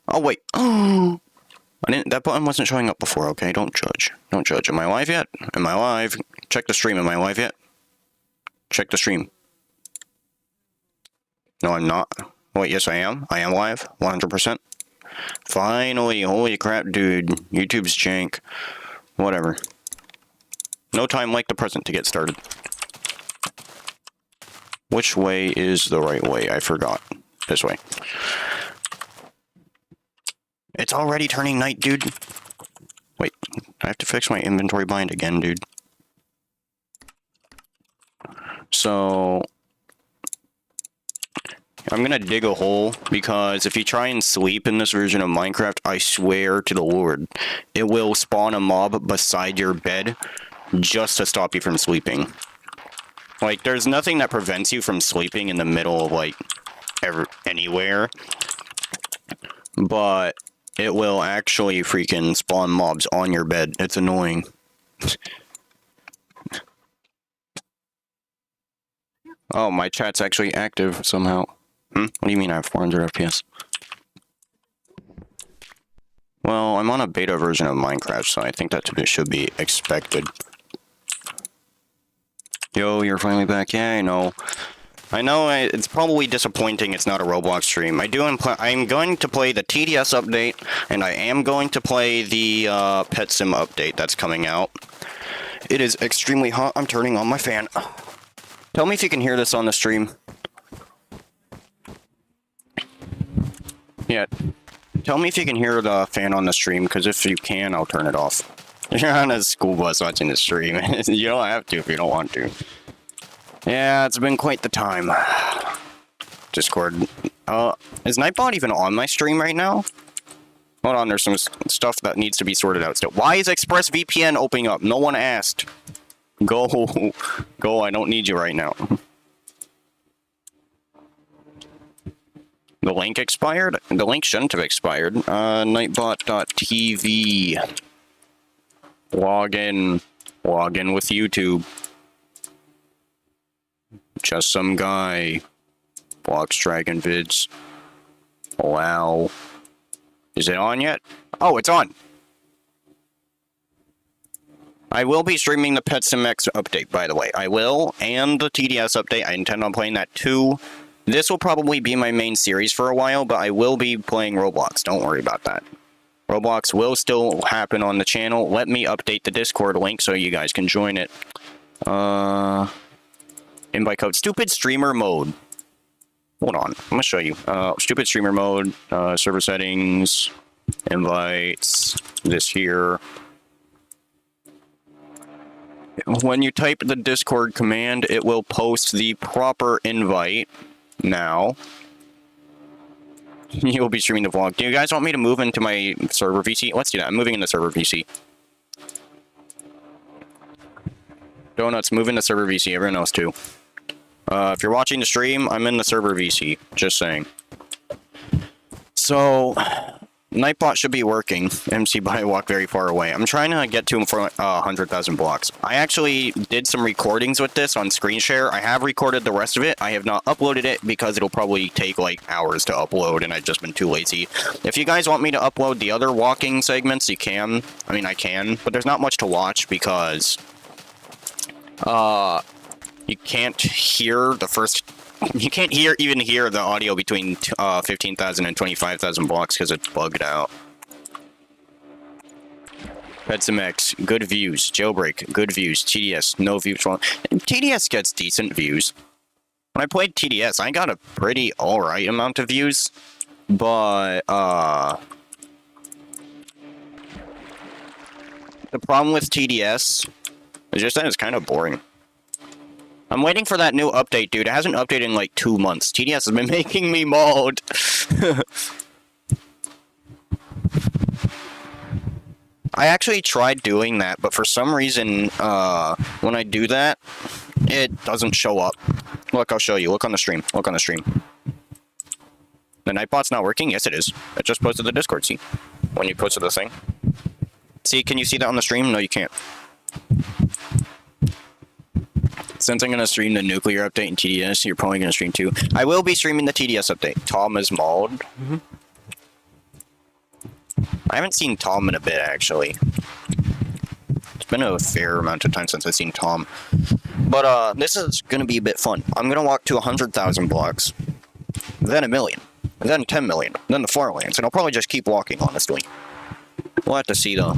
Oh, wait. Oh, that button wasn't showing up before, okay? Don't judge. Don't judge. Am I live yet? Am I live? Check the stream. Am I live yet? Check the stream. No, I'm not. Wait, yes, I am. I am live. 100%. Finally. Holy crap, dude. YouTube's jank. Whatever. No time like the present to get started. Which way is the right way? I forgot. This way. It's already turning night, dude. Wait, I have to fix my inventory bind again, dude. So I'm gonna dig a hole, because if you try and sleep in this version of Minecraft, I swear to the Lord, it will spawn a mob beside your bed just to stop you from sleeping. Like, there's nothing that prevents you from sleeping in the middle of, like, anywhere. But it will actually freaking spawn mobs on your bed. It's annoying. Oh, my chat's actually active somehow. What do you mean I have 400 FPS? Well, I'm on a beta version of Minecraft, so I think that should be expected. Yo, you're finally back. Yeah, I know. I know it's probably disappointing it's not a Roblox stream. I'm going to play the TDS update, and I am going to play the Pet Sim update that's coming out. It is extremely hot. I'm turning on my fan. Tell me if you can hear this on the stream. Yeah. Tell me if you can hear the fan on the stream, because if you can, I'll turn it off. You're on a school bus watching the stream. You don't have to if you don't want to. Yeah, it's been quite the time. Discord. Is Nightbot even on my stream right now? Hold on, there's some stuff that needs to be sorted out still. Why is ExpressVPN opening up? No one asked. Go. Go, I don't need you right now. The link expired? The link shouldn't have expired. Nightbot.tv. Log in. Log in with YouTube. Just some guy. Blocks Dragon Vids. Wow. Is it on yet? Oh, it's on! I will be streaming the Pet Sim X update, by the way. I will, and the TDS update. I intend on playing that too. This will probably be my main series for a while, but I will be playing Roblox. Don't worry about that. Roblox will still happen on the channel. Let me update the Discord link so you guys can join it. Invite code. Stupid streamer mode. Hold on. I'm going to show you. Stupid streamer mode. Server settings. Invites. This here. When you type the Discord command, it will post the proper invite. Now, you'll be streaming the vlog. Do you guys want me to move into my server VC? Let's do that. I'm moving into server VC. Donuts, move into server VC. Everyone else too. If you're watching the stream, I'm in the server VC. Just saying. So, Nightbot should be working. MC by walk very far away. I'm trying to get to him for 100,000 blocks. I actually did some recordings with this on screen share. I have recorded the rest of it. I have not uploaded it because it'll probably take like hours to upload, and I've just been too lazy. If you guys want me to upload the other walking segments, you can. I mean, I can, but there's not much to watch because you can't hear the first. You can't even hear the audio between 15,000 and 25,000 blocks because it's bugged out. Pet Sim X, good views. Jailbreak, good views. TDS, no views. TDS gets decent views. When I played TDS, I got a pretty alright amount of views. But, the problem with TDS is just that it's kind of boring. I'm waiting for that new update, dude. It hasn't updated in like 2 months. TDS has been making me mod. I actually tried doing that, but for some reason, when I do that, it doesn't show up. Look, I'll show you. Look on the stream. Look on the stream. The Nightbot's not working? Yes, it is. I just posted the Discord, see? When you posted the thing. See, can you see that on the stream? No, you can't. Since I'm going to stream the nuclear update in TDS, you're probably going to stream too. I will be streaming the TDS update. Tom is mauled. I haven't seen Tom in a bit, actually. It's been a fair amount of time since I've seen Tom. But, this is gonna be a bit fun. I'm gonna walk to 100,000 blocks, then 1 million, then 10 million, then the Farlands, and I'll probably just keep walking, honestly. We'll have to see, though.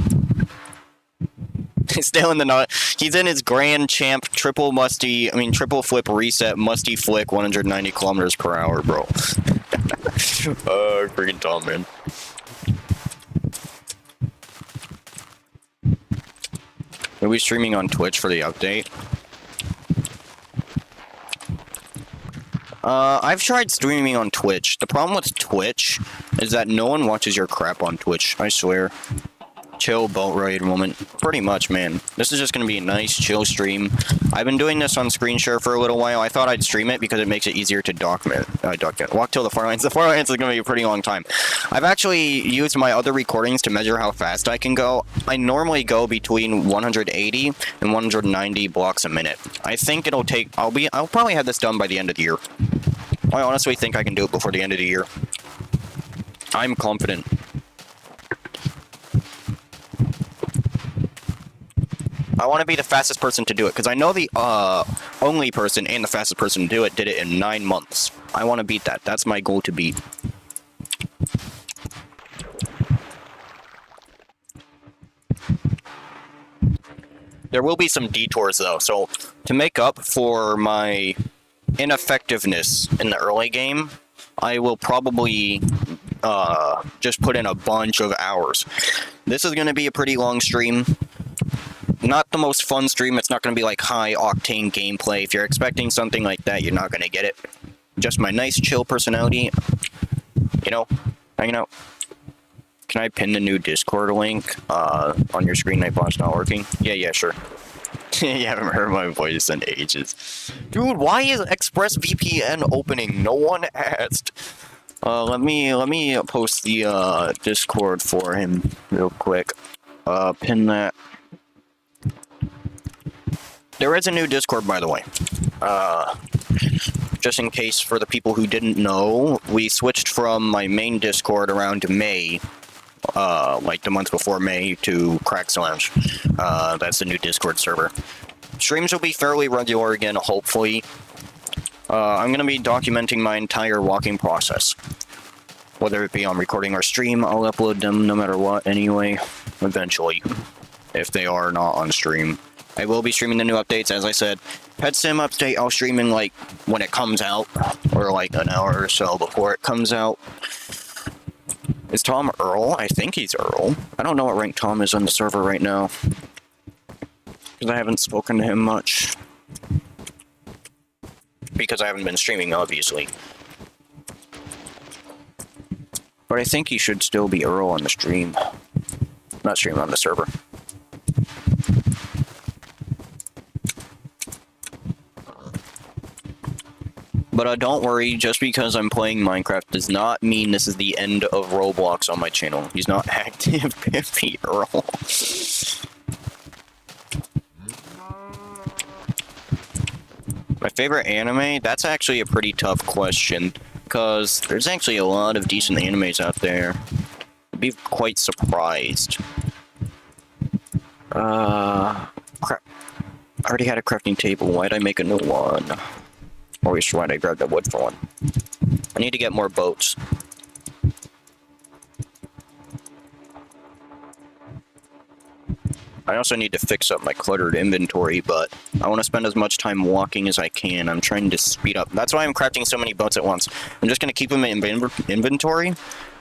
He's still in the nut. He's in his Grand Champ triple flip reset musty flick 190 kilometers per hour, bro. Freaking Tom, man. Are we streaming on Twitch for the update? I've tried streaming on Twitch. The problem with Twitch is that no one watches your crap on Twitch, I swear. Chill boat ride moment. Pretty much, man. This is just gonna be a nice, chill stream. I've been doing this on screen share for a little while. I thought I'd stream it because it makes it easier to document. Walk till the Farlands. The Farlands is gonna be a pretty long time. I've actually used my other recordings to measure how fast I can go. I normally go between 180 and 190 blocks a minute. I think it'll take... I'll probably have this done by the end of the year. I honestly think I can do it before the end of the year. I'm confident. I want to be the fastest person to do it, because I know the only person and the fastest person to do it did it in 9 months. I want to beat that. That's my goal to beat. There will be some detours, though, so to make up for my ineffectiveness in the early game, I will probably just put in a bunch of hours. This is going to be a pretty long stream. Not the most fun stream. It's not going to be like high octane gameplay. If you're expecting something like that, you're not going to get it. Just my nice chill personality, you know, hanging out. Can I pin the new Discord link on your screen? Nightbot's not working. Yeah, sure. You haven't heard my voice in ages, dude. Why is ExpressVPN opening? No one asked. Let me post the Discord for him real quick. Pin that. There is a new Discord, by the way. Just in case for the people who didn't know, we switched from my main Discord around May, like the month before May, to Cracks Lounge. That's the new Discord server. Streams will be fairly regular again, hopefully. I'm going to be documenting my entire walking process. Whether it be on recording or stream, I'll upload them no matter what anyway, eventually. If they are not on stream. I will be streaming the new updates, as I said. Pet Sim update, I'll stream in, like, when it comes out. Or, like, an hour or so before it comes out. Is Tom Earl? I think he's Earl. I don't know what rank Tom is on the server right now. Because I haven't spoken to him much. Because I haven't been streaming, obviously. But I think he should still be Earl on the stream. Not stream, on the server. But don't worry, just because I'm playing Minecraft does not mean this is the end of Roblox on my channel. He's not active, Piffy Earl. My favorite anime? That's actually a pretty tough question, because there's actually a lot of decent animes out there. I'd be quite surprised. Crap. I already had a crafting table. Why'd I make a new one? Or at least why'd I grab that wood for one? I need to get more boats. I also need to fix up my cluttered inventory, but I want to spend as much time walking as I can. I'm trying to speed up. That's why I'm crafting so many boats at once. I'm just going to keep them in inventory,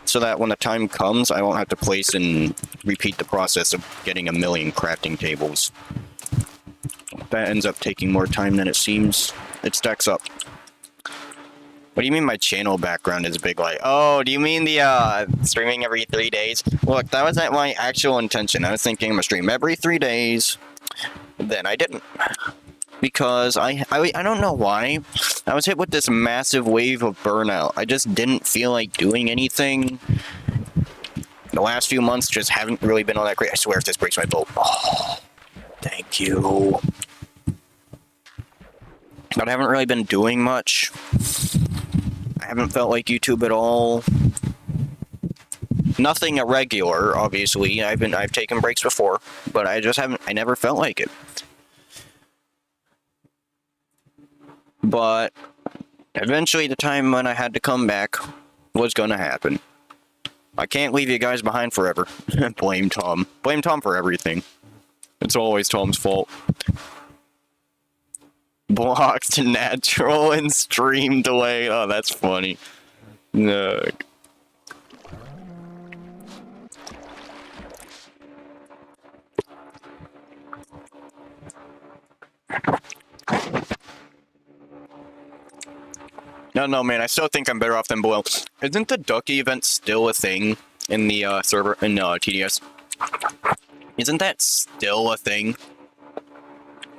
so that when the time comes, I won't have to place and repeat the process of getting 1 million crafting tables. That ends up taking more time than it seems. It stacks up. What do you mean my channel background is big light? Oh, do you mean the streaming every 3 days? Look, that wasn't my actual intention. I was thinking I'm gonna stream every 3 days. Then I didn't. Because I don't know why. I was hit with this massive wave of burnout. I just didn't feel like doing anything. The last few months just haven't really been all that great. I swear if this breaks my boat. Oh, thank you. But I haven't really been doing much. I haven't felt like YouTube at all. Nothing irregular, obviously. I've taken breaks before, but I never felt like it. But eventually the time when I had to come back was gonna happen. I can't leave you guys behind forever. Blame Tom. Blame Tom for everything. It's always Tom's fault. Blocked natural and stream delay. Oh, that's funny. No. No, man. I still think I'm better off than below. Isn't the Ducky event still a thing in the server in TDS? Isn't that still a thing?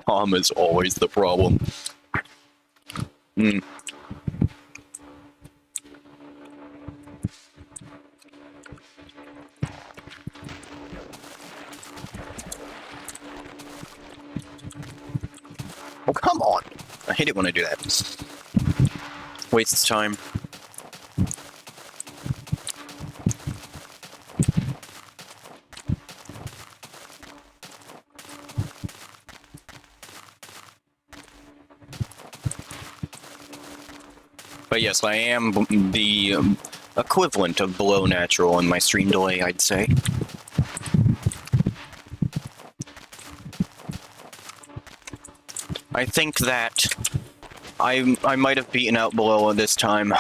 Tom is always the problem. Oh, come on. I hate it when I do that. Wastes time. But yes, I am the equivalent of below natural in my stream delay, I'd say. I think that I might have beaten out below this time.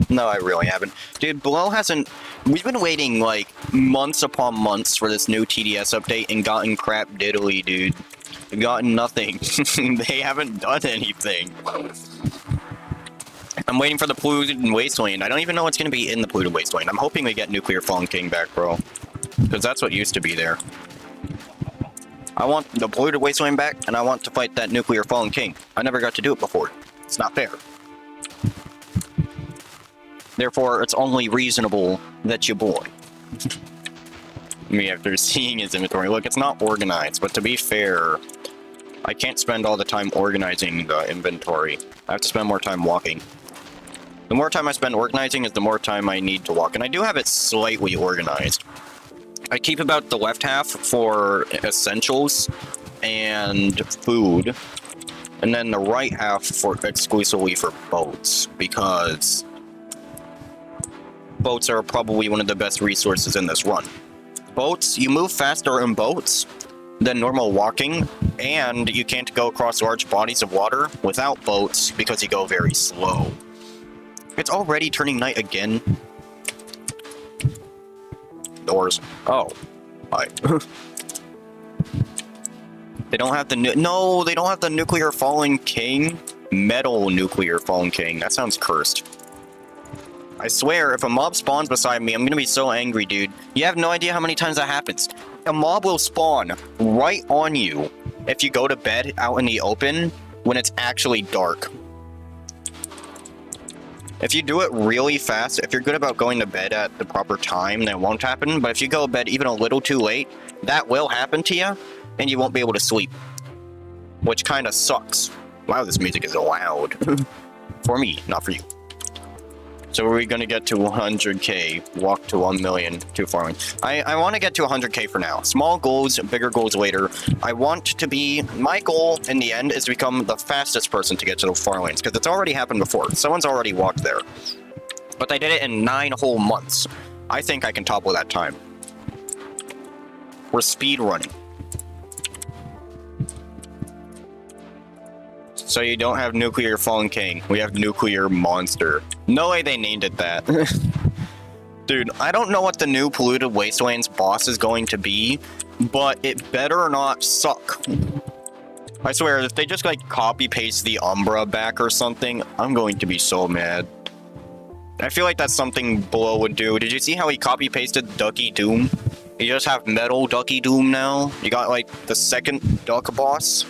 No, I really haven't. Dude, below hasn't... We've been waiting, like, months upon months for this new TDS update and gotten crap diddly, dude. Gotten nothing. They haven't done anything. I'm waiting for the Polluted Wasteland. I don't even know what's going to be in the Polluted Wasteland. I'm hoping we get Nuclear Fallen King back, bro. Because that's what used to be there. I want the Polluted Wasteland back, and I want to fight that Nuclear Fallen King. I never got to do it before. It's not fair. Therefore, it's only reasonable that you boy. Me after seeing his inventory. Look, it's not organized, but to be fair, I can't spend all the time organizing the inventory. I have to spend more time walking. The more time I spend organizing is the more time I need to walk, and I do have it slightly organized. I keep about the left half for essentials and food, and then the right half for exclusively for boats, because boats are probably one of the best resources in this run. Boats, you move faster in boats than normal walking, and you can't go across large bodies of water without boats because you go very slow. It's already turning night again. Doors. Oh. Hi. They don't have the no, they don't have the Nuclear Fallen King. Metal Nuclear Fallen King. That sounds cursed. I swear, if a mob spawns beside me, I'm gonna be so angry, dude. You have no idea how many times that happens. A mob will spawn right on you if you go to bed out in the open when it's actually dark. If you do it really fast, if you're good about going to bed at the proper time, then it won't happen. But if you go to bed even a little too late, that will happen to you, and you won't be able to sleep. Which kind of sucks. Wow, this music is loud. For me, not for you. So are we going to get to 100k, walk to 1 million, too far. I want to get to 100k for now. Small goals, bigger goals later. I want to be, my goal in the end is to become the fastest person to get to the Farlands, because it's already happened before. Someone's already walked there. But they did it in 9 whole months. I think I can topple that time. We're speed running. So you don't have Nuclear Fallen King. We have Nuclear Monster. No way they named it that. Dude, I don't know what the new Polluted Wastelands boss is going to be, but it better not suck. I swear, if they just like copy-paste the Umbra back or something, I'm going to be so mad. I feel like that's something Below would do. Did you see how he copy-pasted Ducky Doom? You just have Metal Ducky Doom now. You got like the second Duck boss.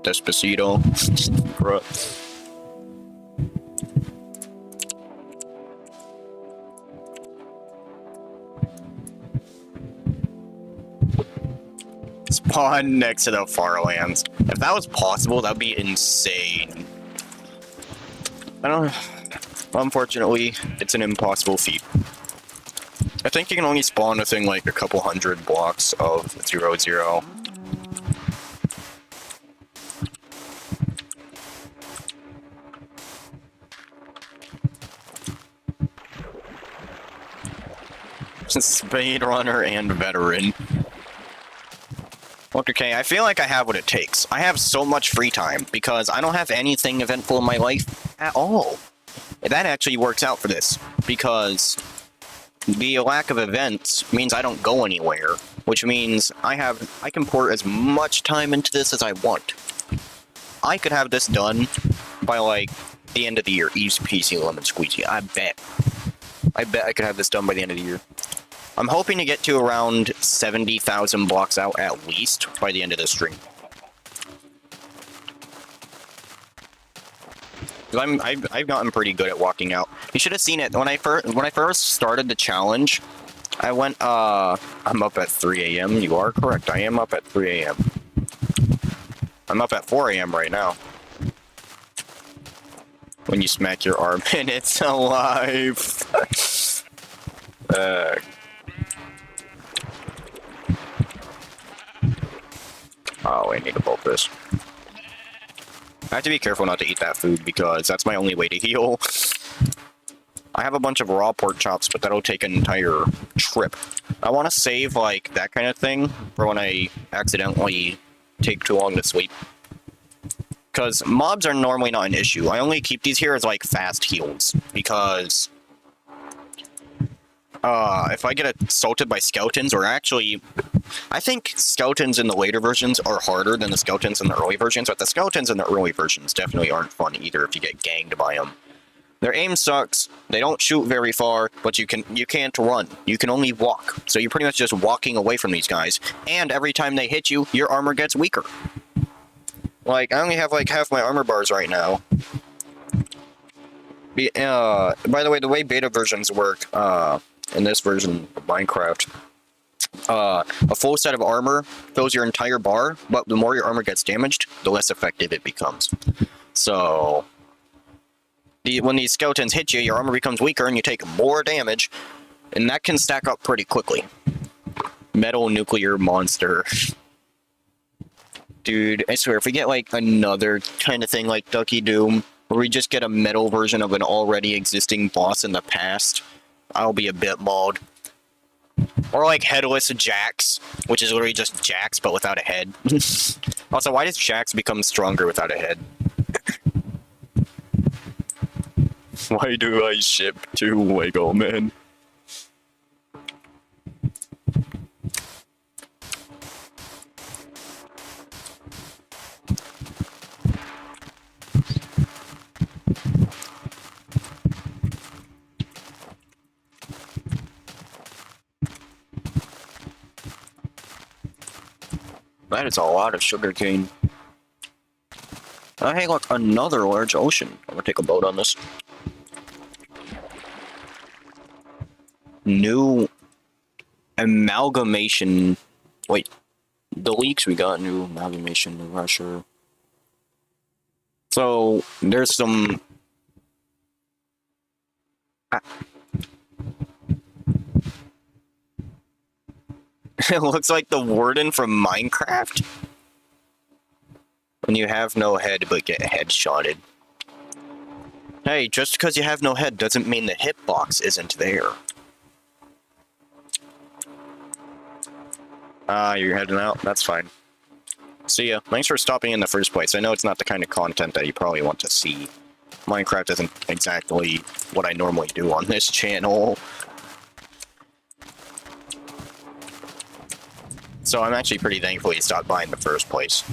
Despacito. Bruh. Spawn next to the Farlands. If that was possible, that'd be insane. I don't... Unfortunately, it's an impossible feat. I think you can only spawn within like a couple hundred blocks of 0-0. Speed runner and veteran. Okay, I feel like I have what it takes. I have so much free time because I don't have anything eventful in my life at all. That actually works out for this because the lack of events means I don't go anywhere, which means I can pour as much time into this as I want. I could have this done by like the end of the year. Easy peasy lemon squeezy. I bet I could have this done by the end of the year. I'm hoping to get to around 70,000 blocks out at least by the end of this stream. I've gotten pretty good at walking out. You should have seen it when I first started the challenge. I went I'm up at 3 a.m. You are correct. I am up at 3 a.m. I'm up at 4 a.m. right now. When you smack your arm and it's alive. Oh, I need to bolt this. I have to be careful not to eat that food because that's my only way to heal. I have a bunch of raw pork chops, but that'll take an entire trip. I want to save, like, that kind of thing for when I accidentally take too long to sleep. Because mobs are normally not an issue. I only keep these here as, like, fast heals. Because if I get assaulted by skeletons, or actually, I think skeletons in the later versions are harder than the skeletons in the early versions, but the skeletons in the early versions definitely aren't fun either if you get ganged by them. Their aim sucks, they don't shoot very far, but you can't run. You can only walk. So you're pretty much just walking away from these guys, and every time they hit you, your armor gets weaker. Like, I only have like half my armor bars right now. By the way beta versions work, in this version of Minecraft, a full set of armor fills your entire bar, but the more your armor gets damaged, the less effective it becomes. So, when these skeletons hit you, your armor becomes weaker and you take more damage, and that can stack up pretty quickly. Metal nuclear monster. Dude, I swear, if we get like another kind of thing like Ducky Doom, where we just get a metal version of an already existing boss in the past, I'll be a bit mauled. Or like Headless Jax, which is literally just Jax but without a head. Also, why does Jax become stronger without a head? Why do I ship to Lego Man? That is a lot of sugarcane. Hey, look, another large ocean. I'm gonna take a boat on this. New amalgamation. Wait, the leaks we got new amalgamation, new rusher. So there's some. It looks like the warden from Minecraft. When you have no head but get headshotted. Hey, just because you have no head doesn't mean the hitbox isn't there. You're heading out? That's fine. See ya. Thanks for stopping in the first place. I know it's not the kind of content that you probably want to see. Minecraft isn't exactly what I normally do on this channel. So I'm actually pretty thankful you stopped by in the first place.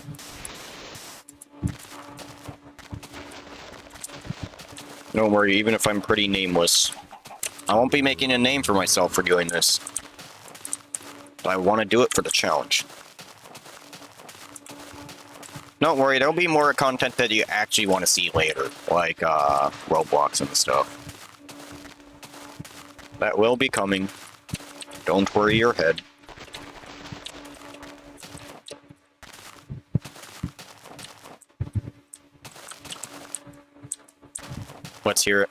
Don't worry, even if I'm pretty nameless, I won't be making a name for myself for doing this. But I want to do it for the challenge. Don't worry, there'll be more content that you actually want to see later, like Roblox and stuff. That will be coming. Don't worry your head. Let's hear it.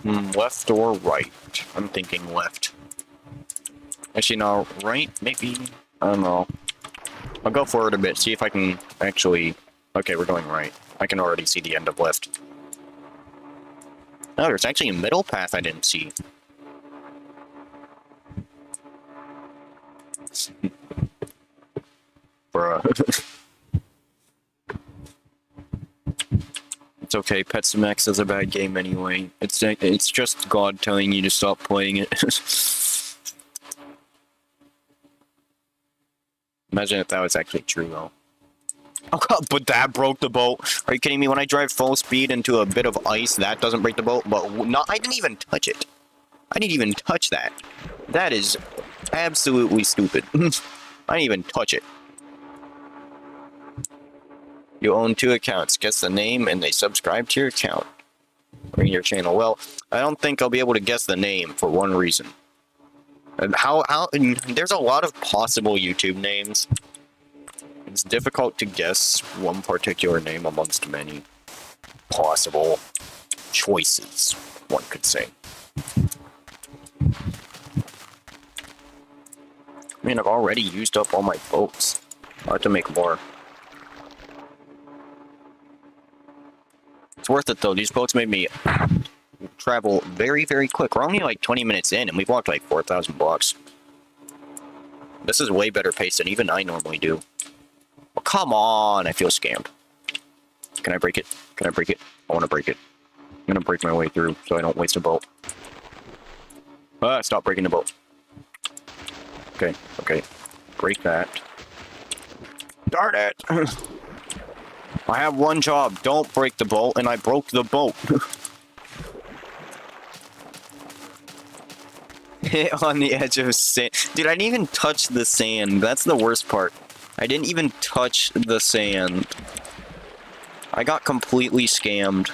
Left or right? I'm thinking left. Actually, no, right? Maybe? I don't know. I'll go forward a bit, see if I can actually... Okay, we're going right. I can already see the end of left. Oh, there's actually a middle path I didn't see. Bruh. It's okay, Petsumex is a bad game anyway. It's just God telling you to stop playing it. Imagine if that was actually true, though. Oh god, but that broke the boat. Are you kidding me? When I drive full speed into a bit of ice, that doesn't break the boat? But no, I didn't even touch it. I didn't even touch that. That is absolutely stupid. I didn't even touch it. You own 2 accounts. Guess the name and they subscribe to your account. Or your channel. Well, I don't think I'll be able to guess the name for one reason. There's a lot of possible YouTube names. It's difficult to guess one particular name amongst many possible choices, one could say. I mean, I've already used up all my boats. I'll have to make more. It's worth it, though. These boats made me travel very, very quick. We're only like 20 minutes in, and we've walked like 4,000 blocks. This is way better pace than even I normally do. Oh, come on, I feel scammed. Can I break it? Can I break it? I want to break it. I'm going to break my way through so I don't waste a boat. Stop breaking the boat. Okay, okay. Break that. Darn it! I have one job. Don't break the boat, and I broke the boat. Hit on the edge of sand. Dude, I didn't even touch the sand. That's the worst part. I didn't even touch the sand. I got completely scammed.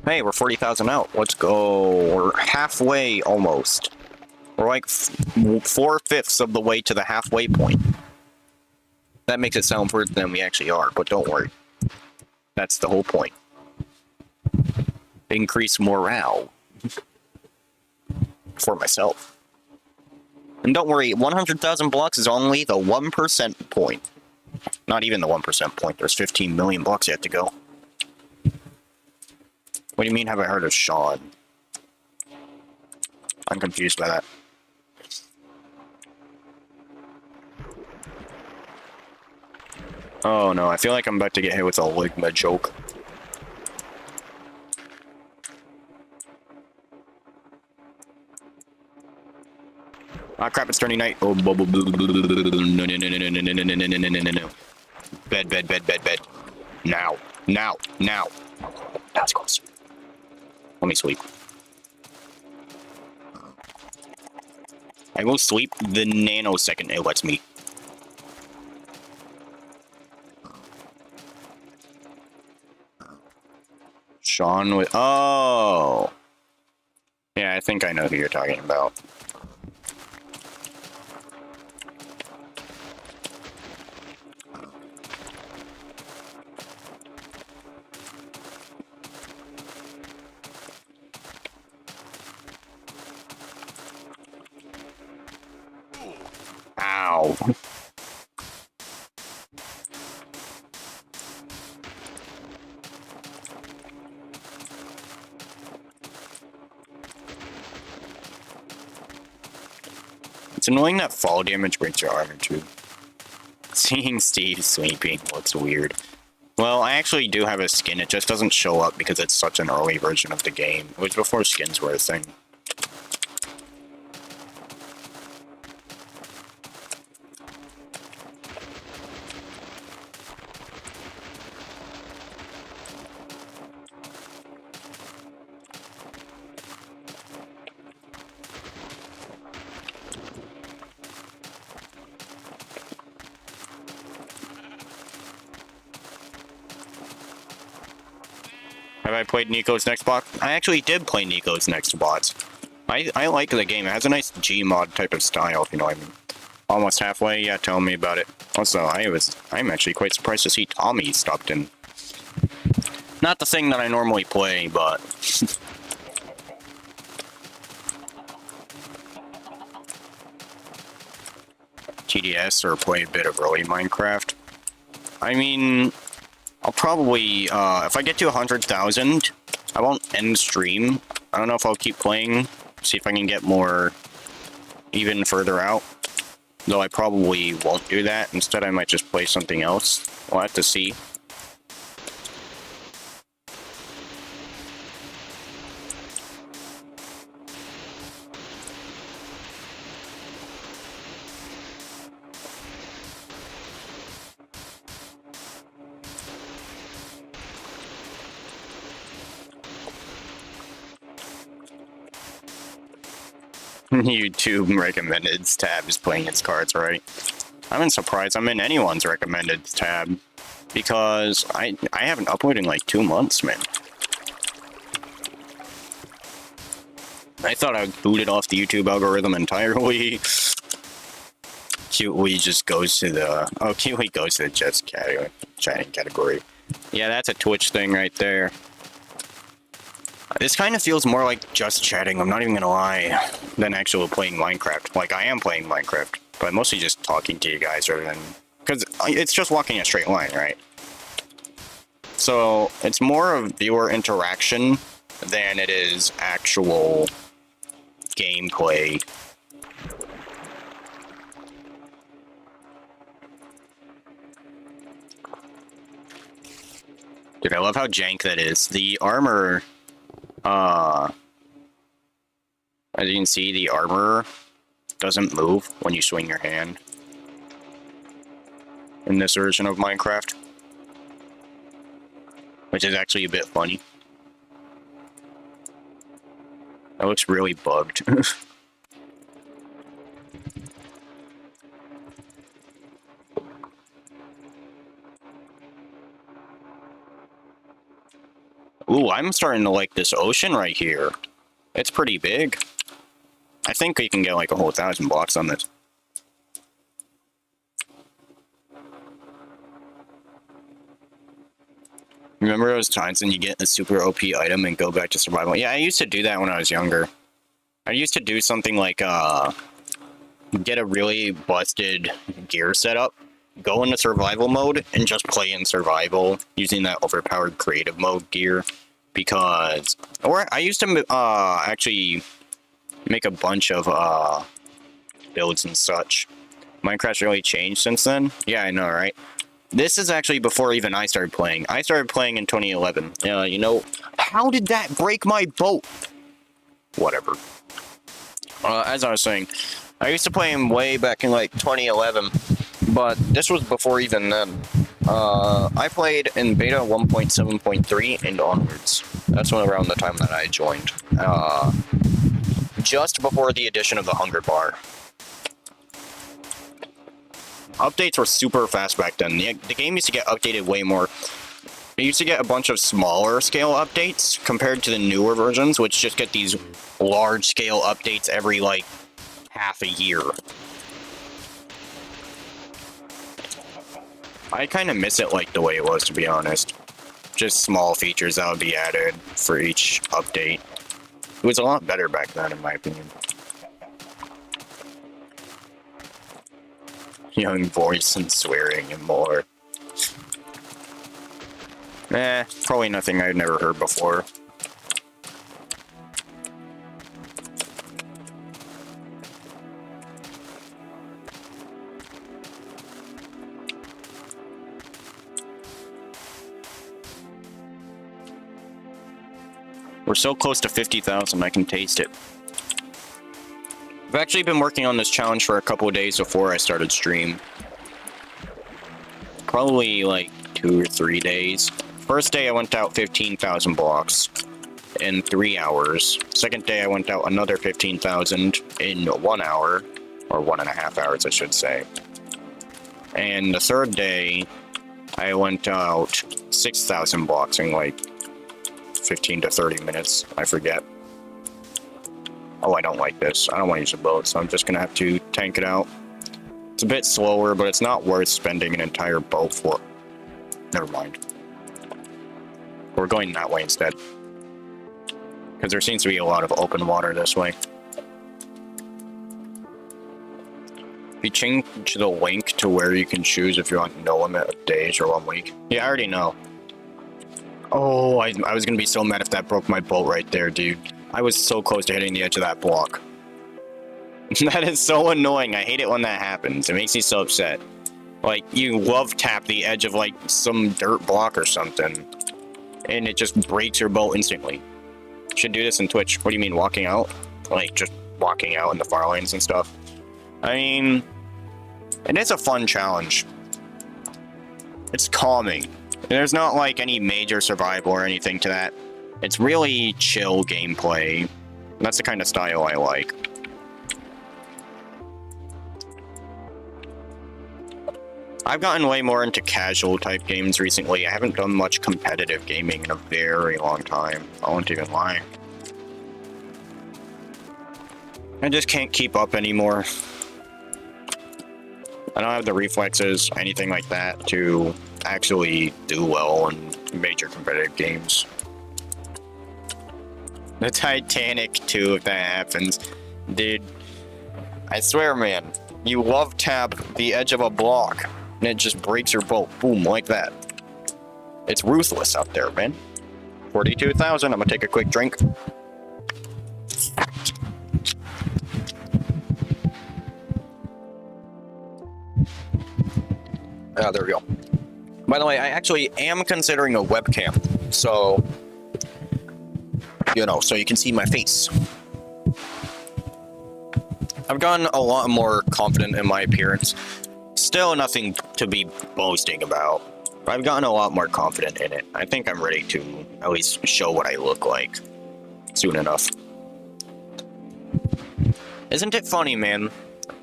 Hey, we're 40,000 out. Let's go. We're halfway almost. We're like 4/5 of the way to the halfway point. That makes it sound further than we actually are, but don't worry. That's the whole point. Increase morale. For myself. And don't worry, 100,000 blocks is only the 1% point. Not even the 1% point. There's 15 million blocks yet to go. What do you mean, have I heard of Sean? I'm confused by that. Oh no, I feel like I'm about to get hit with a Ligma joke. Ah crap, it's turning night. Oh, no, no, no, no, no. Bed, bed, bed, bed, bed. Now, now, now. That's close. Let me sleep. I will sleep the nanosecond it lets me. Sean with... Oh! Yeah, I think I know who you're talking about. Ow. It's annoying that fall damage breaks your armor too. Seeing Steve sleeping looks weird. Well, I actually do have a skin, it just doesn't show up because it's such an early version of the game. It was before skins were a thing. Have I played Nico's Next Bot? I actually did play Nico's Next Bot. I like the game. It has a nice Gmod type of style, if you know what I mean. Almost halfway, yeah, tell me about it. Also, I'm actually quite surprised to see Tommy stopped in. Not the thing that I normally play, but... TDS or play a bit of early Minecraft. I mean, I'll probably, if I get to 100,000, I won't end stream. I don't know if I'll keep playing, see if I can get more even further out. Though I probably won't do that. Instead, I might just play something else. We'll have to see. YouTube recommended tab is playing its cards right. I'm surprised I'm in anyone's recommended tab because I haven't uploaded in like 2 months, man. I thought I booted off the YouTube algorithm entirely. Kiwi just goes to the Kiwi goes to the just chatting category. Yeah, that's a Twitch thing right there. This kind of feels more like just chatting, I'm not even gonna lie, than actually playing Minecraft. Like, I am playing Minecraft, but mostly just talking to you guys rather than... Because it's just walking a straight line, right? So, it's more of viewer interaction than it is actual gameplay. Dude, I love how jank that is. The armor... as you can see, the armor doesn't move when you swing your hand in this version of Minecraft, which is actually a bit funny. That looks really bugged. Ooh, I'm starting to like this ocean right here. It's pretty big. I think we can get like a whole 1,000 blocks on this. Remember those times when you get a super OP item and go back to survival? Yeah, I used to do that when I was younger. I used to do something like, get a really busted gear setup, go into survival mode, and just play in survival using that overpowered creative mode gear. Because, or I used to actually make a bunch of builds and such. Minecraft's really changed since then. Yeah, I know, right? This is actually before even I started playing. I started playing in 2011. You know, how did that break my boat? Whatever. As I was saying, I used to play him way back in like 2011, but this was before even then. I played in beta 1.7.3 and onwards. That's when around the time that I joined. Just before the addition of the Hunger Bar. Updates were super fast back then. The game used to get updated way more. It used to get a bunch of smaller scale updates compared to the newer versions, which just get these large scale updates every like half a year. I kind of miss it like the way it was, to be honest. Just small features that would be added for each update. It was a lot better back then, in my opinion. Young voice and swearing and more. Probably nothing I'd never heard before. We're so close to 50,000, I can taste it. I've actually been working on this challenge for a couple of days before I started stream. Probably like 2 or 3 days. First day I went out 15,000 blocks in 3 hours. Second day I went out another 15,000 in 1 hour. Or 1.5 hours, I should say. And the third day I went out 6,000 blocks in like 15 to 30 minutes, I forget. Oh, I don't like this. I don't want to use a boat, so I'm just gonna have to tank it out. It's a bit slower, but it's not worth spending an entire boat for. Never mind. We're going that way instead. Because there seems to be a lot of open water this way. If you change the link to where you can choose if you want no limit of days or 1 week. Yeah, I already know. Oh, I was gonna be so mad if that broke my boat right there, dude. I was so close to hitting the edge of that block. That is so annoying. I hate it when that happens. It makes me so upset. Like, you love tap the edge of, like, some dirt block or something, and it just breaks your boat instantly. Should do this in Twitch. What do you mean, walking out? Like, just walking out in the far lanes and stuff. I mean, it is a fun challenge. It's calming. There's not, like, any major survival or anything to that. It's really chill gameplay. That's the kind of style I like. I've gotten way more into casual type games recently. I haven't done much competitive gaming in a very long time. I won't even lie. I just can't keep up anymore. I don't have the reflexes, anything like that, to actually do well in major competitive games. The Titanic too, if that happens. Dude, I swear, man, you love tap the edge of a block, and it just breaks your boat. Boom, like that. It's ruthless out there, man. 42,000, I'm gonna take a quick drink. Ah, there we go. By the way, I actually am considering a webcam, so, you know, so you can see my face. I've gotten a lot more confident in my appearance. Still nothing to be boasting about, but I've gotten a lot more confident in it. I think I'm ready to at least show what I look like soon enough. Isn't it funny, man?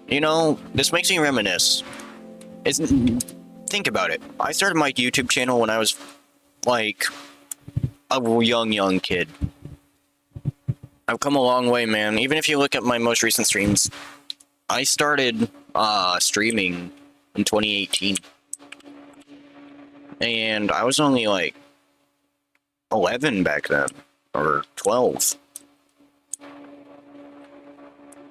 You know, this makes me reminisce. Think about it. I started my YouTube channel when I was, like, a young kid. I've come a long way, man. Even if you look at my most recent streams, I started streaming in 2018. And I was only, like, 11 back then, or 12.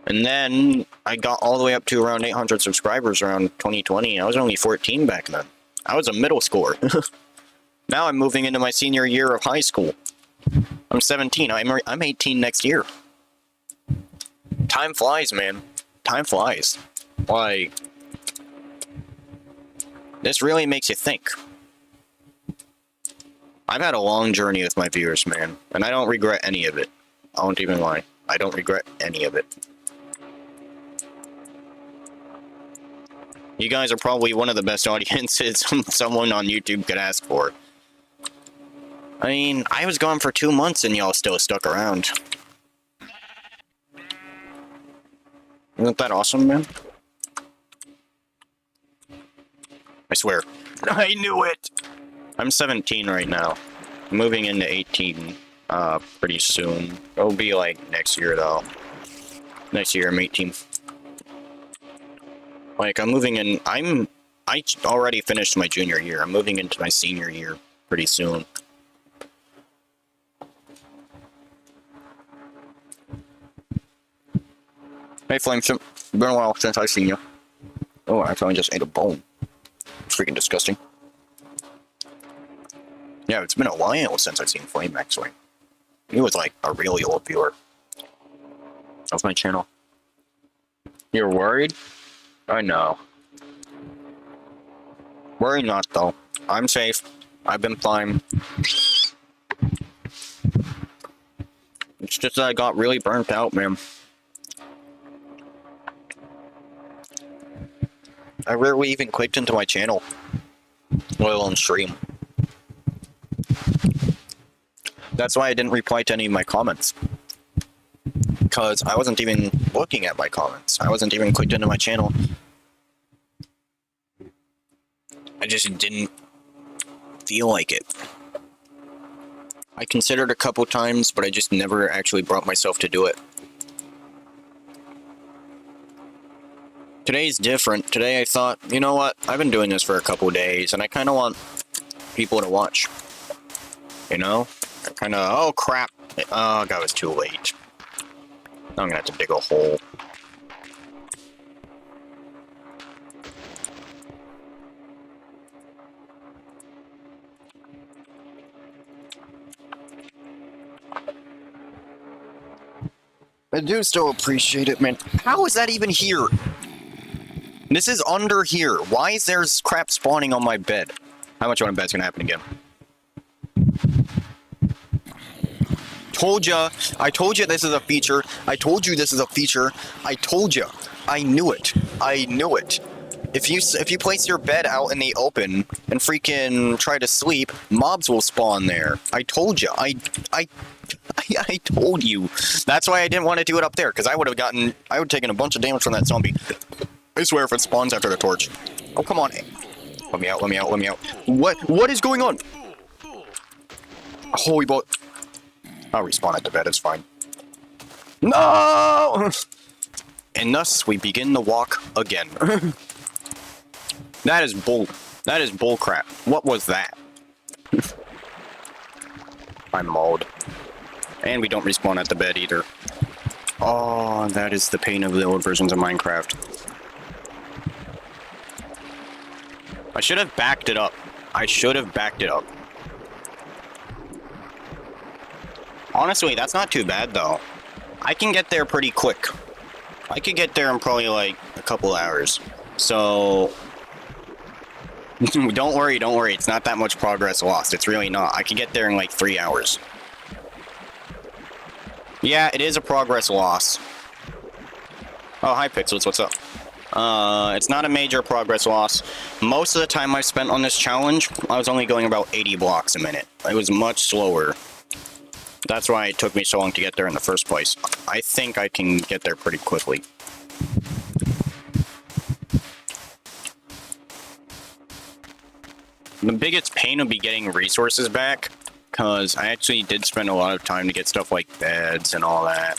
And then I got all the way up to around 800 subscribers around 2020. I was only 14 back then. I was a middle schooler. Now I'm moving into my senior year of high school. I'm 17. I'm 18 next year. Time flies, man. Time flies. Like, this really makes you think. I've had a long journey with my viewers, man, and I don't regret any of it. I won't even lie. I don't regret any of it. You guys are probably one of the best audiences someone on YouTube could ask for. I mean, I was gone for 2 months and y'all still stuck around. Isn't that awesome, man? I swear. I knew it! I'm 17 right now. I'm moving into 18 pretty soon. It'll be like next year, though. Next year, I'm 18. Like, I'm moving in... I already finished my junior year. I'm moving into my senior year pretty soon. Hey, Flameship. It's been a while since I've seen you. Oh, I accidentally just ate a bone. It's freaking disgusting. Yeah, it's been a while since I've seen Flame, actually. He was, like, a really old viewer of my channel. You're worried? I know. Worry not, though. I'm safe. I've been fine. It's just that I got really burnt out, man. I rarely even clicked into my channel, let alone stream. That's why I didn't reply to any of my comments. Because I wasn't even looking at my comments. I wasn't even clicked into my channel. I just didn't feel like it. I considered a couple times, but I just never actually brought myself to do it. Today's different. Today I thought, you know what? I've been doing this for a couple days, and I kind of want people to watch. You know? I kind of, oh crap. Oh, God, it was too late. Now I'm gonna have to dig a hole. I do still appreciate it, man. How is that even here? This is under here. Why is there crap spawning on my bed? How much on a bed's gonna happen again? Told ya. I told you this is a feature. I told you this is a feature. I told you. I knew it. I knew it. If you place your bed out in the open and freaking try to sleep, mobs will spawn there. I told you. I told you. That's why I didn't want to do it up there, because I would have taken a bunch of damage from that zombie. I swear if it spawns after the torch. Oh, come on. Let me out, let me out, let me out. What is going on? Holy boy. I'll respawn at the bed, it's fine. No! And thus, we begin the walk again. That is bull crap. What was that? I'm mauled. And we don't respawn at the bed either. Oh, that is the pain of the old versions of Minecraft. I should have backed it up. I should have backed it up. Honestly, that's not too bad, though. I can get there pretty quick. I could get there in probably, like, a couple hours. So... don't worry, don't worry. It's not that much progress lost. It's really not. I could get there in, like, 3 hours. Yeah, it is a progress loss. Oh, hi, Pixels. What's up? It's not a major progress loss. Most of the time I've spent on this challenge, I was only going about 80 blocks a minute. It was much slower. That's why it took me so long to get there in the first place. I think I can get there pretty quickly. The biggest pain will be getting resources back, because I actually did spend a lot of time to get stuff like beds and all that.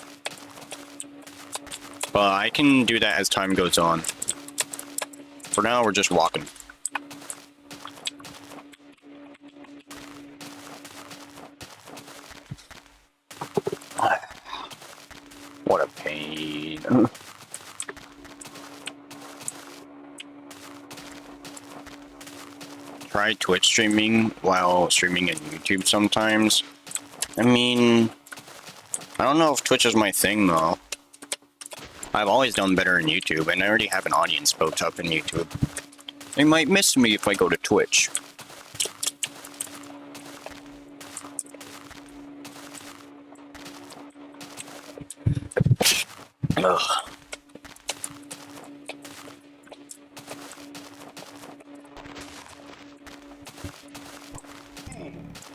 But I can do that as time goes on. For now, we're just walking. What a pain. Try Twitch streaming while streaming in YouTube sometimes. I mean, I don't know if Twitch is my thing though. I've always done better in YouTube, and I already have an audience built up in YouTube. They might miss me if I go to Twitch. Ugh.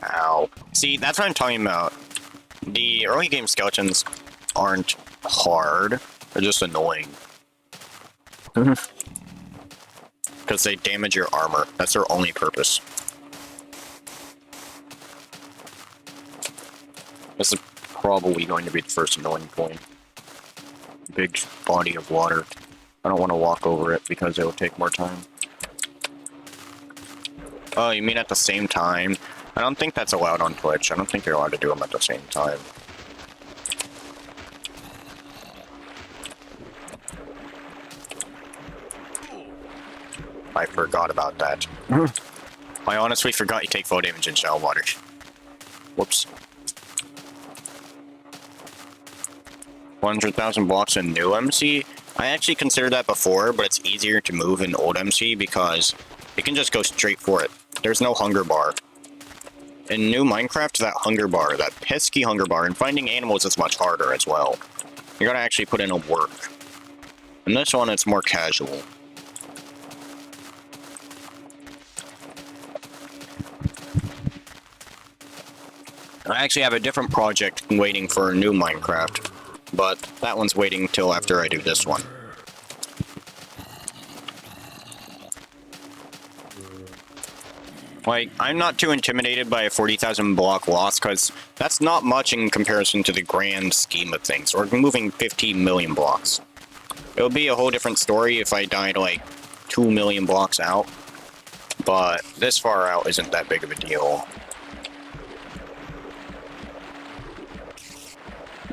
Ow. See, that's what I'm talking about. The early game skeletons aren't hard. They're just annoying. Because they damage your armor. That's their only purpose. This is probably going to be the first annoying point. Big body of water. I don't want to walk over it because it will take more time. Oh, you mean at the same time? I don't think that's allowed on Twitch. I don't think you're allowed to do them at the same time. I forgot about that. I honestly forgot you take full damage in shallow water. Whoops. 100,000 blocks in new MC? I actually considered that before, but it's easier to move in old MC because you can just go straight for it. There's no hunger bar. In new Minecraft, that hunger bar, that pesky hunger bar, and finding animals is much harder as well. You gotta actually put in a work. In this one, it's more casual. I actually have a different project waiting for a new Minecraft, but that one's waiting till after I do this one. Like, I'm not too intimidated by a 40,000 block loss, because that's not much in comparison to the grand scheme of things. We're moving 15 million blocks. It would be a whole different story if I died like 2 million blocks out. But this far out isn't that big of a deal.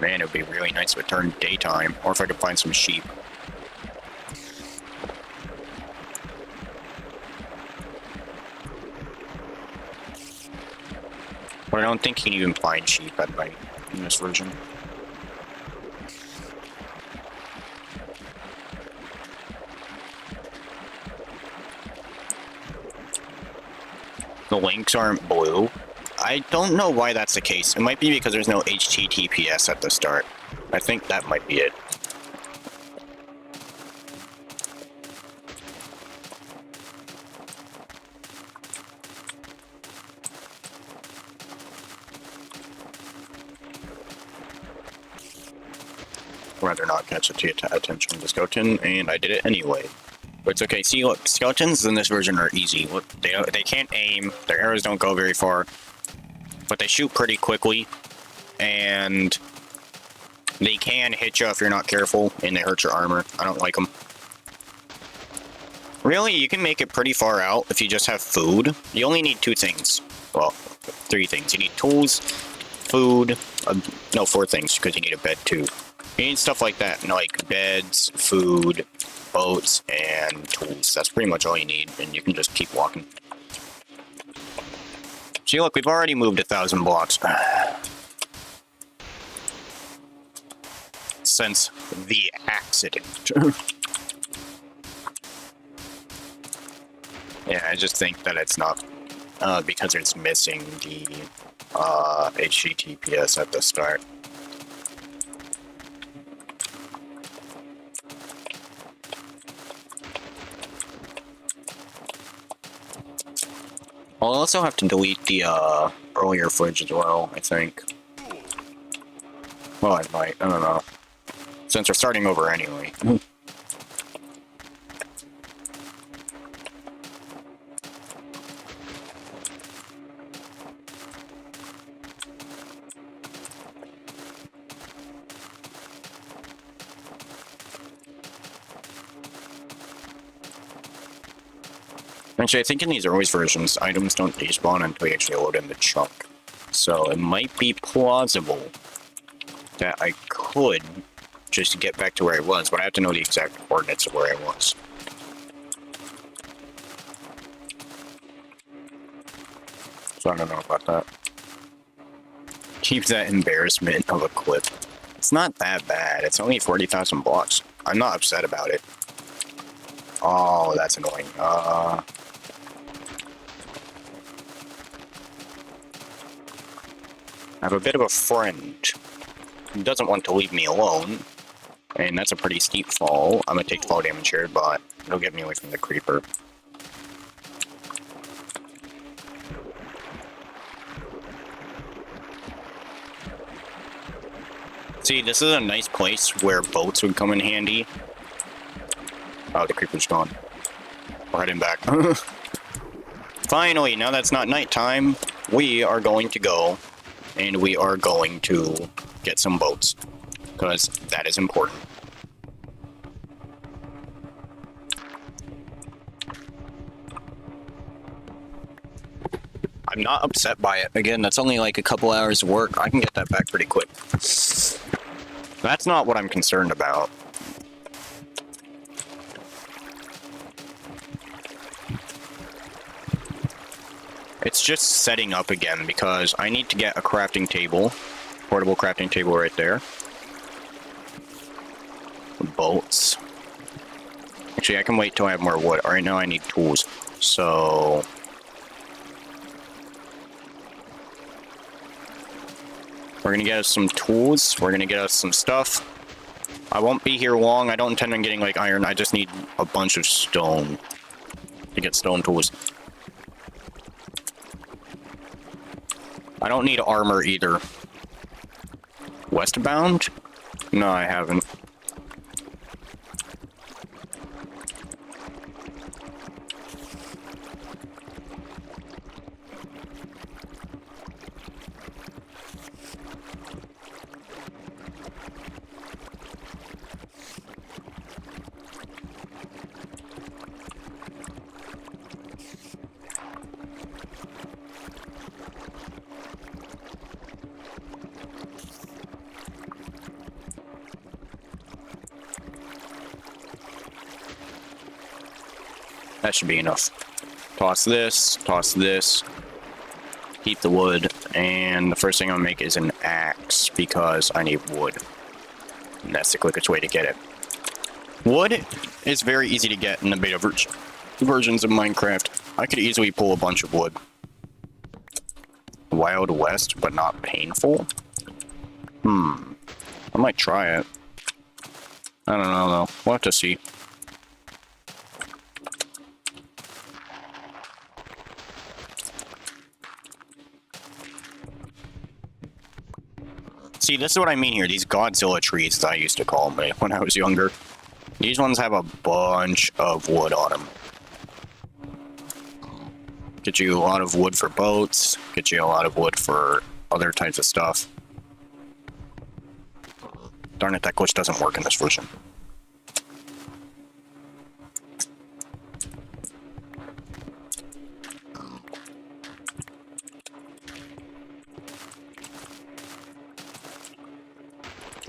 Man, it would be really nice if it turned daytime, or if I could find some sheep. But I don't think you can even find sheep at night in this version. The links aren't blue. I don't know why that's the case. It might be because there's no HTTPS at the start. I think that might be it. Rather not catch the attention of the skeleton, and I did it anyway. But it's okay. See, look, skeletons in this version are easy. Look, they can't aim. Their arrows don't go very far, but they shoot pretty quickly, and they can hit you if you're not careful, and they hurt your armor. I don't like them. Really, you can make it pretty far out if you just have food. You only need 2 things. Well, 3 things. You need tools, food, no, 4 things, because you need a bed too. You need stuff like that, like beds, food, boats, and tools. That's pretty much all you need, and you can just keep walking. See, look, we've already moved 1,000 blocks. Since the accident. Yeah, I just think that it's not, because it's missing the, HTTPS at the start. I'll also have to delete the, earlier footage as well, I think. Well, I might, I don't know. Since we're starting over anyway. Actually, I think in these early versions, items don't despawn until you actually load in the chunk. So it might be plausible that I could just get back to where I was, but I have to know the exact coordinates of where I was. So I don't know about that. Keep that embarrassment of a clip. It's not that bad. It's only 40,000 blocks. I'm not upset about it. Oh, that's annoying. I have a bit of a friend who doesn't want to leave me alone, and that's a pretty steep fall. I'm gonna take fall damage here, but it'll get me away from the creeper. See, this is a nice place where boats would come in handy. Oh, the creeper's gone. We're heading back. Finally, now that's not nighttime, we are going to go. And we are going to get some boats, because that is important. I'm not upset by it. Again, that's only like a couple hours of work. I can get that back pretty quick. That's not what I'm concerned about. It's just setting up again, because I need to get a crafting table. Portable crafting table right there. Bolts. Actually, I can wait till I have more wood. Right now I need tools. So... we're gonna get us some tools. We're gonna get us some stuff. I won't be here long. I don't intend on getting, like, iron. I just need a bunch of stone to get stone tools. I don't need armor either. Westbound? No, I haven't. That should be enough. Toss this, heat the wood, and the first thing I'll make is an axe because I need wood. And that's the quickest way to get it. Wood is very easy to get in the beta versions of Minecraft. I could easily pull a bunch of wood. Wild West, but not painful? I might try it. I don't know though. We'll have to see. See, this is what I mean here. These Godzilla trees that I used to call them when I was younger. These ones have a bunch of wood on them. Get you a lot of wood for boats. Get you a lot of wood for other types of stuff. Darn it, that glitch doesn't work in this version.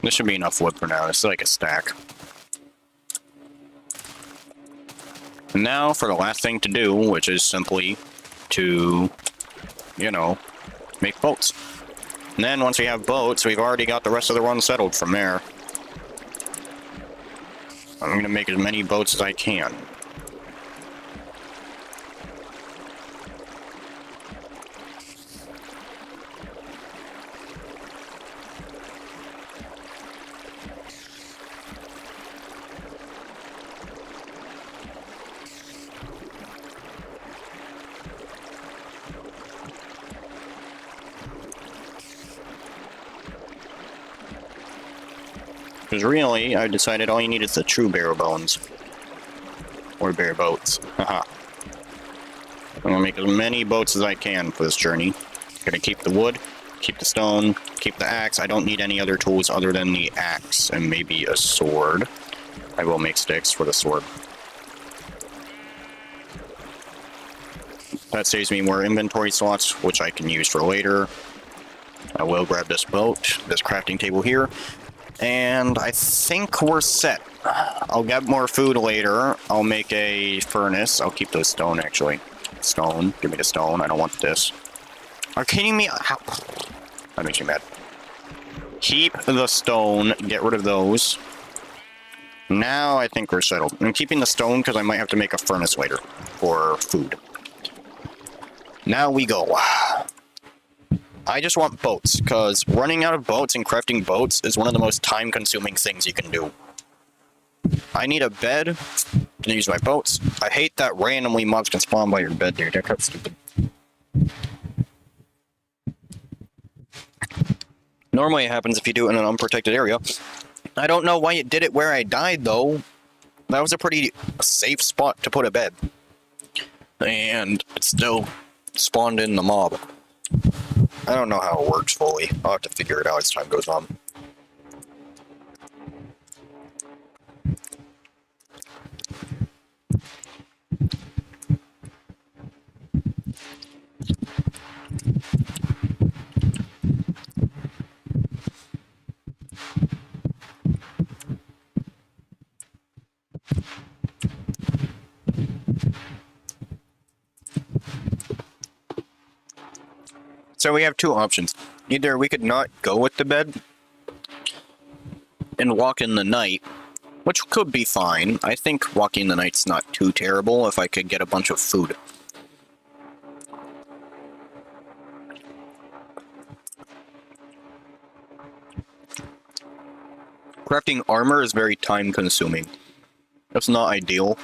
This should be enough wood for now. This is like a stack. And now for the last thing to do, which is simply to, you know, make boats. And then once we have boats, we've already got the rest of the run settled from there. I'm going to make as many boats as I can. Because really, I decided all you need is the true bare bones. Or bare boats. Haha. I'm gonna make as many boats as I can for this journey. Gonna keep the wood, keep the stone, keep the axe. I don't need any other tools other than the axe and maybe a sword. I will make sticks for the sword. That saves me more inventory slots, which I can use for later. I will grab this boat, this crafting table here. And I think we're set. I'll get more food later. I'll make a furnace. I'll keep those stone, actually. Stone. Give me the stone. I don't want this. Are you kidding me? How? That makes me mad. Keep the stone. Get rid of those. Now I think we're settled. I'm keeping the stone because I might have to make a furnace later for food. Now we go. I just want boats, because running out of boats and crafting boats is one of the most time-consuming things you can do. I need a bed to use my boats. I hate that randomly mobs can spawn by your bed, dude. That's kind of stupid. Normally it happens if you do it in an unprotected area. I don't know why it did it where I died, though. That was a pretty safe spot to put a bed. And it still spawned in the mob. I don't know how it works fully. I'll have to figure it out as time goes on. So we have two options. Either we could not go with the bed and walk in the night, which could be fine. I think walking the night's not too terrible if I could get a bunch of food. Crafting armor is very time consuming. That's not ideal.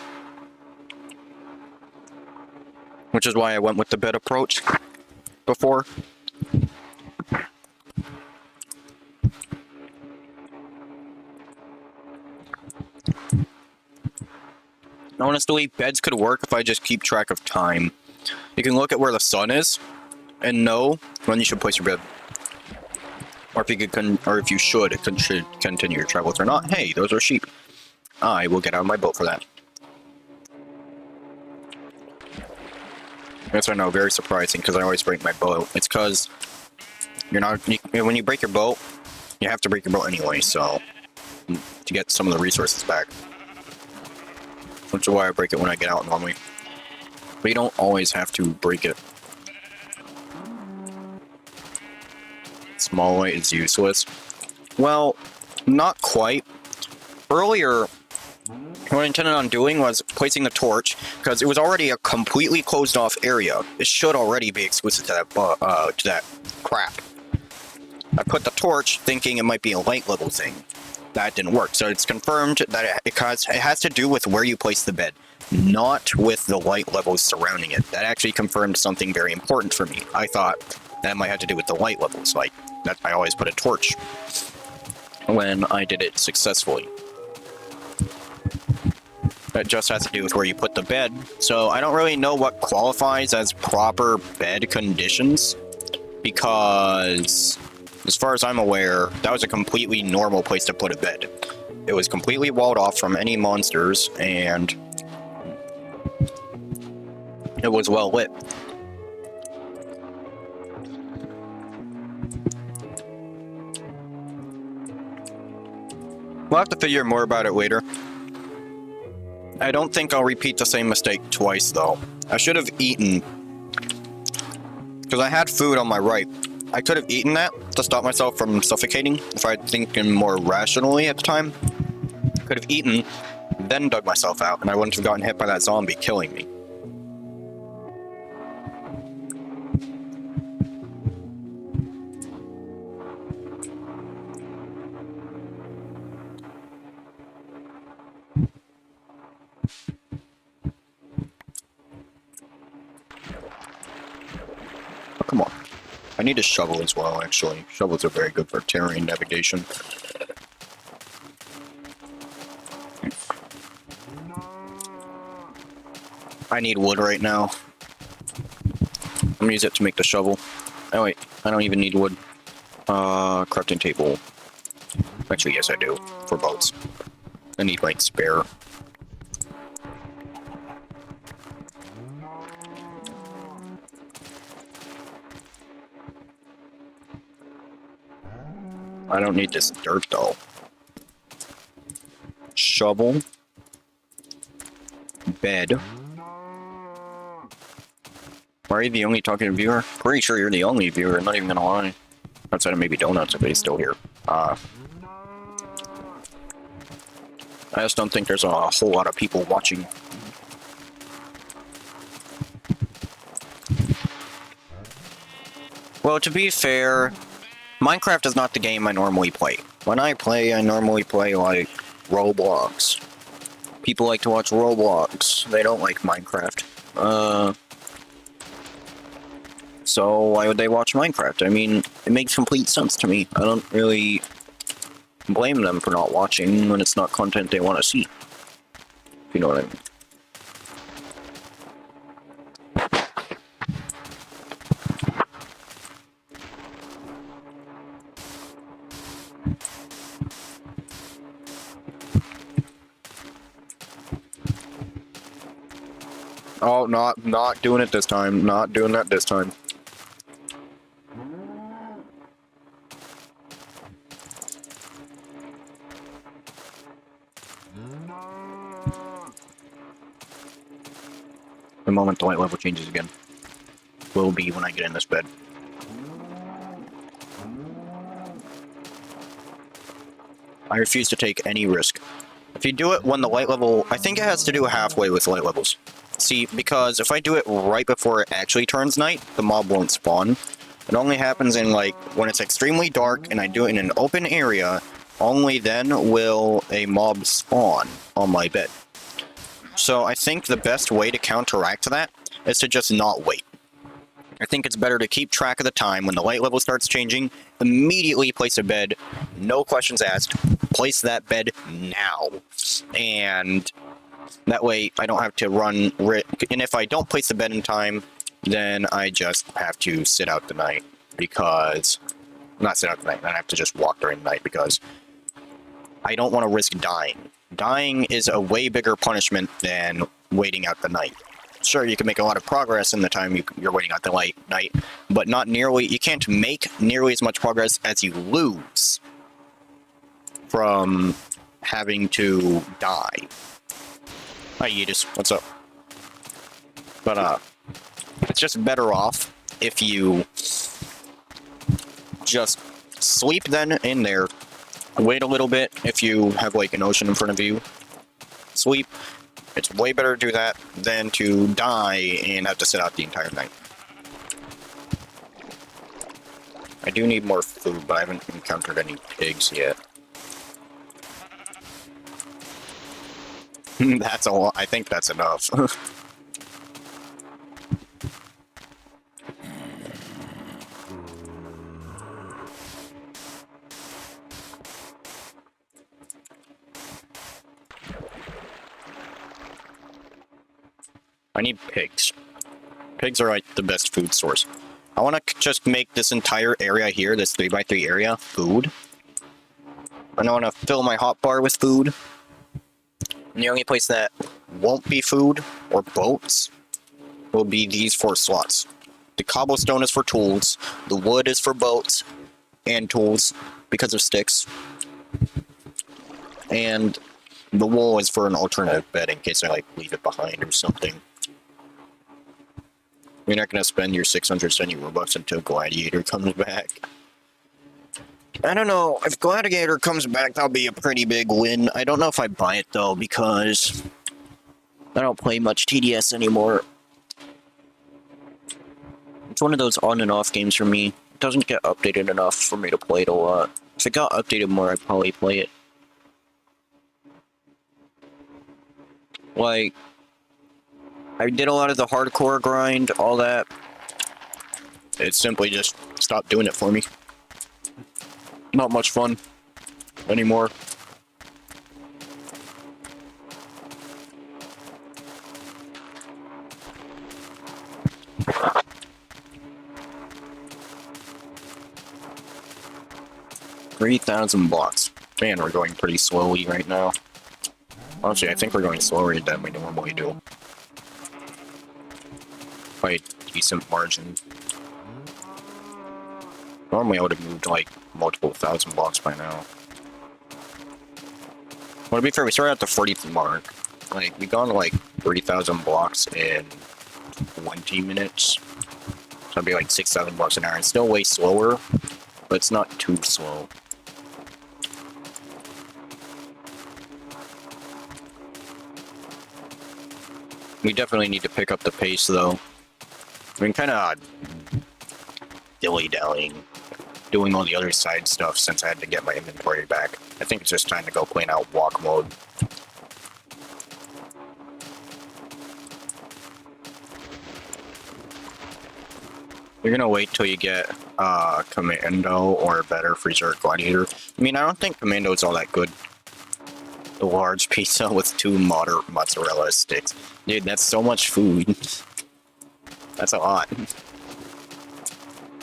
Which is why I went with the bed approach before. Honestly, beds could work if I just keep track of time. You can look at where the sun is and know when you should place your bed. Or if you could, or if you should continue your travels or not. Hey, those are sheep. I will get out of my boat for that. That's, I know, very surprising because I always break my boat. It's because when you break your boat, you have to break your boat anyway, so to get some of the resources back. Which is why I break it when I get out normally. But you don't always have to break it. Small light is useless. Well, not quite. Earlier, what I intended on doing was placing the torch, because it was already a completely closed off area. It should already be exclusive to that crap. I put the torch thinking it might be a light level thing. That didn't work. So it's confirmed that it has to do with where you place the bed, not with the light levels surrounding it. That actually confirmed something very important for me. I thought that might have to do with the light levels, like that I always put a torch when I did it successfully. That just has to do with where you put the bed. So I don't really know what qualifies as proper bed conditions, because as far as I'm aware, that was a completely normal place to put a bed. It was completely walled off from any monsters, and it was well lit. We'll have to figure more about it later. I don't think I'll repeat the same mistake twice, though. I should have eaten, because I had food on my right. I could have eaten that to stop myself from suffocating if I'd thinking more rationally at the time. Could have eaten, then dug myself out, and I wouldn't have gotten hit by that zombie killing me. Oh, come on. I need a shovel as well, actually. Shovels are very good for terrain navigation. I need wood right now. I'm gonna use it to make the shovel. Oh wait, I don't even need wood. Crafting table. Actually, yes I do, for boats. I need like spare. I don't need this dirt though. Shovel. Bed. Why are you the only talking viewer? Pretty sure you're the only viewer, I'm not even gonna lie. Outside of maybe Donuts if he's still here. I just don't think there's a whole lot of people watching. Well, to be fair, Minecraft is not the game I normally play. When I normally play like Roblox. People like to watch Roblox. They don't like Minecraft. So why would they watch Minecraft? I mean, it makes complete sense to me. I don't really blame them for not watching when it's not content they want to see. If you know what I mean. Oh, not doing it this time. Not doing that this time. The moment the light level changes again will be when I get in this bed. I refuse to take any risk. If you do it when the light level... I think it has to do halfway with light levels. See, because if I do it right before it actually turns night, the mob won't spawn. It only happens in, like, when it's extremely dark and I do it in an open area, only then will a mob spawn on my bed. So I think the best way to counteract that is to just not wait. I think it's better to keep track of the time. When the light level starts changing, immediately place a bed, no questions asked, place that bed now. And that way I don't have to run, and if I don't place the bed in time, then I just have to sit out the night, because, not sit out the night, I have to just walk during the night, because I don't want to risk dying. Dying is a way bigger punishment than waiting out the night. Sure, you can make a lot of progress in the time you're waiting out the night, but not nearly, you can't make nearly as much progress as you lose from having to die. Hi, Yeetus. What's up? But it's just better off if you just sleep then in there, wait a little bit if you have like an ocean in front of you, sleep. It's way better to do that than to die and have to sit out the entire night. I do need more food, but I haven't encountered any pigs yet. That's a lot. I think that's enough. I need pigs. Pigs are like the best food source. I want to just make this entire area here, this 3x3 area, food. And I want to fill my hotbar with food. And the only place that won't be food or boats will be these 4 slots. The cobblestone is for tools. The wood is for boats and tools because of sticks. And the wool is for an alternative bed in case I like leave it behind or something. You're not going to spend your 670 Robux until Gladiator comes back. I don't know. If Gladiator comes back, that'll be a pretty big win. I don't know if I buy it, though, because I don't play much TDS anymore. It's one of those on and off games for me. It doesn't get updated enough for me to play it a lot. If it got updated more, I'd probably play it. Like, I did a lot of the hardcore grind, all that. It simply just stopped doing it for me. Not much fun anymore. $3,000 blocks. Man, we're going pretty slowly right now. Honestly, I think we're going slower than we normally do. Quite decent margin. Normally I would have moved like multiple thousand blocks by now. Well, to be fair, we started at the 40th mark. Like, we've gone like 30,000 blocks in 20 minutes. So it'd be like 6,000 blocks an hour. It's still way slower, but it's not too slow. We definitely need to pick up the pace, though. I've been kind of dilly-dallying, doing all the other side stuff since I had to get my inventory back. I think it's just time to go plain out walk mode. You're gonna wait till you get Commando or better Freezer Gladiator. I mean, I don't think Commando is all that good. The large pizza with 2 moderate mozzarella sticks. Dude, that's so much food. That's a lot.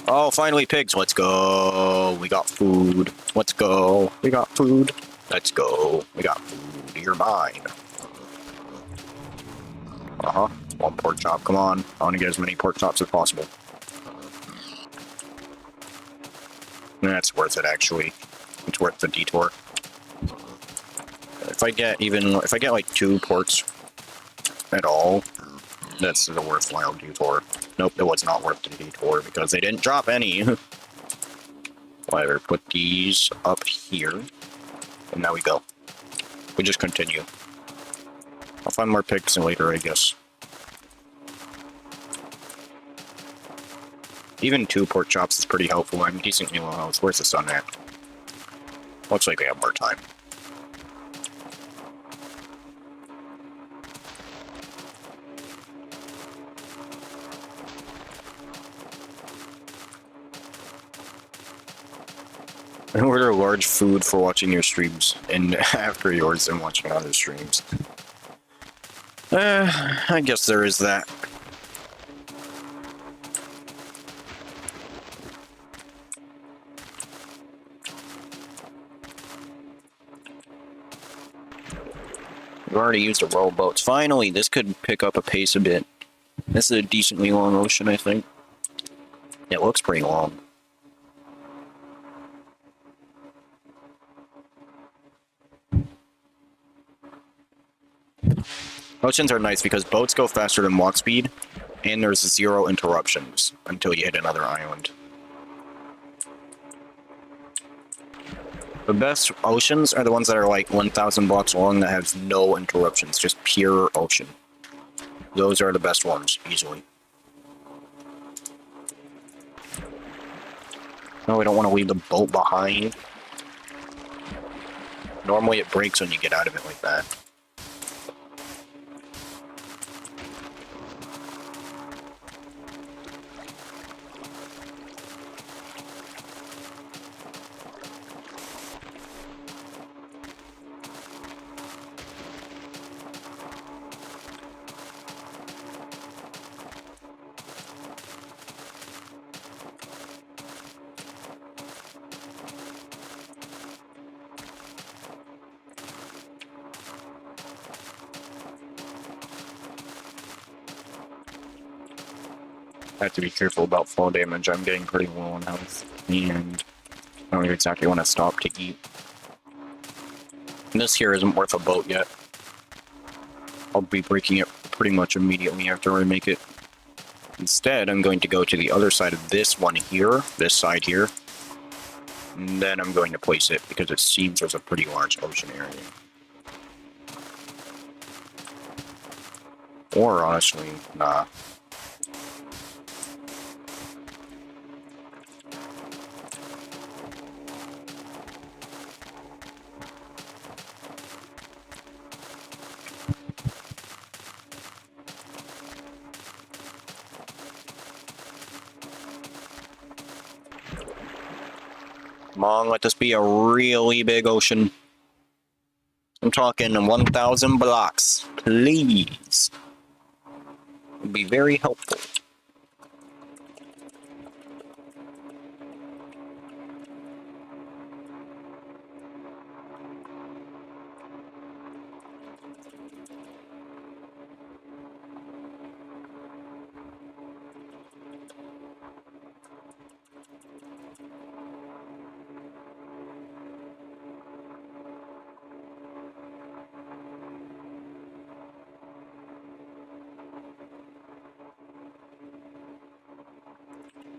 Oh, finally pigs. Let's go. We got food. Let's go. We got food. Let's go. We got food. You're mine. Uh-huh. 1 pork chop. Come on. I want to get as many pork chops as possible. That's worth it, actually. It's worth the detour. If I get like 2 porks at all, that's a worthwhile detour. Nope, it was not worth the detour because they didn't drop any. Whatever, put these up here. And now we go. We just continue. I'll find more pigs later, I guess. Even 2 pork chops is pretty helpful. I'm decently low health. Where's the sun at? Looks like we have more time. And order large food for watching your streams, and after yours and watching other streams. I guess there is that. We've already used the rowboats. Finally, this could pick up a pace a bit. This is a decently long ocean, I think. It looks pretty long. Oceans are nice because boats go faster than walk speed, And there's 0 interruptions until you hit another island. The best oceans are the ones that are like 1,000 blocks long that have no interruptions, just pure ocean. Those are the best ones, easily. No, we don't want to leave the boat behind. Normally it breaks when you get out of it like that. I have to be careful about fall damage. I'm getting pretty low on health, and I don't exactly want to stop to eat. And this here isn't worth a boat yet. I'll be breaking it pretty much immediately after I make it. Instead, I'm going to go to the other side of this one here, this side here. And then I'm going to place it because it seems there's a pretty large ocean area. Or honestly, nah. Come on, let this be a really big ocean. I'm talking 1,000 blocks, please. Would be very helpful.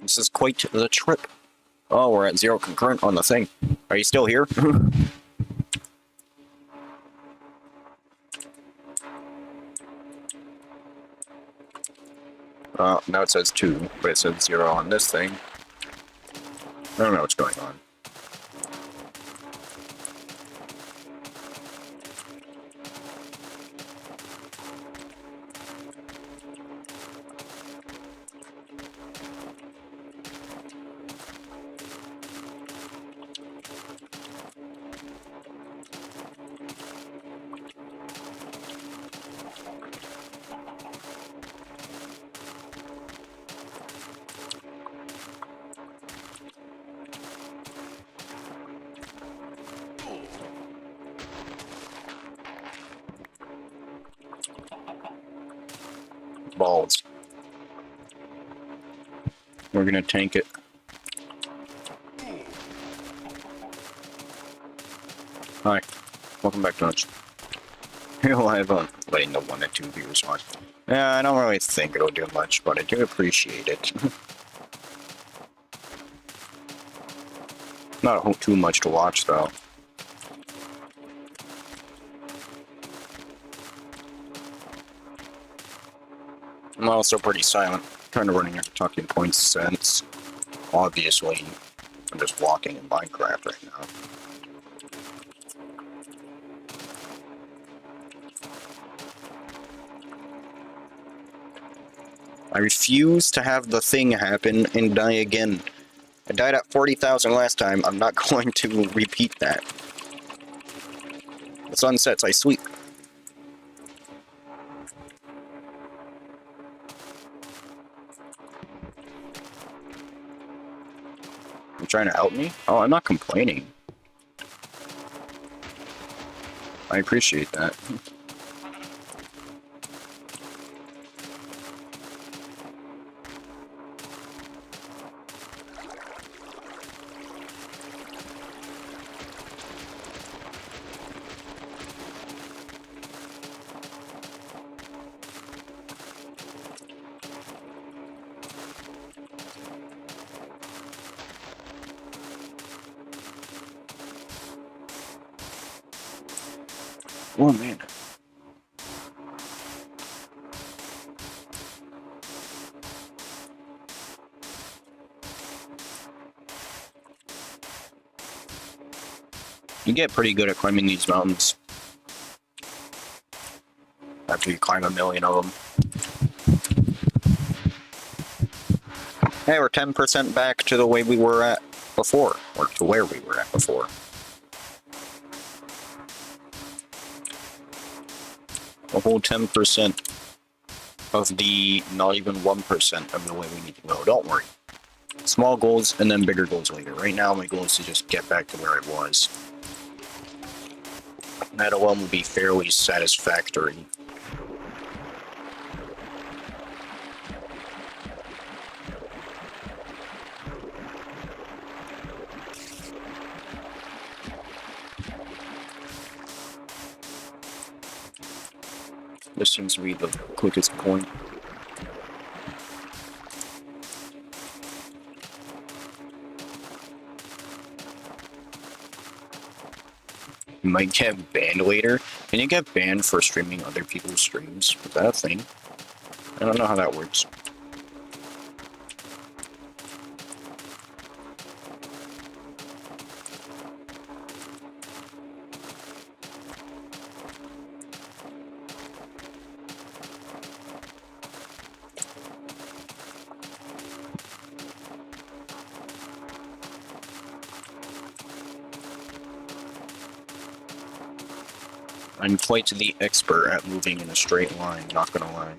This is quite the trip. Oh, we're at 0 concurrent on the thing. Are you still here? Now it says 2, but it says 0 on this thing. I don't know what's going on. Balls. We're gonna tank it. Hi. Welcome back to Nudge. You'll have letting the 1 to 2 viewers watch. Yeah, I don't really think it'll do much, but I do appreciate it. Not too much to watch, though. I'm also pretty silent. Kind of running out of talking points since, obviously, I'm just walking in Minecraft right now. I refuse to have the thing happen and die again. I died at 40,000 last time. I'm not going to repeat that. The sun sets, I sleep. You trying to help me? Oh, I'm not complaining. I appreciate that. Oh, man. You get pretty good at climbing these mountains after you climb a million of them. Hey, we're 10% back to the way we were at before, or to where we were at before. A whole 10% of the not even 1% of the way we need to go. Don't worry. Small goals and then bigger goals later. Right now, my goal is to just get back to where I was. That alone will be fairly satisfactory. This seems to be the quickest point. You might get banned later. Can you get banned for streaming other people's streams? Is that a thing? I don't know how that works. I'm quite the expert at moving in a straight line, not gonna lie.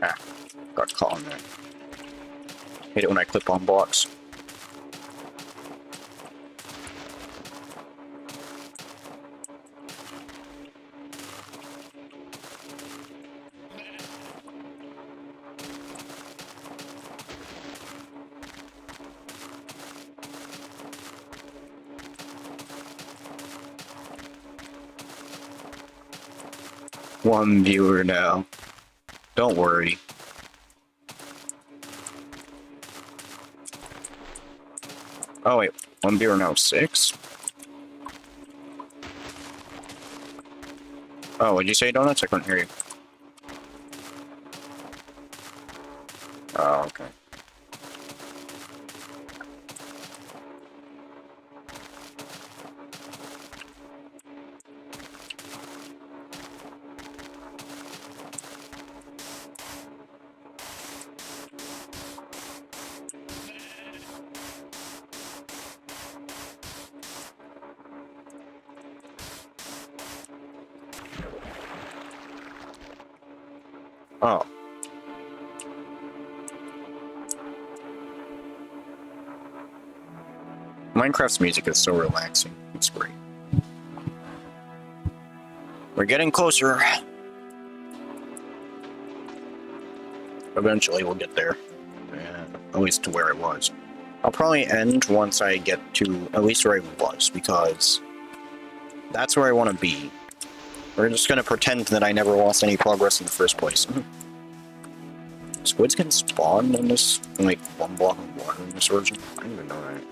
Ah, got caught on that. Hate it when I clip on blocks. One viewer now. Don't worry. Oh wait, one viewer now, 6? Oh, what'd you say, Donuts? I couldn't hear you. Oh, okay. Oh. Minecraft's music is so relaxing. It's great. We're getting closer. Eventually we'll get there. At least to where I was. I'll probably end once I get to at least where I was, because that's where I want to be. We're just going to pretend that I never lost any progress in the first place. Squids can spawn in this, in like one block of water in this version? I didn't even know that.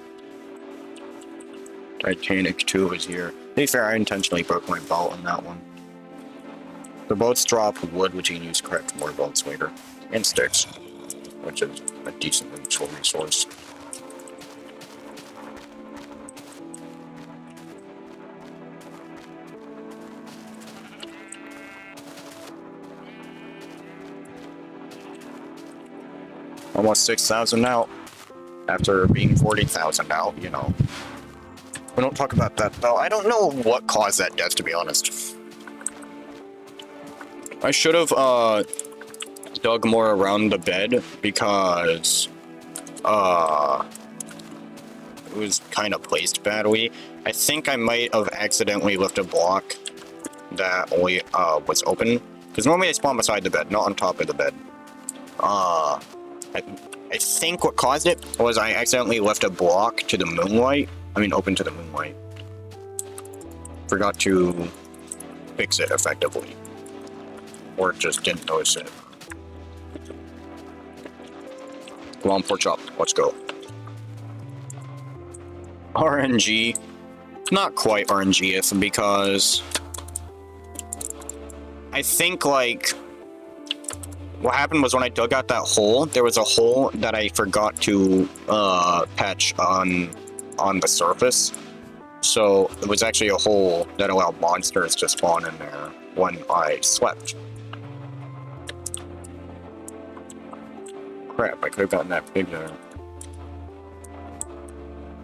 Titanic 2 is here. To be fair, I intentionally broke my boat on that one. The boats drop wood, which you can use to craft more boats later. And sticks, which is a decently useful resource. Almost 6,000 now. After being 40,000 out, you know. We don't talk about that, though. I don't know what caused that death, to be honest. I should have, dug more around the bed, because, it was kind of placed badly. I think I might have accidentally left a block that only was open. Because normally they spawn beside the bed, not on top of the bed. I think what caused it was I accidentally left a block to the moonlight. I mean, open to the moonlight. Forgot to fix it effectively. Or just didn't notice it. Come on, pork chop. Let's go. RNG. Not quite RNG, because I think, like, what happened was when I dug out that hole, there was a hole that I forgot to patch on the surface. So it was actually a hole that allowed monsters to spawn in there when I slept. Crap, I could have gotten that pig there.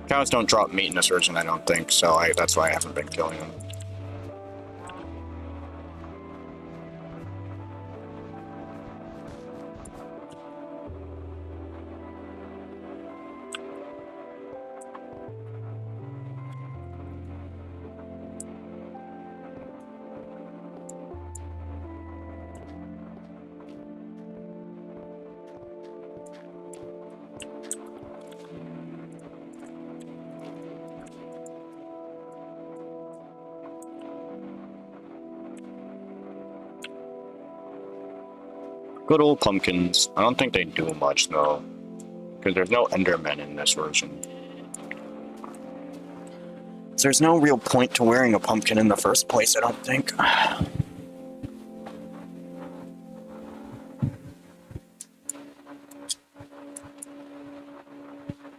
Cows don't drop meat in this version, I don't think, so that's why I haven't been killing them. Good old pumpkins. I don't think they do much, though. Because there's no Endermen in this version. So there's no real point to wearing a pumpkin in the first place, I don't think.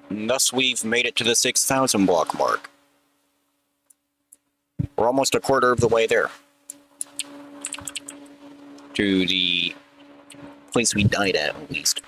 And thus we've made it to the 6,000 block mark. We're almost a quarter of the way there. To the place we died at least.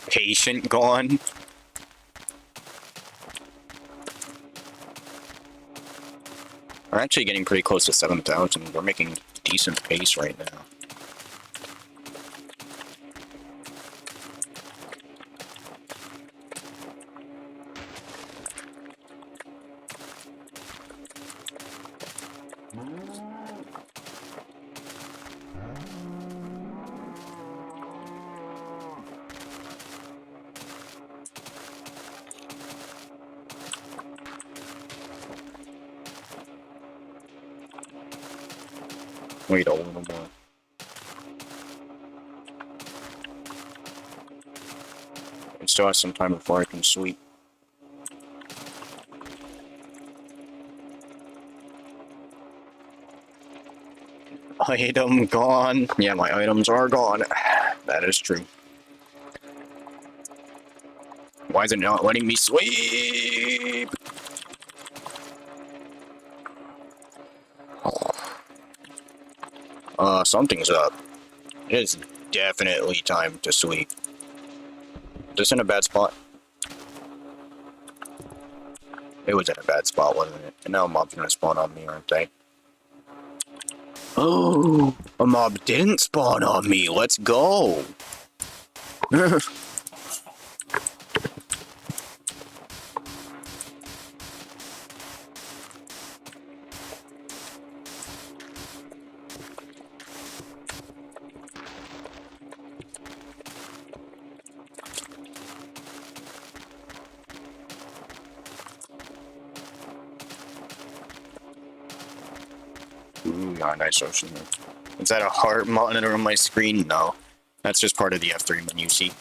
Patient gone. We're actually getting pretty close to 7,000. We're making decent pace right now. Wait a little more. I still have some time before I can sleep. Item gone. Yeah, my items are gone. That is true. Why is it not letting me sleep? Something's up. It is definitely time to sleep. Is this in a bad spot? It was in a bad spot, wasn't it? And now a mob's gonna spawn on me, aren't they? Oh, a mob didn't spawn on me. Let's go. Ooh, yeah, nice ocean. Is that a heart monitor on my screen? No. That's just part of the F3 menu, see?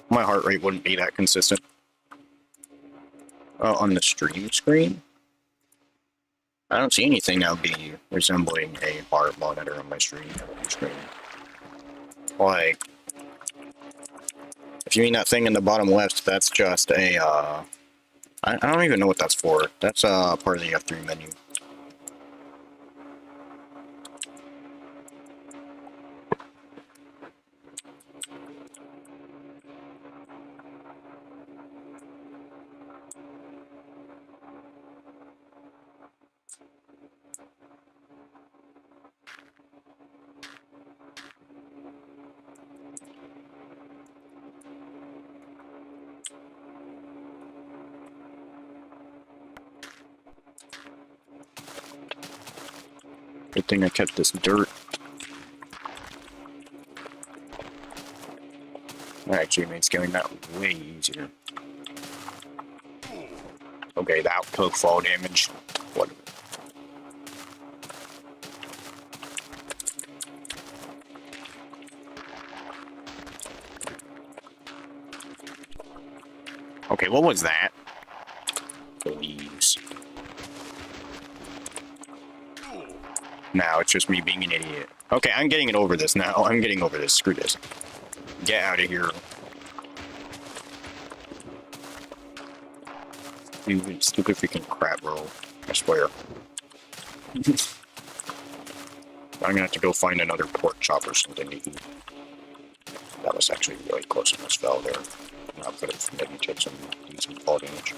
My heart rate wouldn't be that consistent. On the stream screen? I don't see anything that would be resembling a heart monitor on my stream screen. Like, if you mean that thing in the bottom left, that's just a, I don't even know what that's for. That's, part of the F3 menu. Good thing I kept this dirt. That actually made scaling that way easier. Okay, that took fall damage. What? Okay, what was that? Please. Now it's just me being an idiot. Okay, I'm getting it over this now. I'm getting over this. Screw this. Get out of here. You stupid freaking crap roll. I swear. I'm gonna have to go find another pork chop or something to eat. That was actually really close and almost fell there. I could have maybe take some decent fall damage.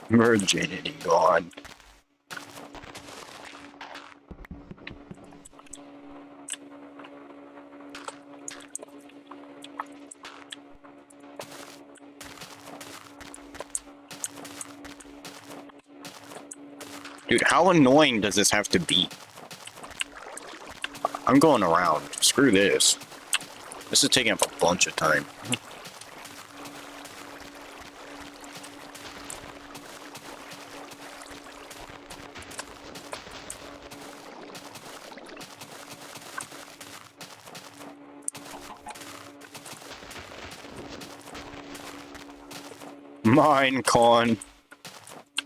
Virginity gone. Dude, how annoying does this have to be? I'm going around. Screw this. This is taking up a bunch of time. Minecon.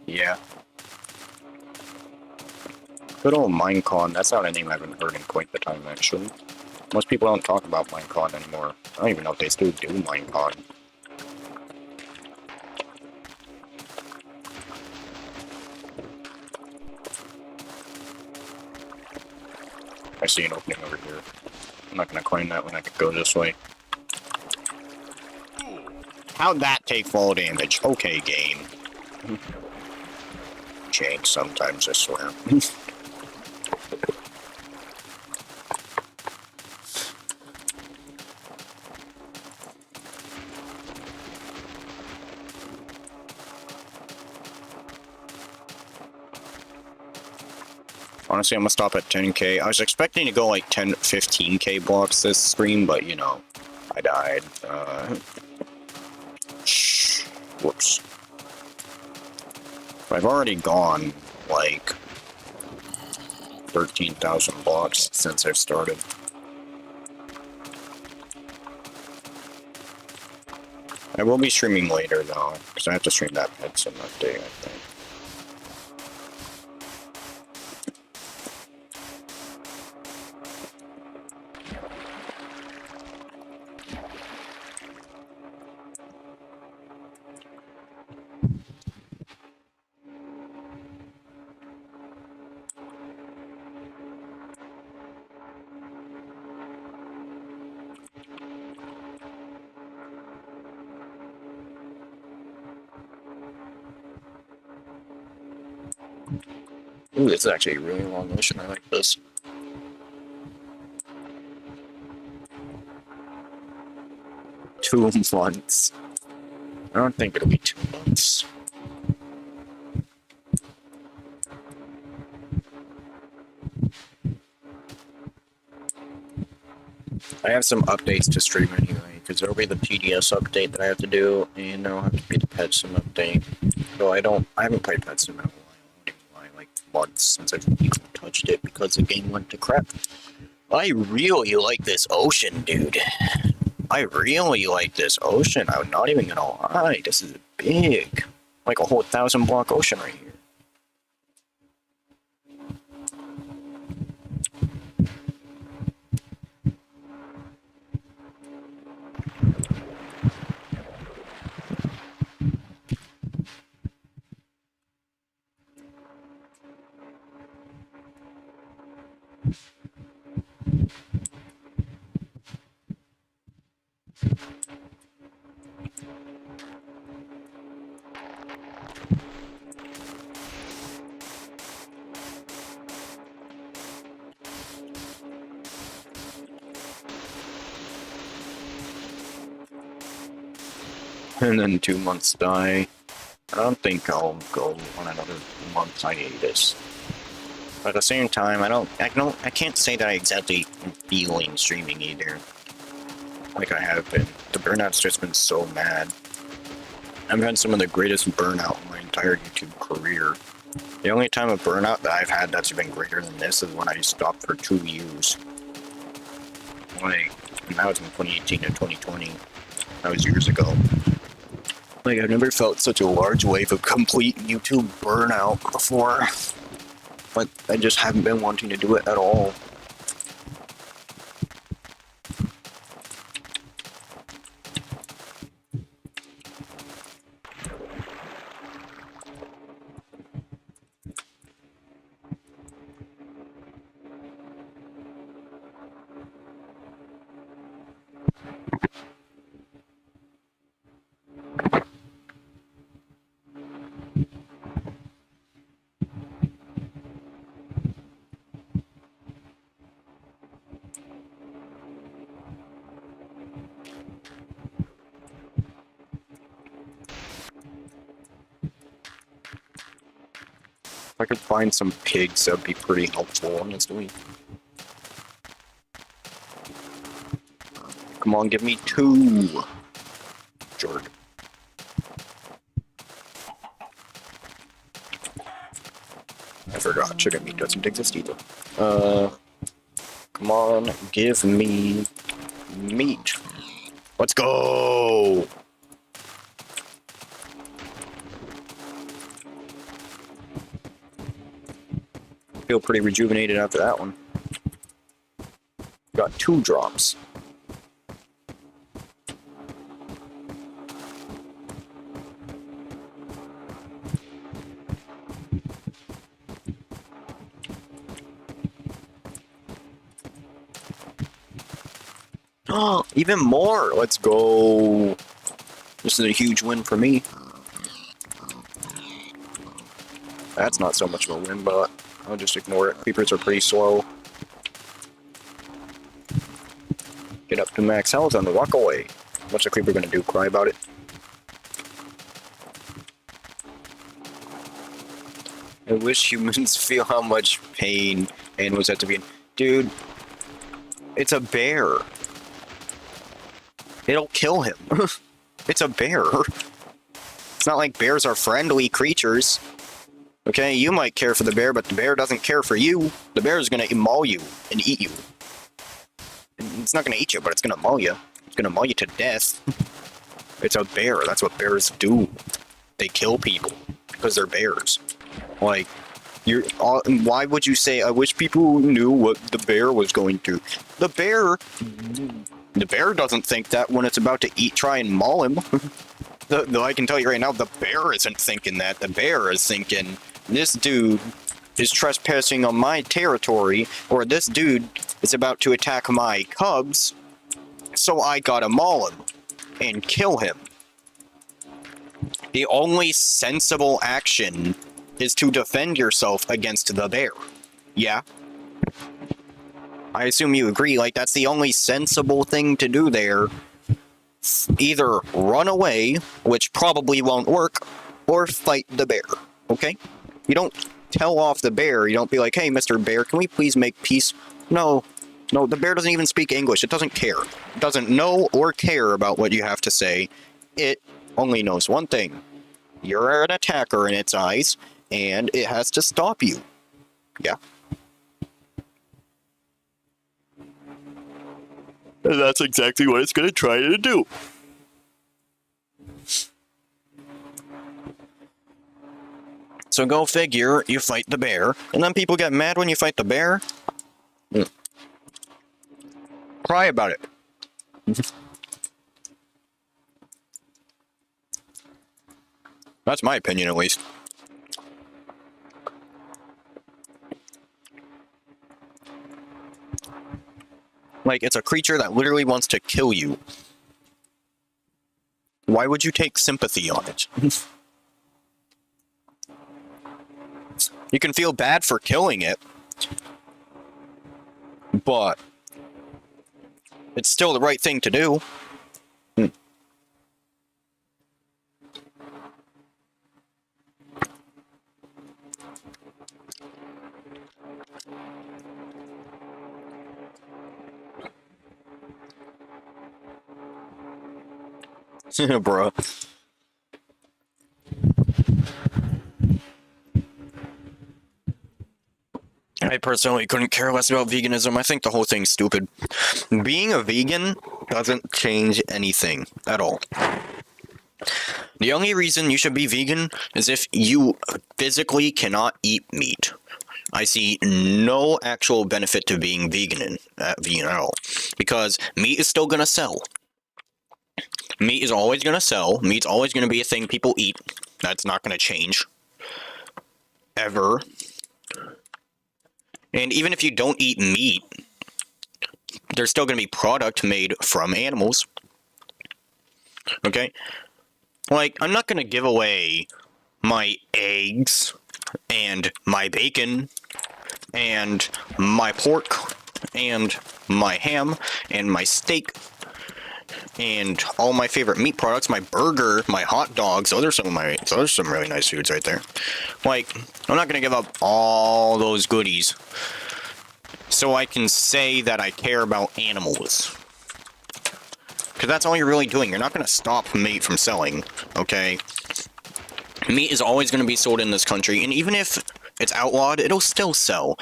Yeah. Good old Minecon. That's not a name I haven't heard in quite the time, actually. Most people don't talk about Minecon anymore. I don't even know if they still do Minecon. I see an opening over here. I'm not gonna claim that when I could go this way. How'd that take fall damage? Okay, game. Change sometimes, I swear. Honestly, I'm gonna stop at 10k. I was expecting to go like 10, 15k blocks this stream, but you know, I died. Whoops. I've already gone like 13,000 blocks since I've started. I will be streaming later though, because I have to stream that Pet Sim update, I think. Ooh, this is actually a really long mission. I like this. Two months. I don't think it'll be 2 months. I have some updates to stream anyway, because there'll be the PDS update that I have to do, and there'll have to be the Pet Sim update. Though I haven't played Pet Sim in a while, like months since I've even touched it, because the game went to crap. I really like this ocean, dude. I really like this ocean. I'm not even gonna lie. This is big. Like a whole 1,000-block ocean right here. And then 2 months die. I don't think I'll go on another month hiatus. But at the same time, I can't say that I exactly am feeling streaming either. Like I have been. The burnout's just been so mad. I've had some of the greatest burnout in my entire YouTube career. The only time of burnout that I've had that's been greater than this is when I stopped for 2 years. Like, and that was in 2018 and 2020. That was years ago. Like, I've never felt such a large wave of complete YouTube burnout before. But I just haven't been wanting to do it at all. If I could find some pigs, that would be pretty helpful, honestly. Come on, give me 2. Jerk. I forgot, sugar meat doesn't exist either. Come on, give me meat. Let's go! Feel pretty rejuvenated after that one. Got 2 drops. Oh, even more! Let's go! This is a huge win for me. That's not so much of a win, but I'll just ignore it. Creepers are pretty slow. Get up to max health and walk away. What's the creeper gonna do? Cry about it? I wish humans feel how much pain animals have to be in. Dude, it's a bear. It'll kill him. It's a bear. It's not like bears are friendly creatures. Okay, you might care for the bear, but the bear doesn't care for you. The bear is gonna maul you and eat you. And it's not gonna eat you, but it's gonna maul you. It's gonna maul you to death. It's a bear. That's what bears do. They kill people because they're bears. Like, why would you say, I wish people knew what the bear was going to? The bear doesn't think that when it's about to try and maul him. Though I can tell you right now, the bear isn't thinking that. The bear is thinking, this dude is trespassing on my territory, or this dude is about to attack my cubs, so I gotta maul him and kill him. The only sensible action is to defend yourself against the bear. Yeah? I assume you agree, like, that's the only sensible thing to do there. Either run away, which probably won't work, or fight the bear, okay? You don't tell off the bear, you don't be like, hey, Mr. Bear, can we please make peace? No, the bear doesn't even speak English, it doesn't care. It doesn't know or care about what you have to say. It only knows one thing. You're an attacker in its eyes, and it has to stop you. Yeah. And that's exactly what it's going to try to do. So go figure, you fight the bear, and then people get mad when you fight the bear? Cry about it. That's my opinion, at least. Like, it's a creature that literally wants to kill you. Why would you take sympathy on it? You can feel bad for killing it, but it's still the right thing to do. Bruh. I personally couldn't care less about veganism. I think the whole thing's stupid. Being a vegan doesn't change anything at all. The only reason you should be vegan is if you physically cannot eat meat. I see no actual benefit to being vegan at all. Because meat is still going to sell. Meat is always going to sell. Meat's always going to be a thing people eat. That's not going to change. Ever. And even if you don't eat meat, there's still going to be product made from animals. Okay? Like, I'm not going to give away my eggs and my bacon and my pork and my ham and my steak and all my favorite meat products, my burger, my hot dogs. Those are some really nice foods right there. Like, I'm not gonna give up all those goodies so I can say that I care about animals. Because that's all you're really doing. You're not gonna stop meat from selling, okay? Meat is always gonna be sold in this country, and even if it's outlawed, it'll still sell.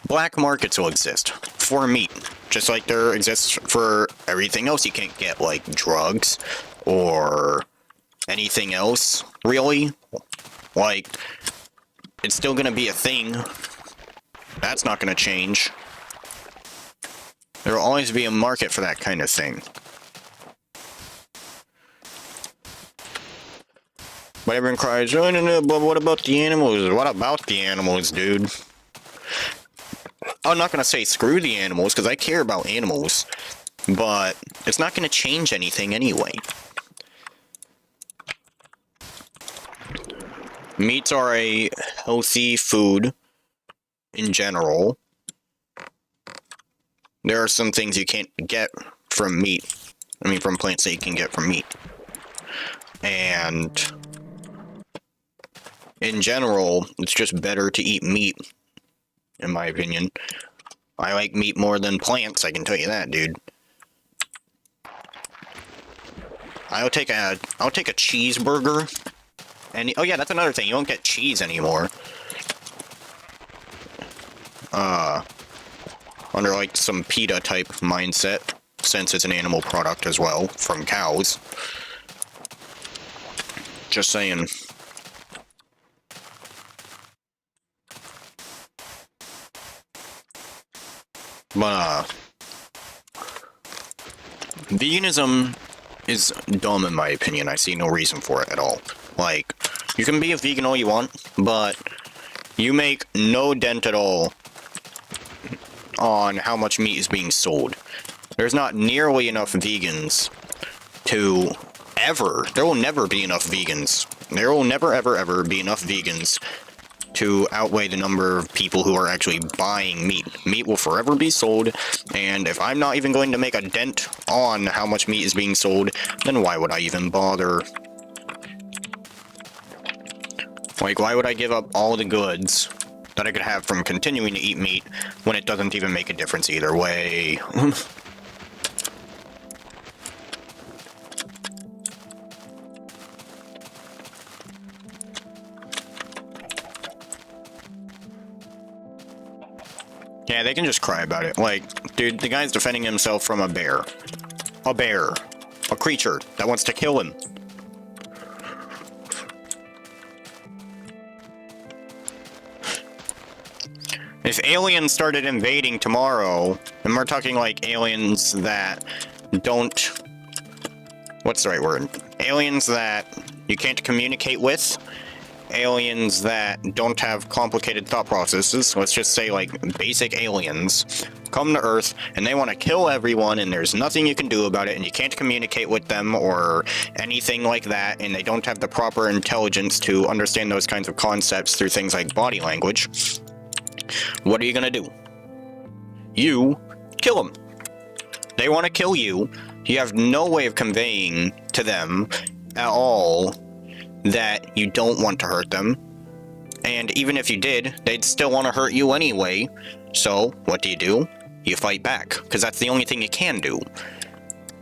Black markets will exist for meat, just like there exists for everything else you can't get, like drugs or anything else, really. Like, it's still gonna be a thing. That's not gonna change. There will always be a market for that kind of thing. But everyone cries, oh, no, but what about the animals? What about the animals, dude? I'm not going to say screw the animals, because I care about animals. But it's not going to change anything anyway. Meats are a healthy food in general. There are some things you can't get from meat. I mean, from plants that you can get from meat. And in general, it's just better to eat meat, in my opinion. I like meat more than plants, I can tell you that, dude. I'll take a cheeseburger. And oh yeah, that's another thing. You don't get cheese anymore. Under like some PETA type mindset, since it's an animal product as well from cows. Just saying. But, veganism is dumb in my opinion. I see no reason for it at all. Like, you can be a vegan all you want, but you make no dent at all on how much meat is being sold. There's not nearly enough vegans to ever, there will never be enough vegans. There will never, ever, ever be enough vegans to outweigh the number of people who are actually buying meat. Meat will forever be sold, and if I'm not even going to make a dent on how much meat is being sold, then why would I even bother? Like, why would I give up all the goods that I could have from continuing to eat meat when it doesn't even make a difference either way? Yeah, they can just cry about it. Like, dude, the guy's defending himself from a bear. A bear. A creature that wants to kill him. If aliens started invading tomorrow, and we're talking like aliens that don't... What's the right word? Aliens that you can't communicate with. Aliens that don't have complicated thought processes. Let's just say like basic aliens come to Earth and they want to kill everyone and there's nothing you can do about it and you can't communicate with them or anything like that, and they don't have the proper intelligence to understand those kinds of concepts through things like body language. What are you gonna do? You kill them. They want to kill you. You have no way of conveying to them at all that you don't want to hurt them. And even if you did, they'd still want to hurt you anyway. So, what do? You fight back, because that's the only thing you can do.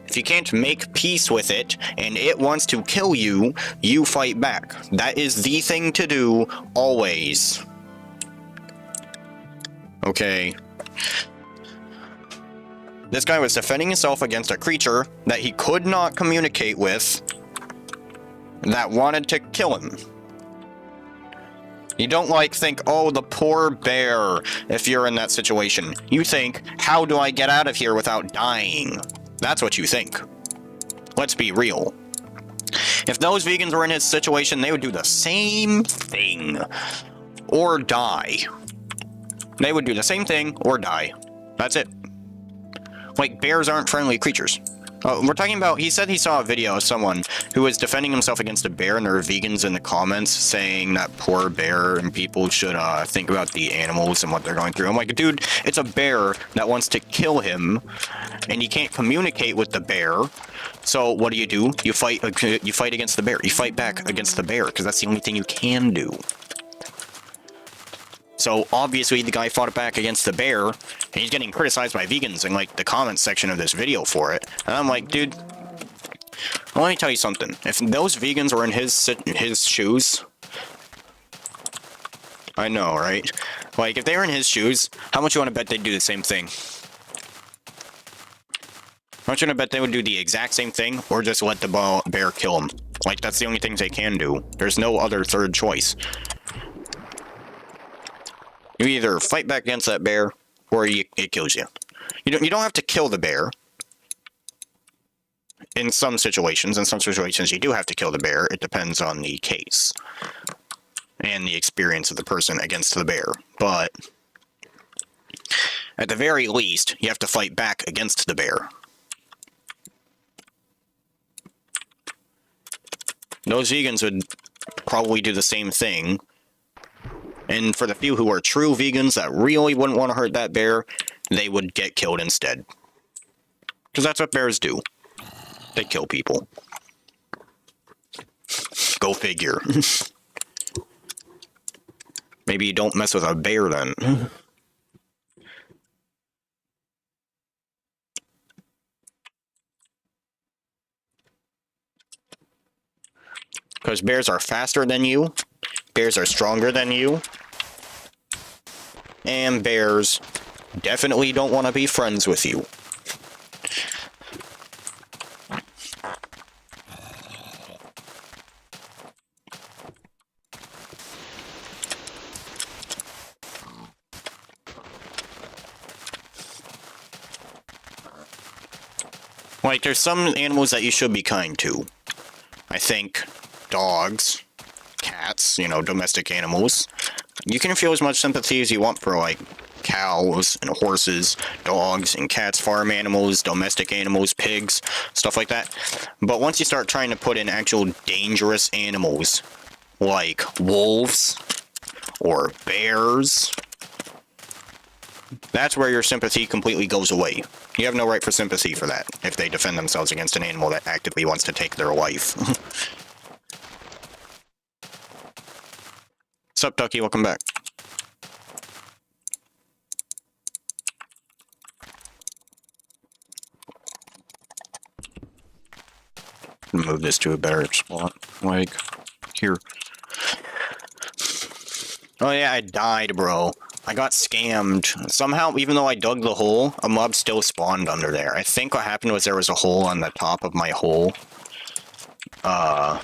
If you can't make peace with it, and it wants to kill you, you fight back. That is the thing to do, always. Okay. This guy was defending himself against a creature that he could not communicate with, that wanted to kill him. You don't like think, oh, the poor bear, if you're in that situation. You think, how do I get out of here without dying? That's what you think. Let's be real. If those vegans were in his situation, they would do the same thing. Or die. They would do the same thing or die. That's it. Like, bears aren't friendly creatures. We're talking about, he said he saw a video of someone who was defending himself against a bear, and there were vegans in the comments saying that poor bear and people should think about the animals and what they're going through. I'm like, dude, it's a bear that wants to kill him, and you can't communicate with the bear. So what do? You fight against the bear. You fight back against the bear, because that's the only thing you can do. So obviously the guy fought back against the bear, and he's getting criticized by vegans in like the comments section of this video for it. And I'm like, dude, let me tell you something. If those vegans were in his shoes, I know, right? Like, if they were in his shoes, how much you want to bet they'd do the same thing? How much you want to bet they would do the exact same thing, or just let the bear kill him? Like, that's the only things they can do. There's no other third choice. You either fight back against that bear, or it kills you. You don't have to kill the bear. In some situations you do have to kill the bear. It depends on the case and the experience of the person against the bear. But at the very least, you have to fight back against the bear. Those vegans would probably do the same thing. And for the few who are true vegans that really wouldn't want to hurt that bear, they would get killed instead. Because that's what bears do. They kill people. Go figure. Maybe you don't mess with a bear then. Because bears are faster than you. Bears are stronger than you. And bears definitely don't want to be friends with you. Like, there's some animals that you should be kind to. I think dogs, cats, you know, domestic animals. You can feel as much sympathy as you want for, like, cows and horses, dogs and cats, farm animals, domestic animals, pigs, stuff like that. But once you start trying to put in actual dangerous animals, like wolves or bears, that's where your sympathy completely goes away. You have no right for sympathy for that if they defend themselves against an animal that actively wants to take their life. Sup, Ducky? Welcome back. Move this to a better spot, like here. Oh yeah, I died, bro. I got scammed. Somehow, even though I dug the hole, a mob still spawned under there. I think what happened was there was a hole on the top of my hole. That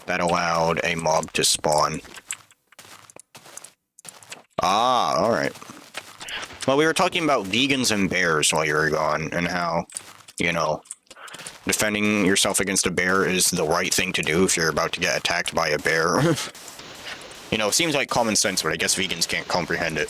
allowed a mob to spawn. Ah, alright. Well, we were talking about vegans and bears while you were gone, and how, you know, defending yourself against a bear is the right thing to do if you're about to get attacked by a bear. You know, it seems like common sense, but I guess vegans can't comprehend it.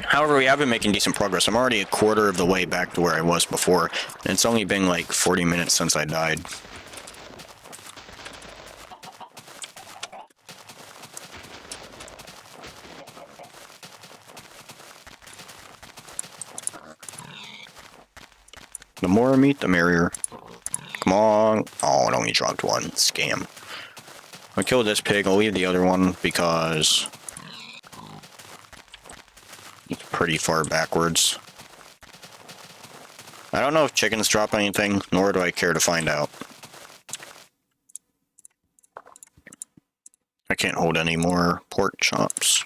However, we have been making decent progress. I'm already a quarter of the way back to where I was before, and it's only been like 40 minutes since I died. The more meat, the merrier. Come on. Oh, it only dropped one. Scam. I'll kill this pig. I'll leave the other one because it's pretty far backwards. I don't know if chickens drop anything, nor do I care to find out. I can't hold any more pork chops,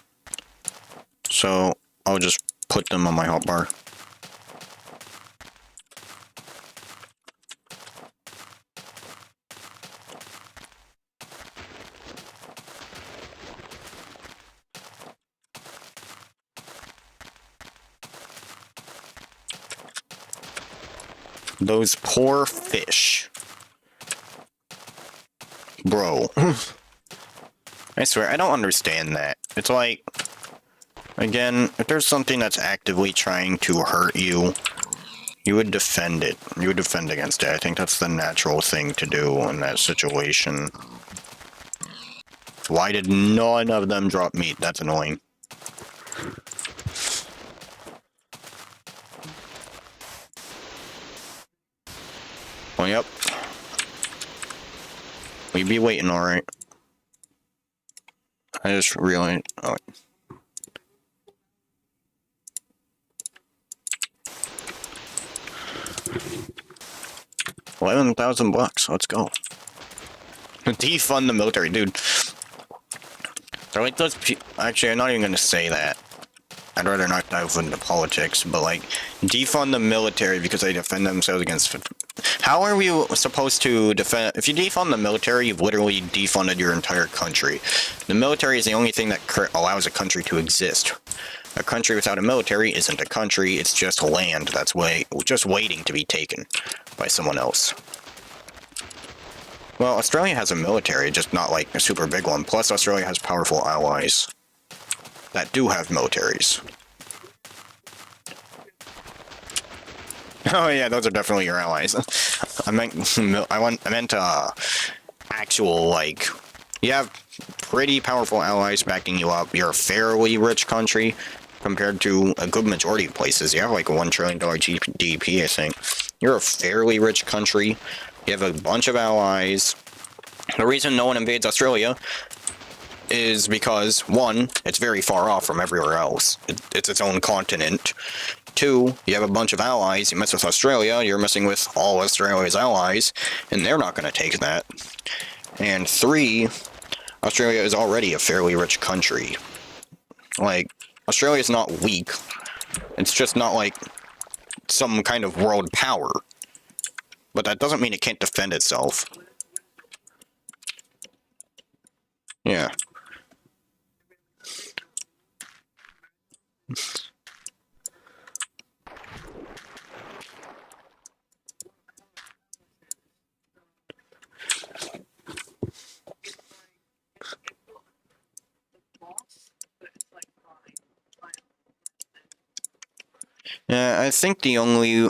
so I'll just put them on my hotbar. Those poor fish. Bro. I swear, I don't understand that. It's like, again, if there's something that's actively trying to hurt you, you would defend it. You would defend against it. I think that's the natural thing to do in that situation. Why did none of them drop meat? That's annoying. Oh, yep. We'd be waiting, alright. I just realized... Oh. 11,000 bucks. Let's go. Defund the military, dude. They're like those actually, I'm not even gonna say that. I'd rather not dive into politics, but like, defund the military because they defend themselves against... How are we supposed to defend... If you defund the military, you've literally defunded your entire country. The military is the only thing that allows a country to exist. A country without a military isn't a country, it's just land that's just waiting to be taken by someone else. Well, Australia has a military, just not like a super big one. Plus, Australia has powerful allies that do have militaries. Oh yeah, those are definitely your allies. I meant actual, like, you have pretty powerful allies backing you up. You're a fairly rich country compared to a good majority of places. You have like a $1 trillion GDP, I think. You're a fairly rich country. You have a bunch of allies. The reason no one invades Australia is because, one, it's very far off from everywhere else. It's its own continent. Two, you have a bunch of allies. You mess with Australia, you're messing with all Australia's allies, and they're not going to take that. And three, Australia is already a fairly rich country. Like, Australia's not weak. It's just not like some kind of world power. but that doesn't mean it can't defend itself. Yeah. Yeah, I think the only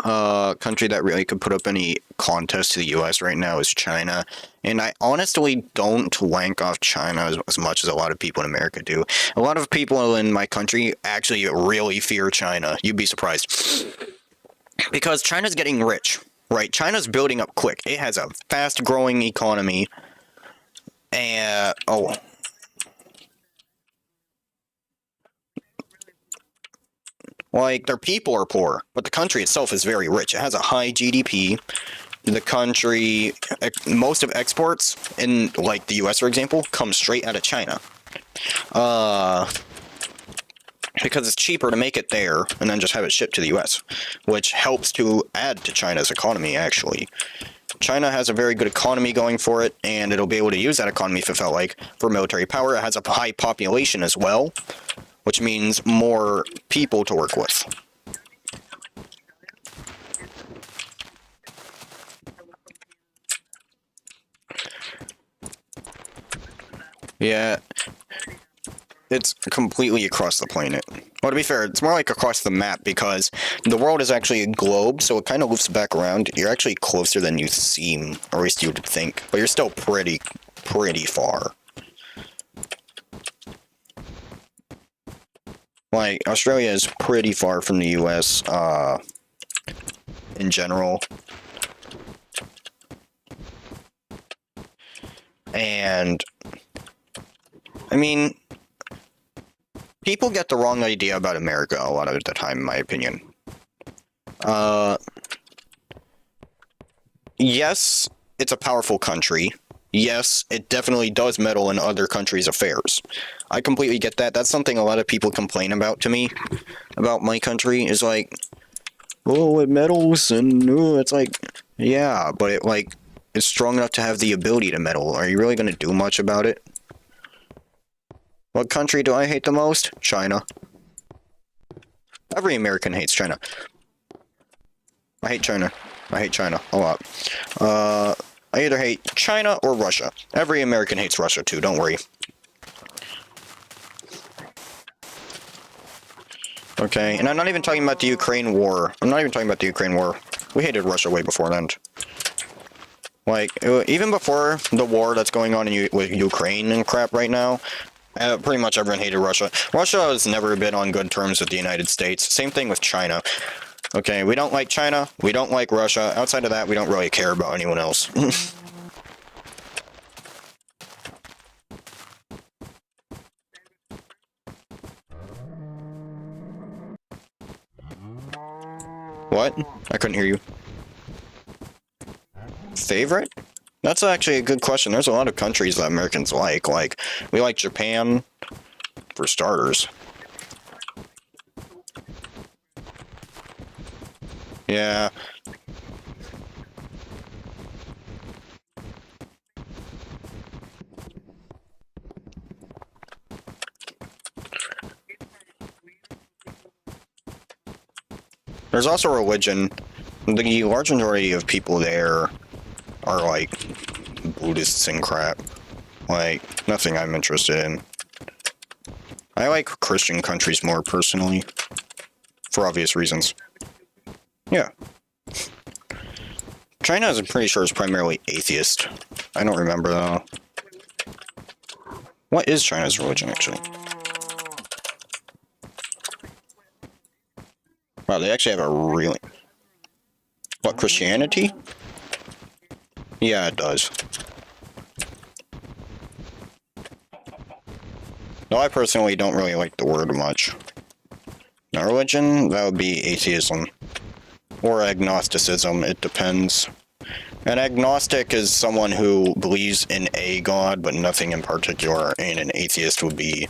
country that really could put up any contest to the U.S. right now is China, and I honestly don't wank off China as much as a lot of people in America do. A lot of people in my country actually really fear China. You'd be surprised. Because China's getting rich, right? China's building up quick. It has a fast-growing economy, and like, their people are poor, but the country itself is very rich. It has a high GDP. The country, most of exports in, like, the US, for example, come straight out of China. Because it's cheaper to make it there and then just have it shipped to the US, which helps to add to China's economy, actually. China has a very good economy going for it, and it'll be able to use that economy, if it felt like, for military power. It has a high population as well, which means more people to work with. Yeah, it's completely across the planet. Well, to be fair, it's more like across the map because the world is actually a globe, so it kind of loops back around. You're actually closer than you seem, or at least you would think, but you're still pretty far. Like, Australia is pretty far from the US, in general. And, I mean, people get the wrong idea about America a lot of the time, in my opinion. Yes, it's a powerful country. Yes, it definitely does meddle in other countries' affairs. I completely get that. That's something a lot of people complain about to me, about my country, is like, oh, it meddles, and it's like, yeah, but it, like, it's strong enough to have the ability to meddle. Are you really going to do much about it? What country do I hate the most? China. Every American hates China. I hate China. I hate China a lot. I either hate China or Russia. Every American hates Russia too, don't worry. Okay, and I'm not even talking about the Ukraine war. We hated Russia way before then. Like, even before the war that's going on with Ukraine and crap right now, pretty much everyone hated Russia. Russia has never been on good terms with the United States. Same thing with China. Okay, we don't like China, we don't like Russia. Outside of that, we don't really care about anyone else. What? I couldn't hear you. Favorite? That's actually a good question. There's a lot of countries that Americans like. Like, we like Japan, for starters. Yeah. There's also religion. The large majority of people there are, like, Buddhists and crap. Like, nothing I'm interested in. I like Christian countries more, personally. For obvious reasons. Yeah. China, I'm pretty sure, is primarily atheist. I don't remember, though. What is China's religion, actually? Wow, they actually have a really... What, Christianity? Yeah, it does. No, I personally don't really like the word much. Now, religion, that would be atheism. Or agnosticism, it depends. An agnostic is someone who believes in a god, but nothing in particular, and an atheist would be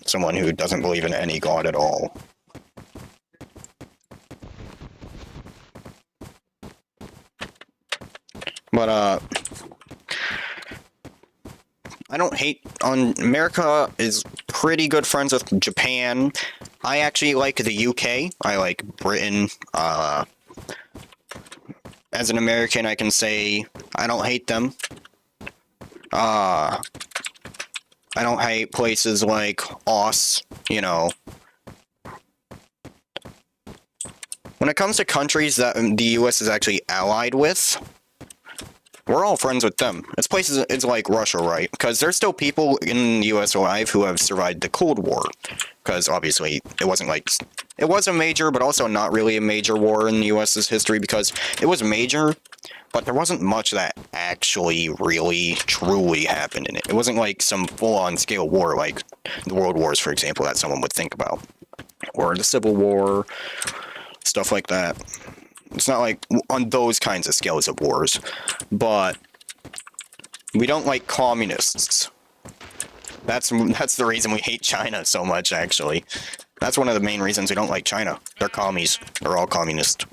someone who doesn't believe in any god at all. But, I don't hate on America is pretty good friends with Japan. I actually like the UK. I like Britain. As an American, I can say I don't hate them. I don't hate places like Aus, you know. When it comes to countries that the US is actually allied with, we're all friends with them. It's places, it's like Russia, right? Because there's still people in the US alive who have survived the Cold War. Because obviously, it wasn't like, it was a major, but also not really a major war in the US's history, because it was major, but there wasn't much that actually, really, truly happened in it. It wasn't like some full-on scale war, like the World Wars, for example, that someone would think about. Or the Civil War, stuff like that. It's not like on those kinds of scales of wars, but we don't like communists. That's the reason we hate China so much, actually. That's one of the main reasons we don't like China. They're commies. They're all communist.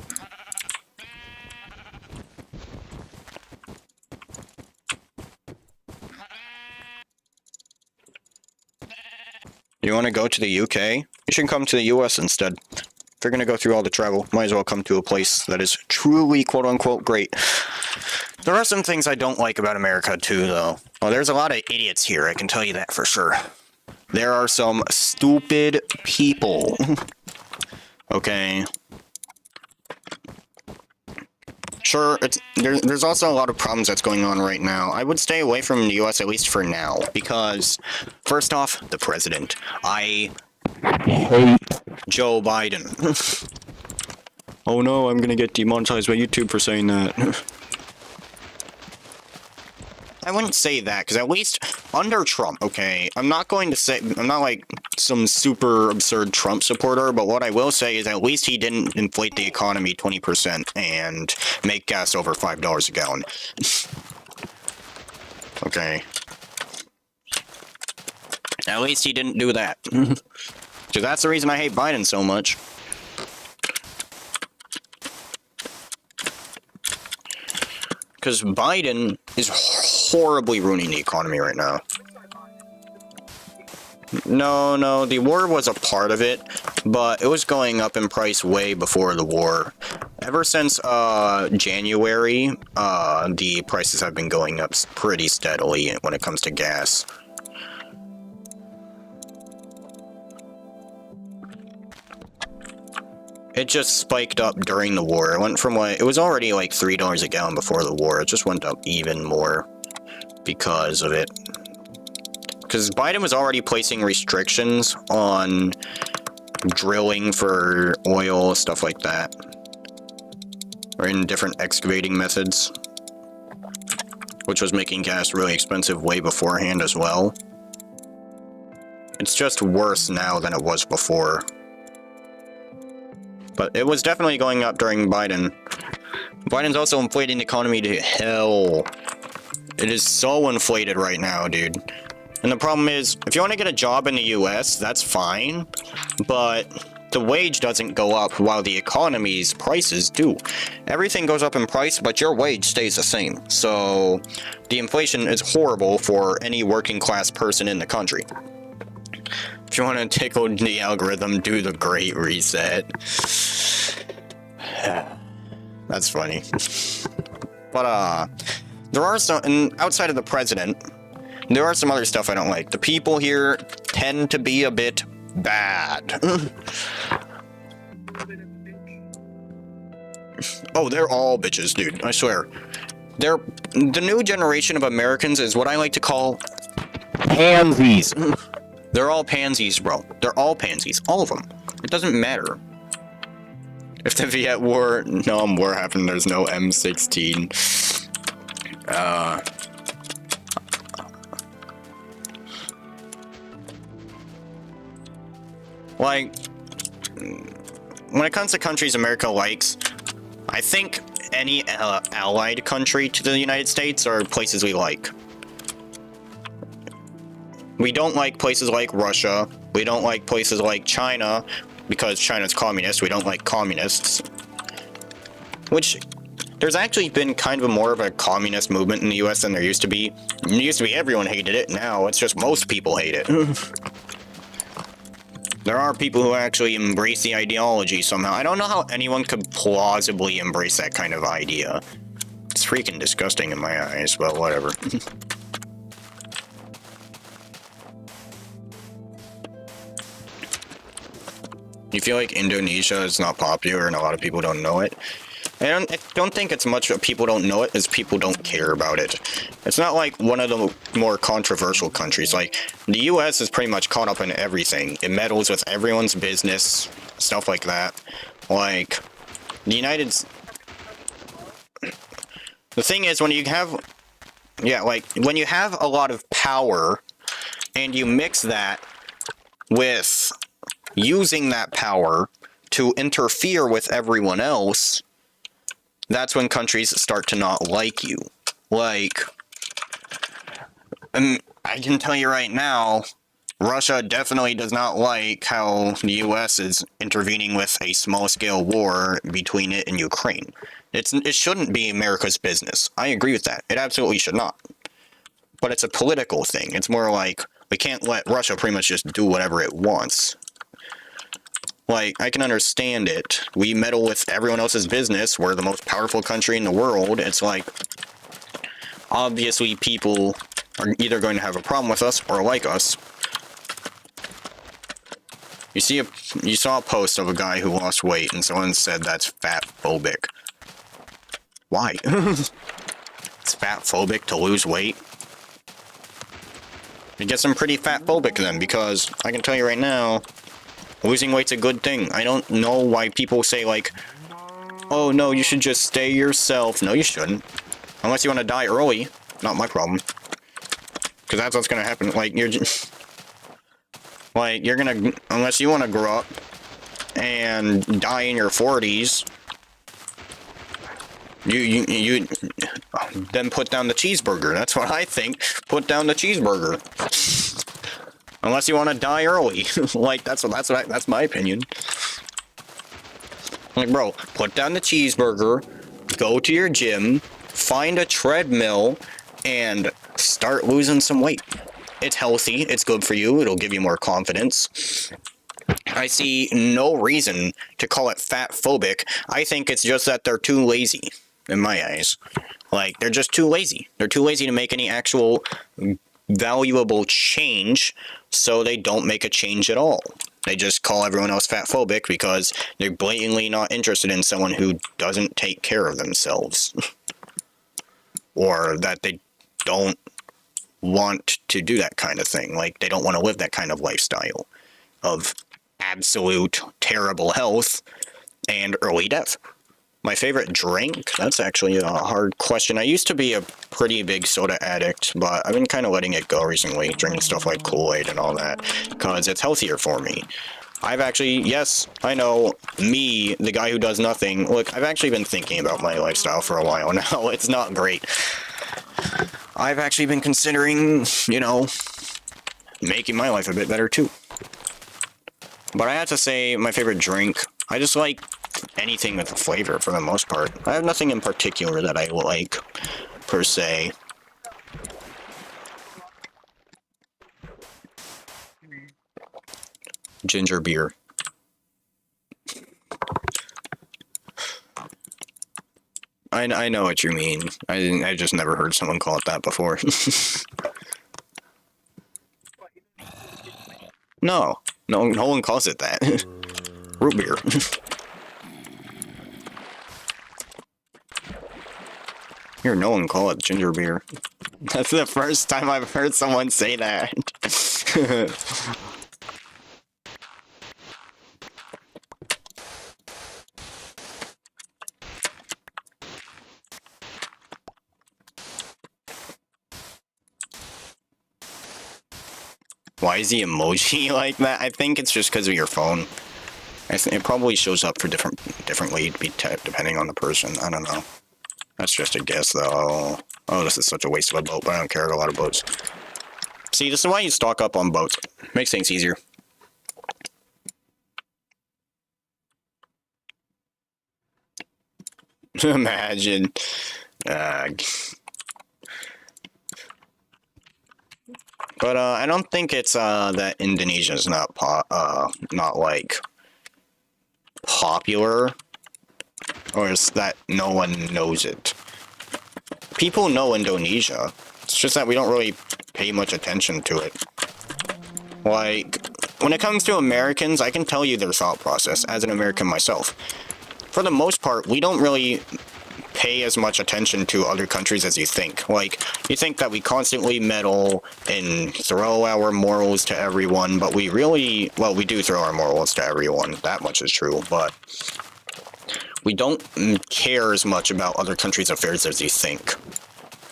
You want to go to the UK? You should come to the US instead. If you're going to go through all the travel, might as well come to a place that is truly quote-unquote great. There are some things I don't like about America too, though. Well, there's a lot of idiots here, I can tell you that for sure. There are some stupid people. Okay. Sure, there's also a lot of problems that's going on right now. I would stay away from the US, at least for now, because, first off, the president. I hate Joe Biden. Oh no, I'm gonna get demonetized by YouTube for saying that. I wouldn't say that, because at least under Trump, okay, I'm not like some super absurd Trump supporter, but what I will say is at least he didn't inflate the economy 20% and make gas over $5 a gallon. Okay. At least he didn't do that. So that's the reason I hate Biden so much. Because Biden is horribly ruining the economy right now. No, the war was a part of it, but it was going up in price way before the war. Ever since January, the prices have been going up pretty steadily when it comes to gas. It just spiked up during the war. It went from it was already like $3 a gallon before the war. It just went up even more because of it. Because Biden was already placing restrictions on drilling for oil, stuff like that. Or in different excavating methods. Which was making gas really expensive way beforehand as well. It's just worse now than it was before. But it was definitely going up during Biden. Biden's also inflating the economy to hell. It is so inflated right now, dude. And the problem is, if you want to get a job in the US, that's fine. But the wage doesn't go up while the economy's prices do. Everything goes up in price, but your wage stays the same. So the inflation is horrible for any working class person in the country. If you want to tickle the algorithm, do the Great Reset. That's funny. But, there are some, and outside of the president, there are some other stuff I don't like. The people here tend to be a bit bad. Oh, they're all bitches, dude. I swear. The new generation of Americans is what I like to call pansies. They're all pansies, bro. They're all pansies. All of them. It doesn't matter. If the Viet War... No, war happened. There's no M16. Like... When it comes to countries America likes, I think any allied country to the United States are places we like. We don't like places like Russia. We don't like places like China, because China's communist. We don't like communists. Which there's actually been kind of more of a communist movement in the US than there used to be. It used to be everyone hated it, now it's just most people hate it. There are people who actually embrace the ideology somehow. I don't know how anyone could plausibly embrace that kind of idea. It's freaking disgusting in my eyes, but whatever. You feel like Indonesia is not popular and a lot of people don't know it? I don't think it's much that people don't know it as people don't care about it. It's not like one of the more controversial countries. Like, the US is pretty much caught up in everything. It meddles with everyone's business, stuff like that. Like, the The thing is, when you have... Yeah, like, when you have a lot of power, and you mix that with using that power to interfere with everyone else... That's when countries start to not like you. Like, I can tell you right now, Russia definitely does not like how the US is intervening with a small-scale war between it and Ukraine. It shouldn't be America's business. I agree with that. It absolutely should not. But it's a political thing. It's more like, we can't let Russia pretty much just do whatever it wants. Like, I can understand it. We meddle with everyone else's business. We're the most powerful country in the world. It's like, obviously people are either going to have a problem with us or like us. You saw a post of a guy who lost weight and someone said that's fat phobic. Why? It's fat phobic to lose weight? I guess I'm pretty fat phobic then, because I can tell you right now, losing weight's a good thing. I don't know why people say, like, oh, no, you should just stay yourself. No, you shouldn't. Unless you want to die early. Not my problem. Because that's what's going to happen. Like, you're just... Like, you're going to... Unless you want to grow up and die in your 40s, you then put down the cheeseburger. That's what I think. Put down the cheeseburger. Unless you want to die early. Like, that's my opinion. Like, bro, put down the cheeseburger, go to your gym, find a treadmill, and start losing some weight. It's healthy, it's good for you, it'll give you more confidence. I see no reason to call it fat phobic. I think it's just that they're too lazy, in my eyes. Like, they're just too lazy. They're too lazy to make any actual valuable change, so they don't make a change at all. They just call everyone else fat phobic because they're blatantly not interested in someone who doesn't take care of themselves. Or that they don't want to do that kind of thing. Like, they don't want to live that kind of lifestyle of absolute terrible health and early death. My favorite drink? That's actually a hard question. I used to be a pretty big soda addict, but I've been kind of letting it go recently, drinking stuff like Kool-Aid and all that, because it's healthier for me. I've actually, yes, I know, me, the guy who does nothing, look, I've actually been thinking about my lifestyle for a while now. It's not great. I've actually been considering, you know, making my life a bit better too. But I have to say, my favorite drink, I just like anything with a flavor for the most part. I have nothing in particular that I like, per se. Ginger beer. I know what you mean. I just never heard someone call it that before. No one calls it that. Root beer. Here, no one call it ginger beer. That's the first time I've heard someone say that. Why is the emoji like that? I think it's just because of your phone. It probably shows up for differently depending on the person. I don't know. That's just a guess, though. Oh, this is such a waste of a boat, but I don't care about a lot of boats. See, this is why you stock up on boats. Makes things easier. Imagine. But I don't think it's that Indonesia's not not like popular, or is that no one knows it. People know Indonesia. It's just that we don't really pay much attention to it. Like, when it comes to Americans, I can tell you their thought process as an American myself. For the most part, we don't really pay as much attention to other countries as you think. Like, you think that we constantly meddle and throw our morals to everyone, but we really, well, we do throw our morals to everyone, that much is true, but we don't care as much about other countries' affairs as you think.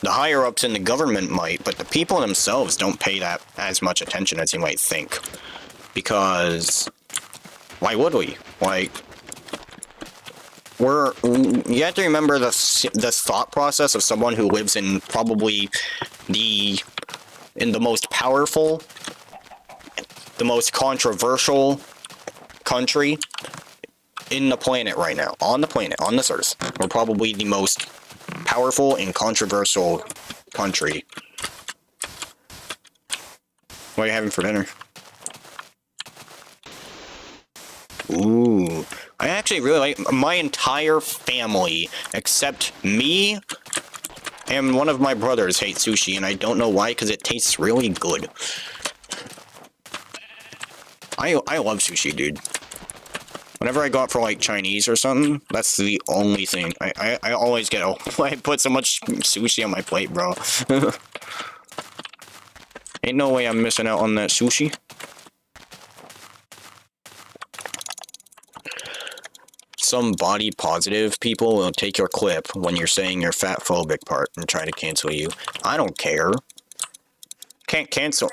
The higher-ups in the government might, but the people themselves don't pay that as much attention as you might think. Because, why would we? Like, you have to remember the thought process of someone who lives in probably in the most powerful, the most controversial country in the planet right now, on this earth. We're probably the most powerful and controversial country. What are you having for dinner? Ooh. I actually really like my entire family, except me and one of my brothers hate sushi, and I don't know why, because it tastes really good. I love sushi, dude. Whenever I go out for, like, Chinese or something, that's the only thing. I always get, I put so much sushi on my plate, bro. Ain't no way I'm missing out on that sushi. Some body positive people will take your clip when you're saying your fat phobic part and try to cancel you. I don't care. Can't cancel.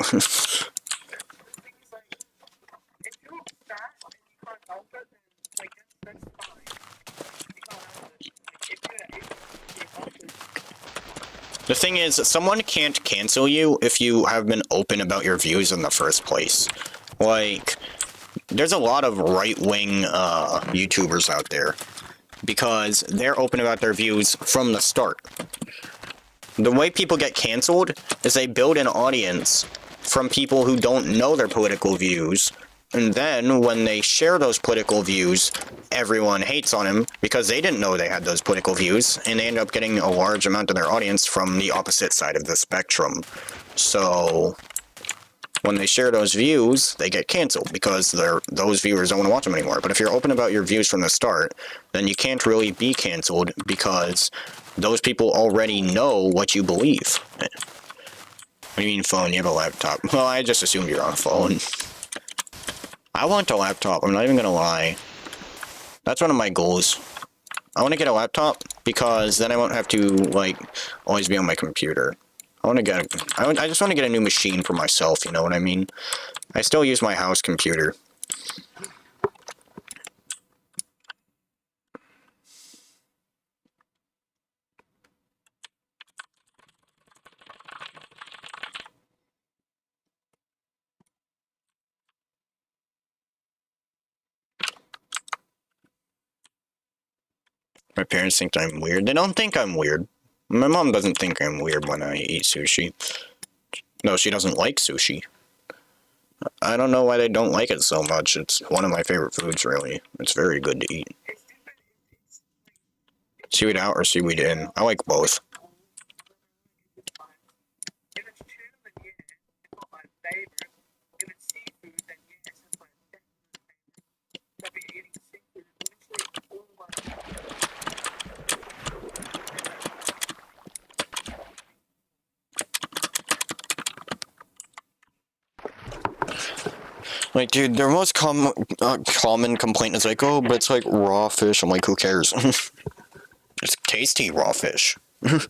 The thing is, someone can't cancel you if you have been open about your views in the first place. Like, there's a lot of right-wing YouTubers out there because they're open about their views from the start. The way people get canceled is they build an audience from people who don't know their political views, and then when they share those political views, everyone hates on them because they didn't know they had those political views, and they end up getting a large amount of their audience from the opposite side of the spectrum. So when they share those views, they get canceled because those viewers don't want to watch them anymore. But if you're open about your views from the start, then you can't really be canceled because those people already know what you believe. What do you mean phone? You have a laptop. Well, I just assumed you're on a phone. I want a laptop, I'm not even gonna lie. That's one of my goals. I want to get a laptop because then I won't have to, like, always be on my computer. I just want to get a new machine for myself, you know what I mean? I still use my house computer. My parents think I'm weird. They don't think I'm weird. My mom doesn't think I'm weird when I eat sushi. No, she doesn't like sushi. I don't know why they don't like it so much. It's one of my favorite foods, really. It's very good to eat. Seaweed out or seaweed in? I like both. Like, dude, their most common complaint is like, oh, but it's like raw fish. I'm like, who cares? It's tasty raw fish. And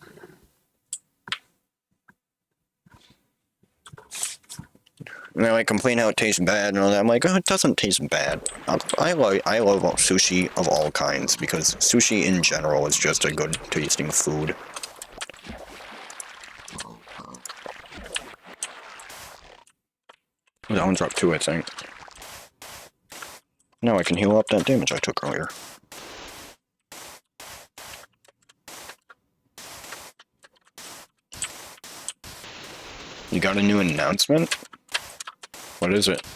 they like complain how it tastes bad and all that. I'm like, oh, it doesn't taste bad. I love sushi of all kinds because sushi in general is just a good tasting food. That one's up too, I think. Now I can heal up that damage I took earlier. You got a new announcement? What is it?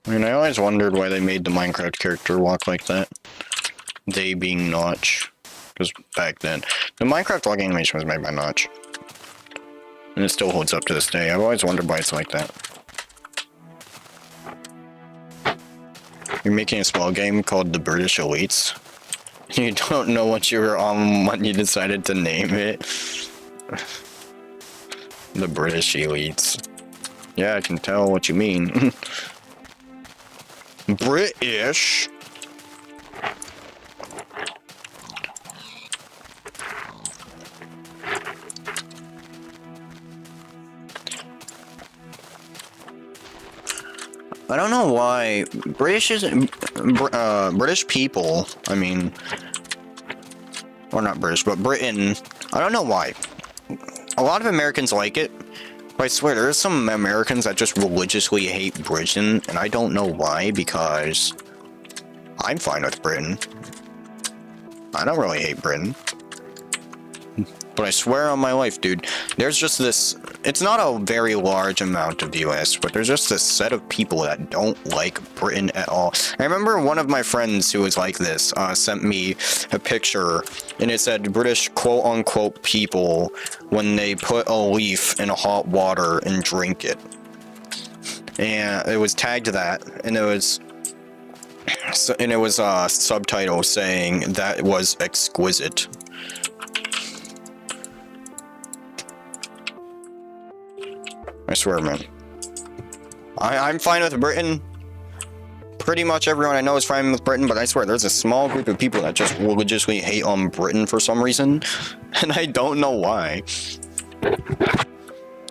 I mean, I always wondered why they made the Minecraft character walk like that. They being Notch. Because back then, the Minecraft walk animation was made by Notch. And it still holds up to this day. I've always wondered why it's like that. You're making a small game called The British Elites. You don't know what you were on when you decided to name it. The British Elites. Yeah, I can tell what you mean. British? I don't know why British people, I mean, or not British, but Britain, I don't know why. A lot of Americans like it, but I swear there are some Americans that just religiously hate Britain, and I don't know why, because I'm fine with Britain. I don't really hate Britain. But I swear on my life, dude, there's just this, it's not a very large amount of US, but there's just this set of people that don't like Britain at all. I remember one of my friends who was like this, sent me a picture, and it said British quote-unquote people when they put a leaf in a hot water and drink it. And it was tagged that, and it was... and it was a subtitle saying that was exquisite. I swear, man. I'm fine with Britain. Pretty much everyone I know is fine with Britain, but I swear there's a small group of people that just religiously hate on Britain for some reason, and I don't know why. I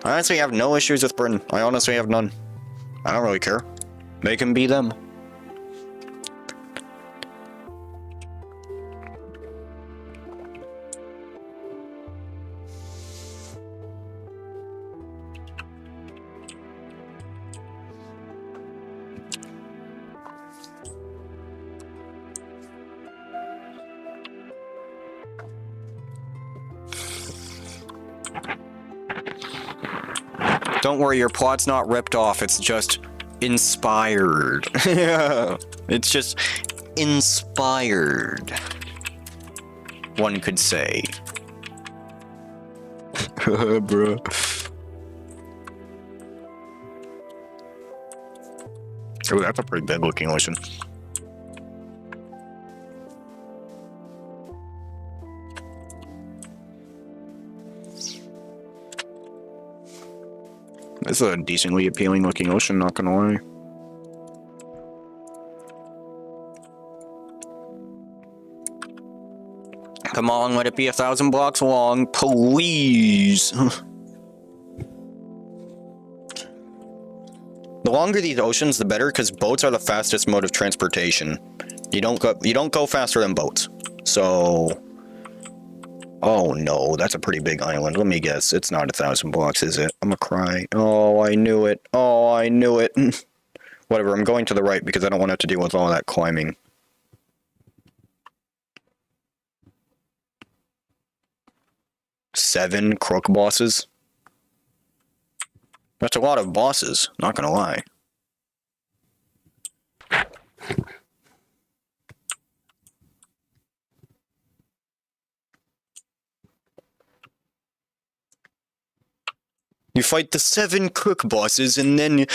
honestly have no issues with Britain. I honestly have none. I don't really care. They can be them. Don't worry, your plot's not ripped off, it's just inspired. Yeah, it's just inspired, one could say. Bro. Oh, that's a pretty big looking ocean. It's a decently appealing looking ocean, not gonna lie. Come on, let it be 1,000 blocks long, please. The longer these oceans, the better, because boats are the fastest mode of transportation. You don't go faster than boats. So, oh no, that's a pretty big island. Let me guess, it's not 1,000 blocks, is it? I'm gonna cry. Oh, I knew it. Oh, I knew it. Whatever, I'm going to the right because I don't want to have to deal with all that climbing. Seven crook bosses? That's a lot of bosses, not gonna lie. You fight the 7 crook bosses, and then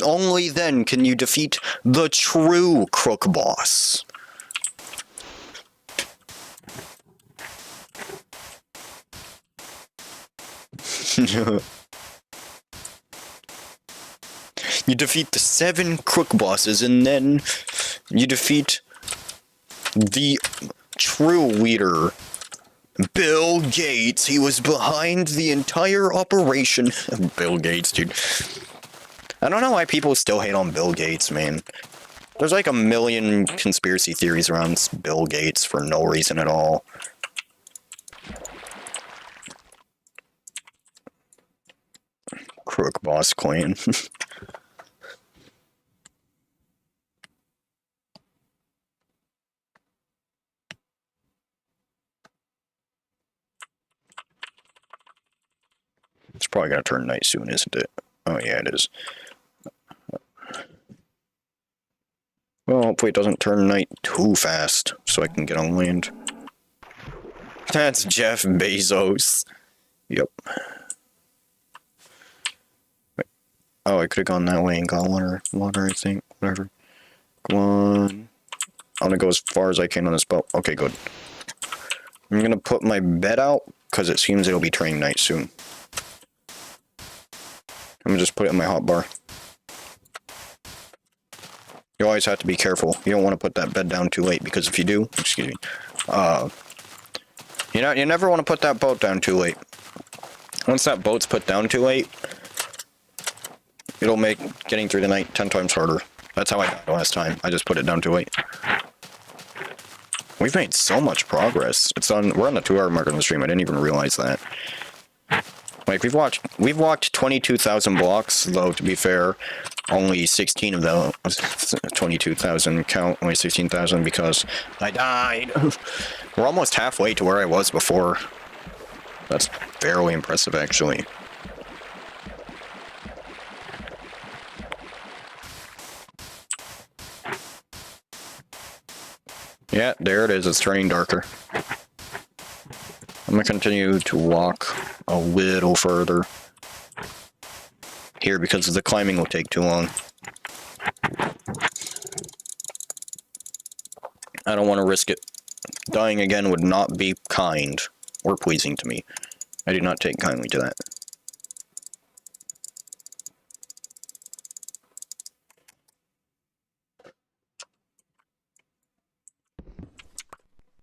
only then can you defeat the true crook boss. You defeat the 7 crook bosses, and then you defeat the true leader, Bill Gates. He was behind the entire operation. Bill Gates, dude. I don't know why people still hate on Bill Gates, man. There's like a million conspiracy theories around Bill Gates for no reason at all. Crook Boss Clan. It's probably gonna turn night soon, isn't it? Oh yeah, it is. Well, hopefully it doesn't turn night too fast, so I can get on land. That's Jeff Bezos. Yep. Wait. Oh, I could have gone that way and got water, I think. Whatever. Come on. I'm gonna go as far as I can on this boat. Okay, good. I'm gonna put my bed out, because it seems it'll be turning night soon. I'm gonna just put it in my hotbar. You always have to be careful. You don't want to put that bed down too late, because if you do, excuse me, you never want to put that boat down too late. Once that boat's put down too late, it'll make getting through the night 10 times harder. That's how I died last time. I just put it down too late. We've made so much progress. We're on the 2-hour mark on the stream. I didn't even realize that. Like, we've walked 22,000 blocks, though, to be fair, only 16 of those, 22,000 count, only 16,000 because I died. We're almost halfway to where I was before. That's fairly impressive, actually. Yeah, there it is. It's turning darker. I'm gonna continue to walk a little further here because the climbing will take too long. I don't want to risk it. Dying again would not be kind or pleasing to me. I do not take kindly to that.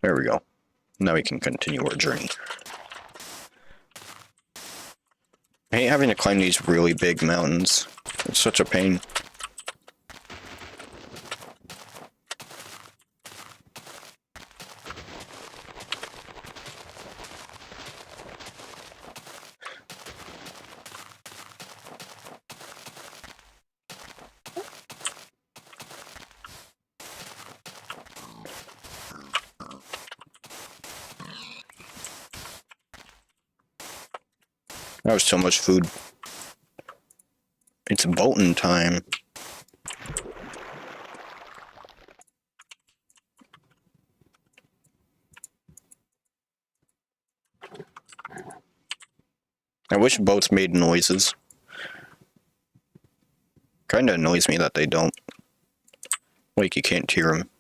There we go. Now we can continue our journey. I hate having to climb these really big mountains. It's such a pain. That was so much food. It's boating time. I wish boats made noises. Kinda annoys me that they don't. Like you can't hear them.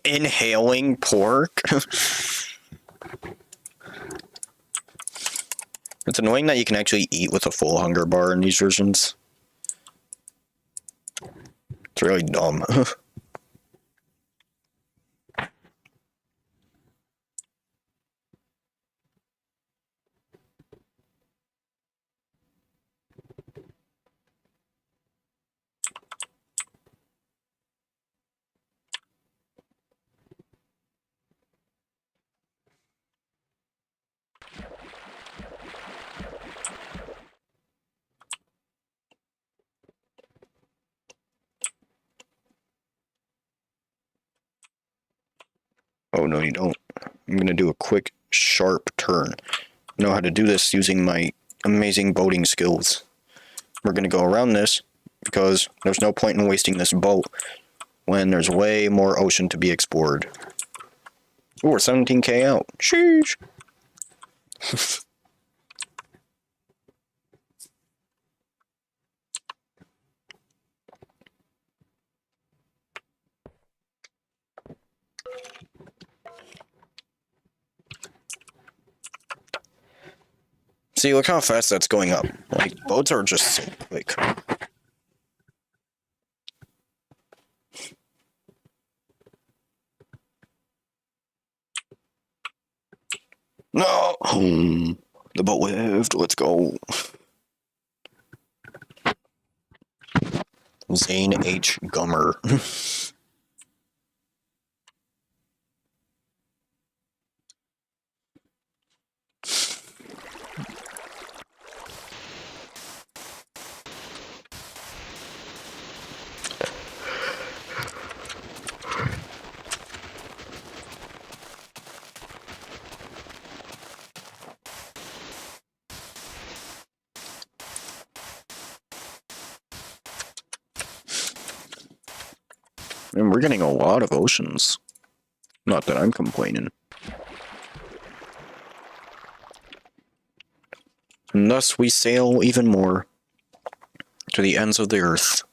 Inhaling pork? It's annoying that you can actually eat with a full hunger bar in these versions. It's really dumb. Oh, no, you don't. I'm going to do a quick, sharp turn. I know how to do this using my amazing boating skills. We're going to go around this because there's no point in wasting this boat when there's way more ocean to be explored. Ooh, we're 17k out. Sheesh. See, look how fast that's going up. Like, boats are just so quick. No! The boat lived. Let's go. Zane H. Gummer. And we're getting a lot of oceans. Not that I'm complaining. And thus we sail even more to the ends of the earth.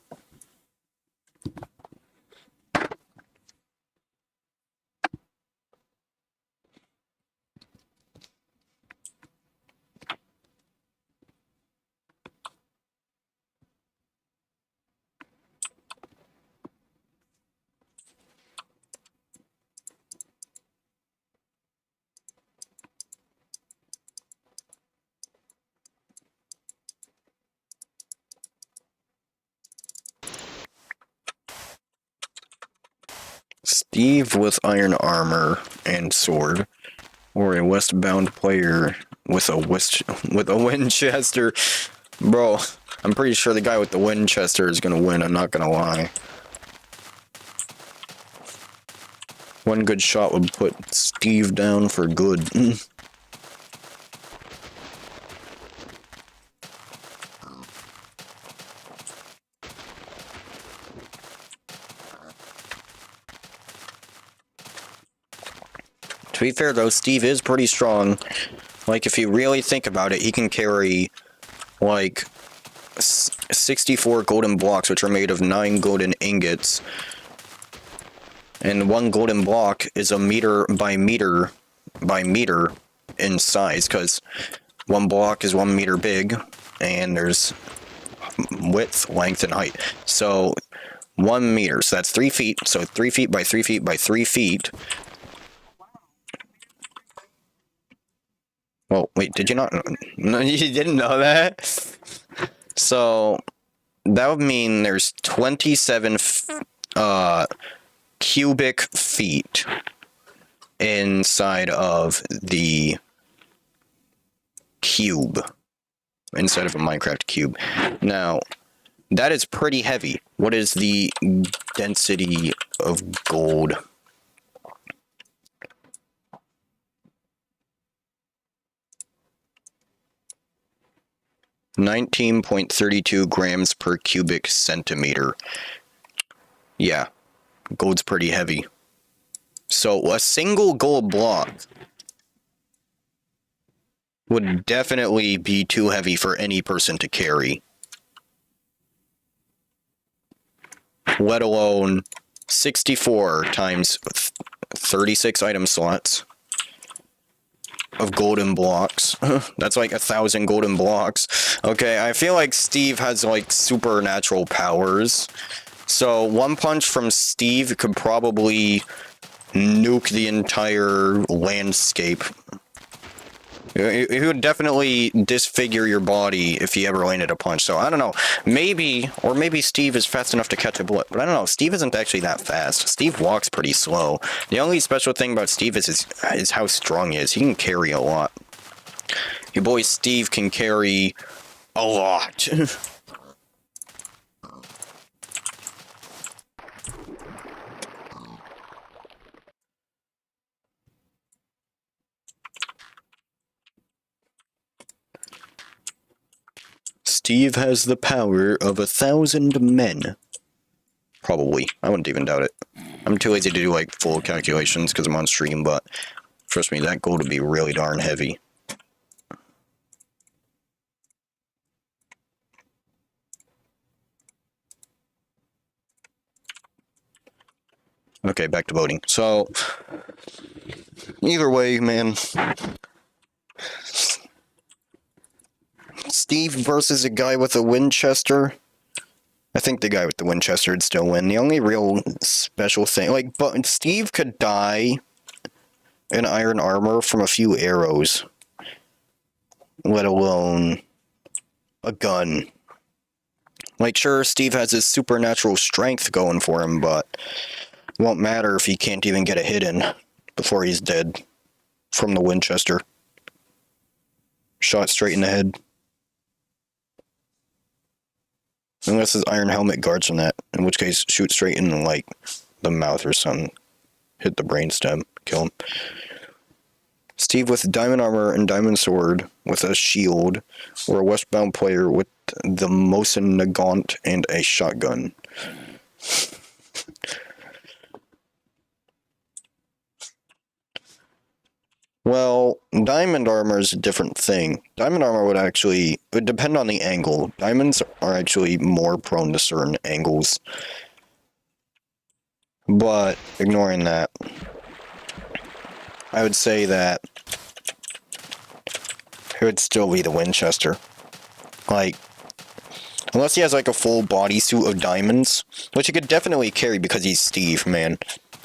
Steve with iron armor and sword, or a westbound player with a Winchester. Bro, I'm pretty sure the guy with the Winchester is gonna win, I'm not gonna lie. One good shot would put Steve down for good. To be fair though, Steve is pretty strong. Like, if you really think about it, he can carry, like, 64 golden blocks, which are made of 9 golden ingots. And 1 golden block is a meter by meter in size, because 1 block is 1 meter big, and there's width, length, and height. So, 1 meter, so that's 3 feet, so 3 feet by 3 feet by 3 feet. Oh, wait, did you not? No, you didn't know that? So, that would mean there's 27 cubic feet inside of the cube. Inside of a Minecraft cube. Now, that is pretty heavy. What is the density of gold? .32 grams per cubic centimeter. Yeah, gold's pretty heavy. So a single gold block would definitely be too heavy for any person to carry. Let alone 64 times 36 item slots of golden blocks. That's like 1,000 golden blocks. Okay, I feel like Steve has like supernatural powers. So 1 punch from Steve could probably nuke the entire landscape. He would definitely disfigure your body if he ever landed a punch. So I don't know. Maybe Steve is fast enough to catch a bullet. But I don't know. Steve isn't actually that fast. Steve walks pretty slow. The only special thing about Steve is how strong he is. He can carry a lot. Your boy Steve can carry a lot. Steve has the power of 1,000 men. Probably. I wouldn't even doubt it. I'm too lazy to do like full calculations because I'm on stream, but trust me, that gold would be really darn heavy. Okay, back to voting. So, either way, man. Steve versus a guy with a Winchester. I think the guy with the Winchester would still win. The only real special thing, like, but Steve could die in iron armor from a few arrows, let alone a gun. Like, sure, Steve has his supernatural strength going for him, but it won't matter if he can't even get a hit in before he's dead from the Winchester. Shot straight in the head. Unless his iron helmet guards from that, in which case shoot straight in like the mouth or something. Hit the brainstem, kill him. Steve with diamond armor and diamond sword with a shield, or a westbound player with the Mosin Nagant and a shotgun. Well, diamond armor is a different thing. Diamond armor would depend on the angle. Diamonds are actually more prone to certain angles. But, ignoring that, I would say that it would still be the Winchester. Like, unless he has like a full bodysuit of diamonds, which he could definitely carry because he's Steve, man.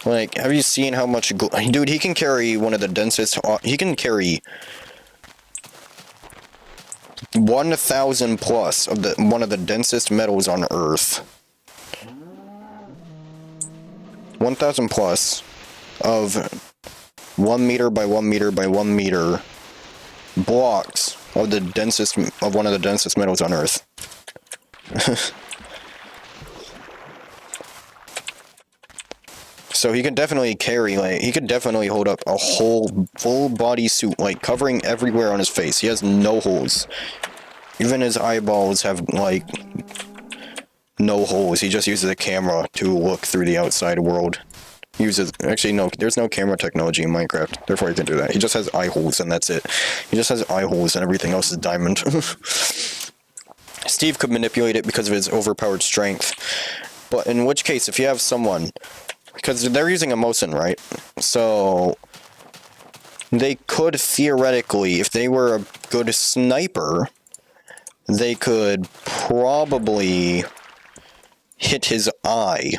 Like, have you seen how much... Dude, he can carry one of the densest... He can carry 1,000 plus of one of the densest metals on Earth. 1,000 plus of 1 meter by 1 meter by 1 meter blocks of the densest... of one of the densest metals on Earth. So he can definitely carry, like, he could definitely hold up a whole full body suit, like, covering everywhere on his face. He has no holes. Even his eyeballs have, like, no holes. He just uses a camera to look through the outside world. Actually, no, there's no camera technology in Minecraft, therefore he can do that. He just has eye holes, and that's it. He just has eye holes, and everything else is diamond. Steve could manipulate it because of his overpowered strength. But in which case, if you have someone... Because they're using a Mosin, right? So they could theoretically, if they were a good sniper, they could probably hit his eye.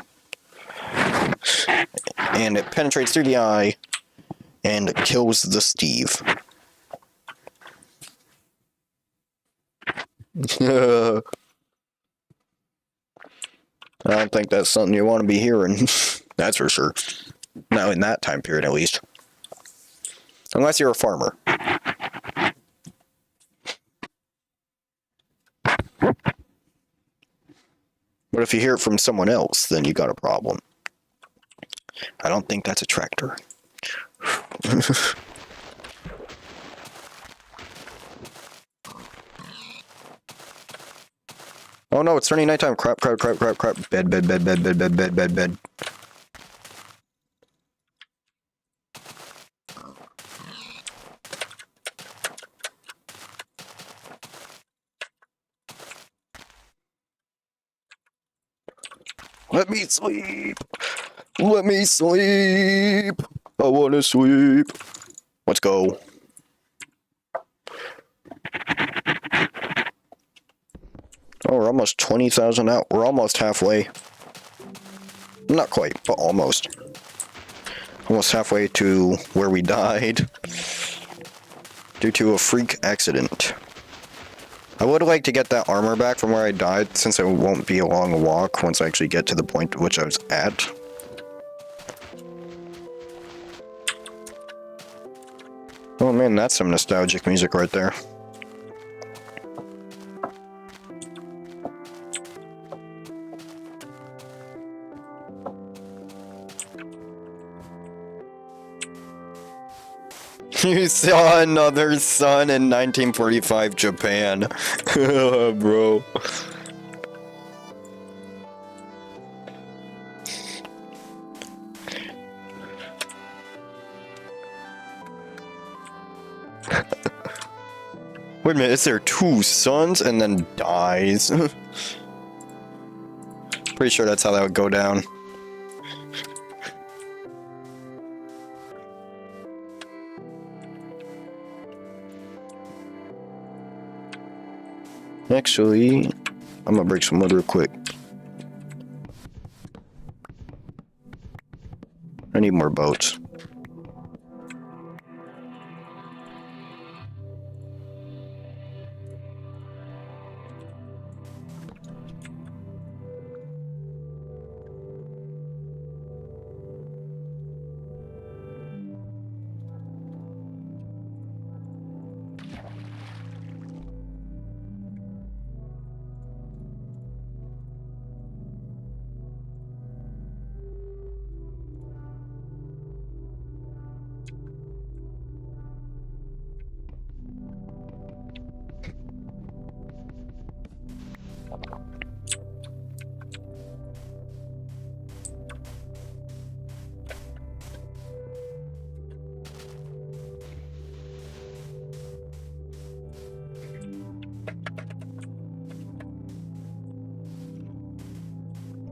And it penetrates through the eye and kills the Steve. I don't think that's something you want to be hearing. That's for sure. Not in that time period, at least. Unless you're a farmer. But if you hear it from someone else, then you got a problem. I don't think that's a tractor. Oh no, it's turning nighttime. Crap, crap, crap, crap, crap. Bed, bed, bed, bed, bed, bed, bed, bed, bed. Let me sleep. Let me sleep. I want to sleep. Let's go. Oh, we're almost 20,000 out. We're almost halfway. Not quite, but almost. Almost halfway to where we died. Due to a freak accident. I would like to get that armor back from where I died, since it won't be a long walk once I actually get to the point at which I was at. Oh man, that's some nostalgic music right there. You saw another sun in 1945 Japan. Bro. Wait a minute, is there 2 sons and then dies? Pretty sure that's how that would go down. Actually, I'm gonna break some wood real quick. I need more boats.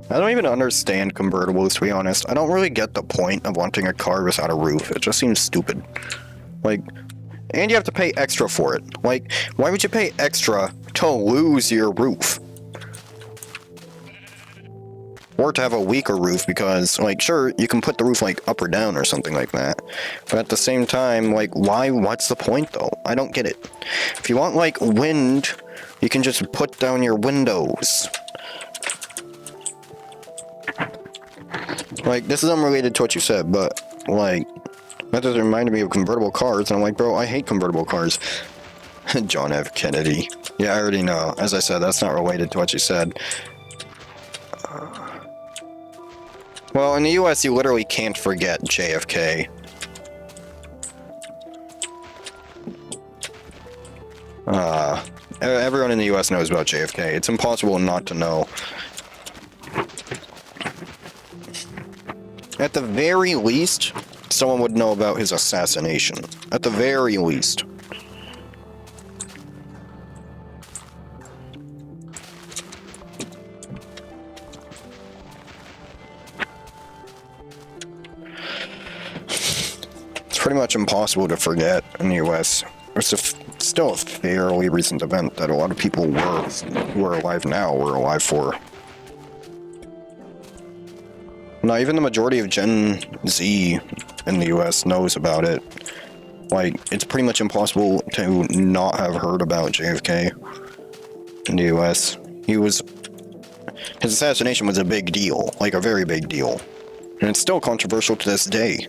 I don't even understand convertibles, to be honest. I don't really get the point of wanting a car without a roof. It just seems stupid. Like, and you have to pay extra for it. Like, why would you pay extra to lose your roof? Or to have a weaker roof, because, like, sure, you can put the roof, like, up or down or something like that. But at the same time, like, what's the point, though? I don't get it. If you want, like, wind, you can just put down your windows. Like, this is unrelated to what you said, but, like, that just reminded me of convertible cars, and I'm like, bro, I hate convertible cars. John F. Kennedy. Yeah, I already know. As I said, that's not related to what you said. Well, in the US, you literally can't forget JFK. Everyone in the US knows about JFK. It's impossible not to know. At the very least, someone would know about his assassination. At the very least. It's pretty much impossible to forget in the US. It's still a fairly recent event that a lot of people who are alive now were alive for. Now, even the majority of Gen Z in the US knows about it. Like, it's pretty much impossible to not have heard about JFK in the US. His assassination was a big deal, like a very big deal. And it's still controversial to this day.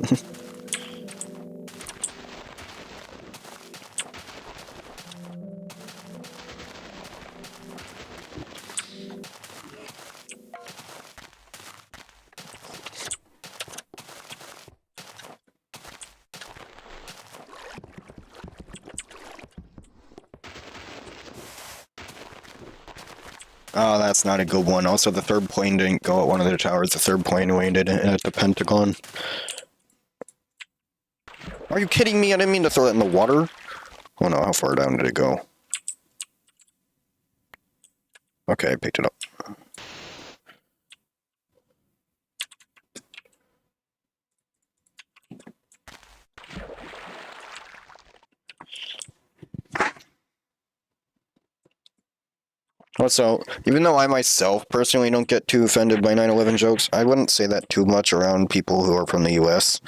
Oh, that's not a good one. Also, the third plane didn't go at one of their towers. The third plane landed at the Pentagon. Are you kidding me? I didn't mean to throw that in the water. Oh no, how far down did it go? Okay, I picked it up. Also, even though I myself personally don't get too offended by 9/11 jokes, I wouldn't say that too much around people who are from the US.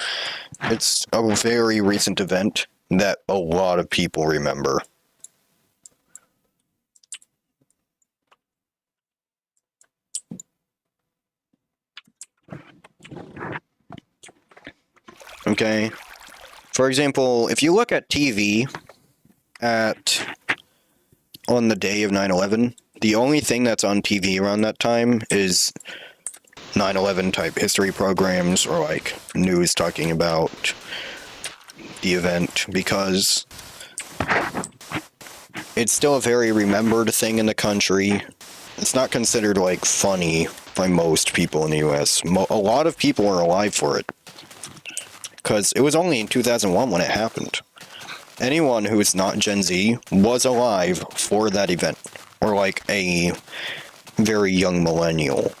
It's a very recent event that a lot of people remember. Okay. For example, if you look at TV on the day of 9/11, the only thing that's on TV around that time is 9/11 type history programs or like news talking about the event, because it's still a very remembered thing in the country. It's not considered like funny by most people in the US. A lot of people are alive for it, because it was only in 2001 when it happened. anyone who's not Gen Z was alive for that event, or like a very young millennial.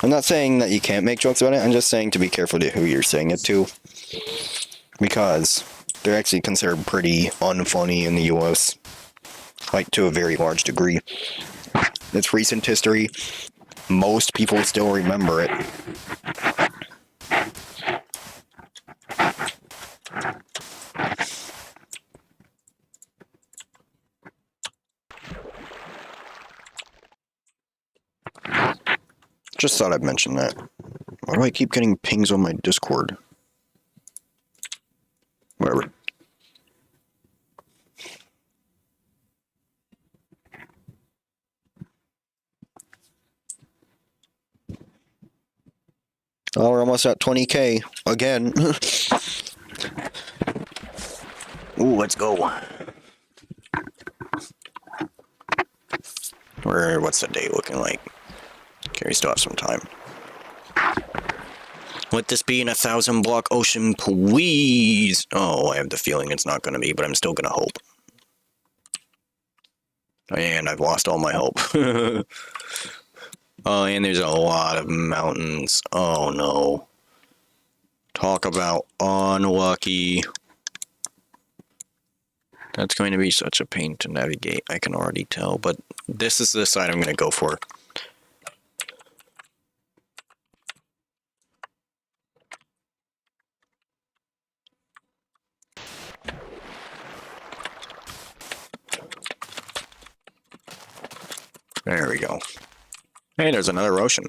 I'm not saying that you can't make jokes about it, I'm just saying to be careful to who you're saying it to. Because they're actually considered pretty unfunny in the US. Like, to a very large degree. It's recent history. Most people still remember it. Just thought I'd mention that. Why do I keep getting pings on my Discord? Whatever. Oh, we're almost at 20k again. Ooh, let's go. What's the day looking like? Okay, we still have some time. Let this be in 1,000 block ocean, please. Oh, I have the feeling it's not going to be, but I'm still going to hope. And I've lost all my hope. Oh, and there's a lot of mountains. Oh, no. Talk about unlucky. That's going to be such a pain to navigate, I can already tell. But this is the side I'm going to go for. There we go. Hey, there's another ocean.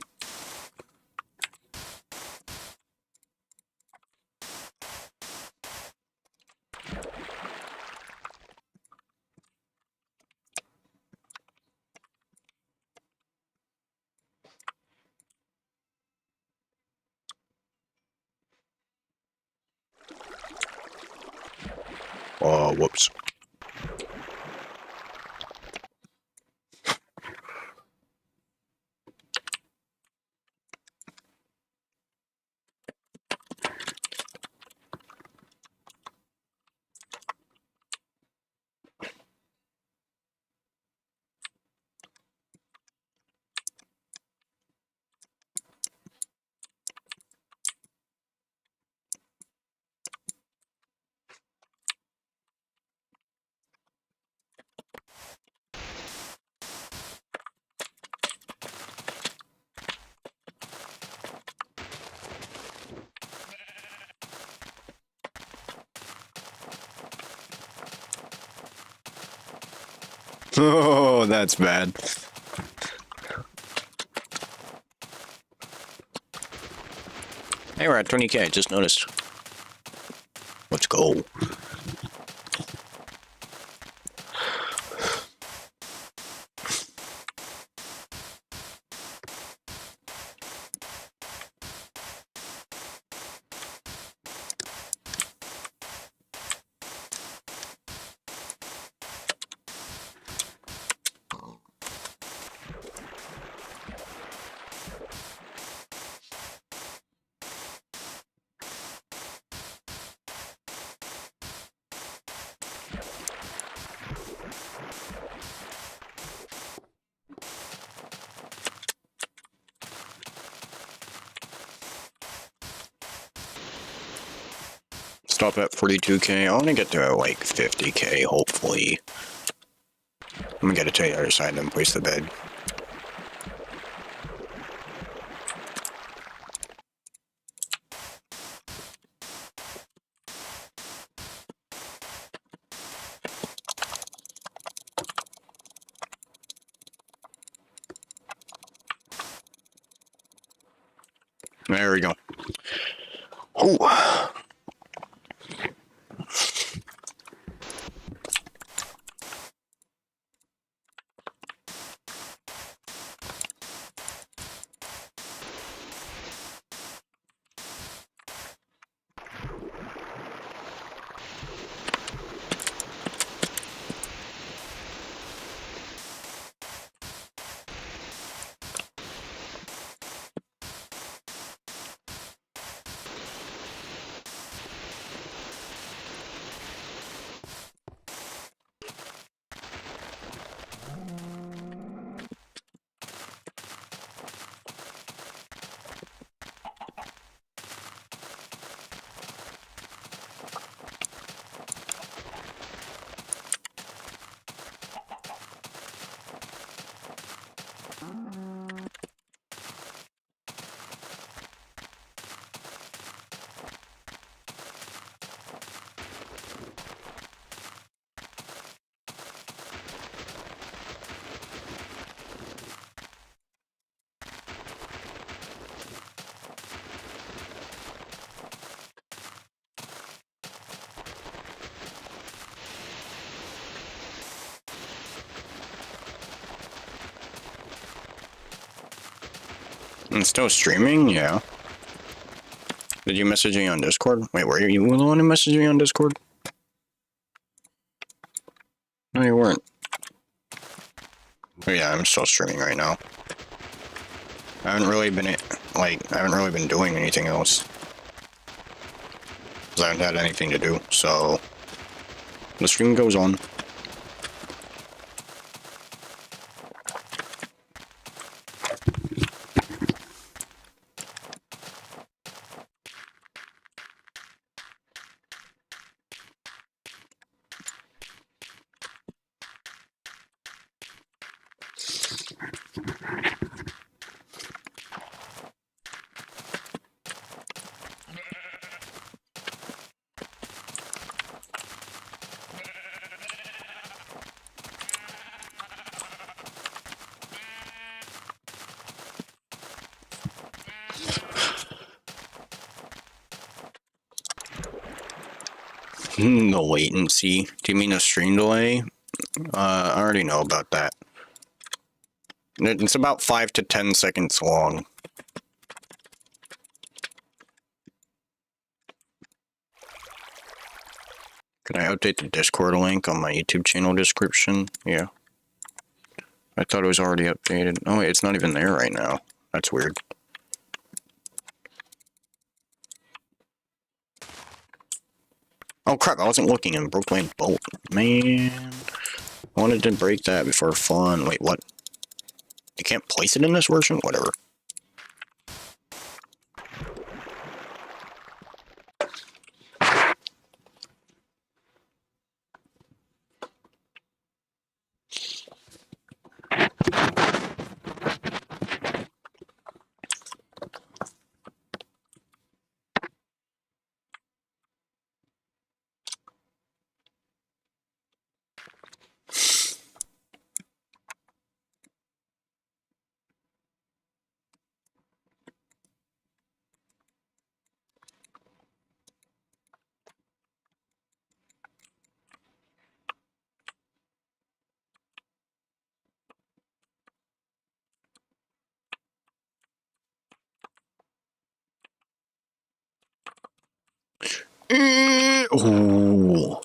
Oh, whoops. Oh, that's bad. Hey, we're at 20k, I just noticed. Let's go. Stop at 42k. I want to get to like 50k, hopefully. I'm gonna get it to the other side and then place the bed. There we go. Oh. And still streaming? Yeah. Did you message me on Discord? Wait, were you the one who messaged me on Discord? No, you weren't. But yeah, I'm still streaming right now. I haven't really been doing anything else. Because I haven't had anything to do, so the stream goes on. The latency. Do you mean a stream delay? I already know about that. It's about 5 to 10 seconds long. Can I update the Discord link on my YouTube channel description? Yeah. I thought it was already updated. Oh wait, it's not even there right now. That's weird. Oh crap, I wasn't looking and broke my bolt. Man. I wanted to break that before fun. Wait, what? You can't place it in this version? Whatever. Ooh.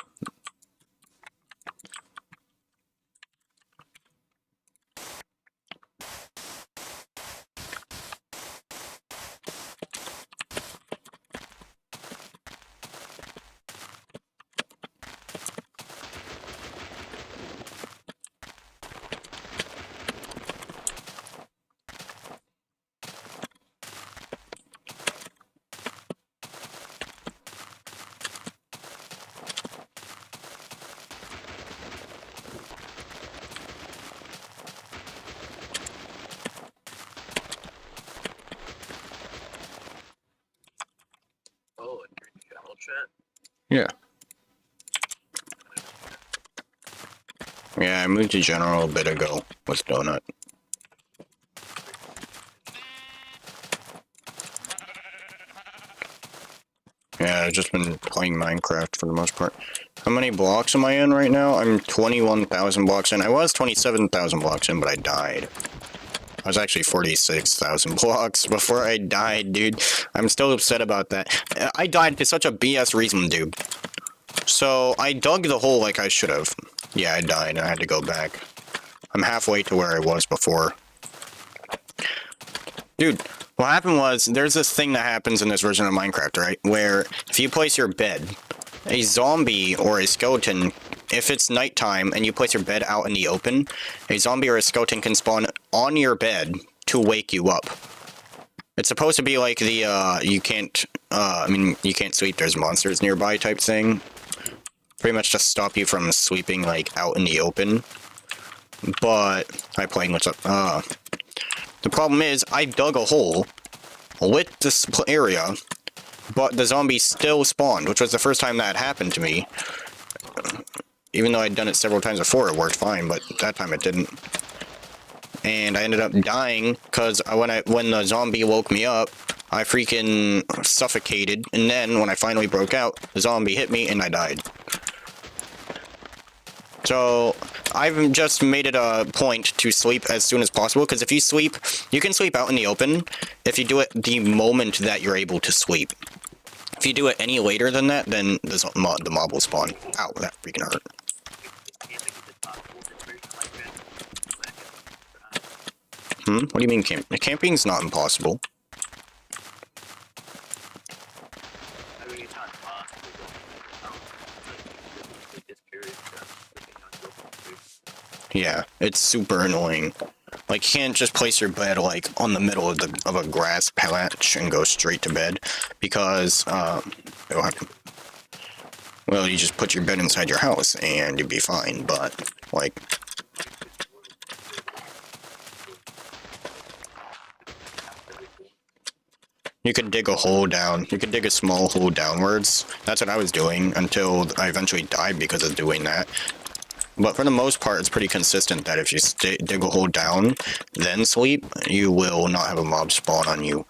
Oh, and you're in general chat? Yeah. Yeah, I moved to general a bit ago with Donut. Yeah, I've just been playing Minecraft for the most part. How many blocks am I in right now? I'm 21,000 blocks in. I was 27,000 blocks in, but I died. I was actually 46,000 blocks before I died, dude. I'm still upset about that. I died for such a BS reason, dude. So, I dug the hole like I should have. Yeah, I died and I had to go back. I'm halfway to where I was before. Dude, what happened was, there's this thing that happens in this version of Minecraft, right? Where, if you place your bed, a zombie or a skeleton, if it's nighttime and you place your bed out in the open, a zombie or a skeleton can spawn on your bed to wake you up. It's supposed to be like the, you can't sleep, there's monsters nearby type thing. Pretty much to stop you from sleeping, like, out in the open. But, hi playing, what's up? The problem is, I dug a hole, lit this area, but the zombies still spawned, which was the first time that happened to me. Even though I'd done it several times before, it worked fine, but that time it didn't. And I ended up dying, because when the zombie woke me up, I freaking suffocated, and then when I finally broke out, the zombie hit me and I died. So, I've just made it a point to sleep as soon as possible, because if you sleep, you can sleep out in the open if you do it the moment that you're able to sleep. If you do it any later than that, then the mob will spawn. Ow, that freaking hurt. What do you mean camping's not impossible? Yeah, it's super annoying. Like, you can't just place your bed, like, on the middle of a grass patch and go straight to bed, because, it'll happen. Well, you just put your bed inside your house, and you'd be fine, but, like... You could dig a hole down. You could dig a small hole downwards. That's what I was doing until I eventually died because of doing that. But for the most part, it's pretty consistent that if you dig a hole down, then sleep, you will not have a mob spawn on you.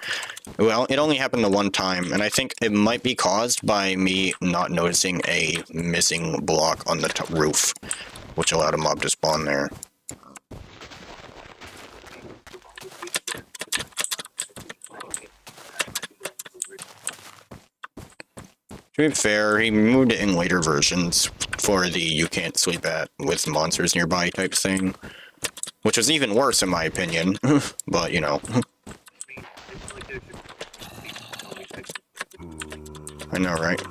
Well, it only happened the one time, and I think it might be caused by me not noticing a missing block on the roof, which allowed a mob to spawn there. To be fair, he moved it in later versions for the you can't sleep with monsters nearby type thing. Which was even worse in my opinion, but you know. I know, right?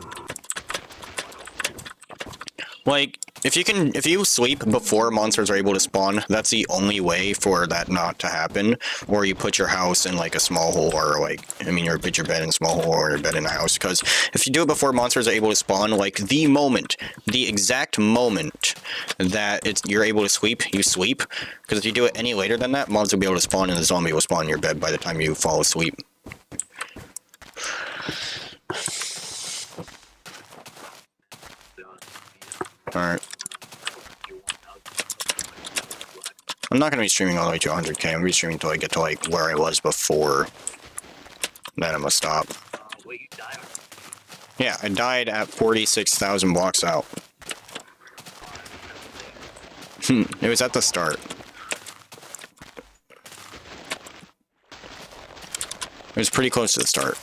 Like, if you sleep before monsters are able to spawn, that's the only way for that not to happen. Or you put your house in like a small hole, or like, I mean, you put your bed in a small hole or your bed in a house. Because if you do it before monsters are able to spawn, like the exact moment that you're able to sleep, you sleep. Because if you do it any later than that, mobs will be able to spawn and the zombie will spawn in your bed by the time you fall asleep. Alright. I'm not going to be streaming all the way to 100k. I'm going to be streaming until I get to like where I was before. Then I'm going to stop. Yeah, I died at 46,000 blocks out. It was at the start. It was pretty close to the start.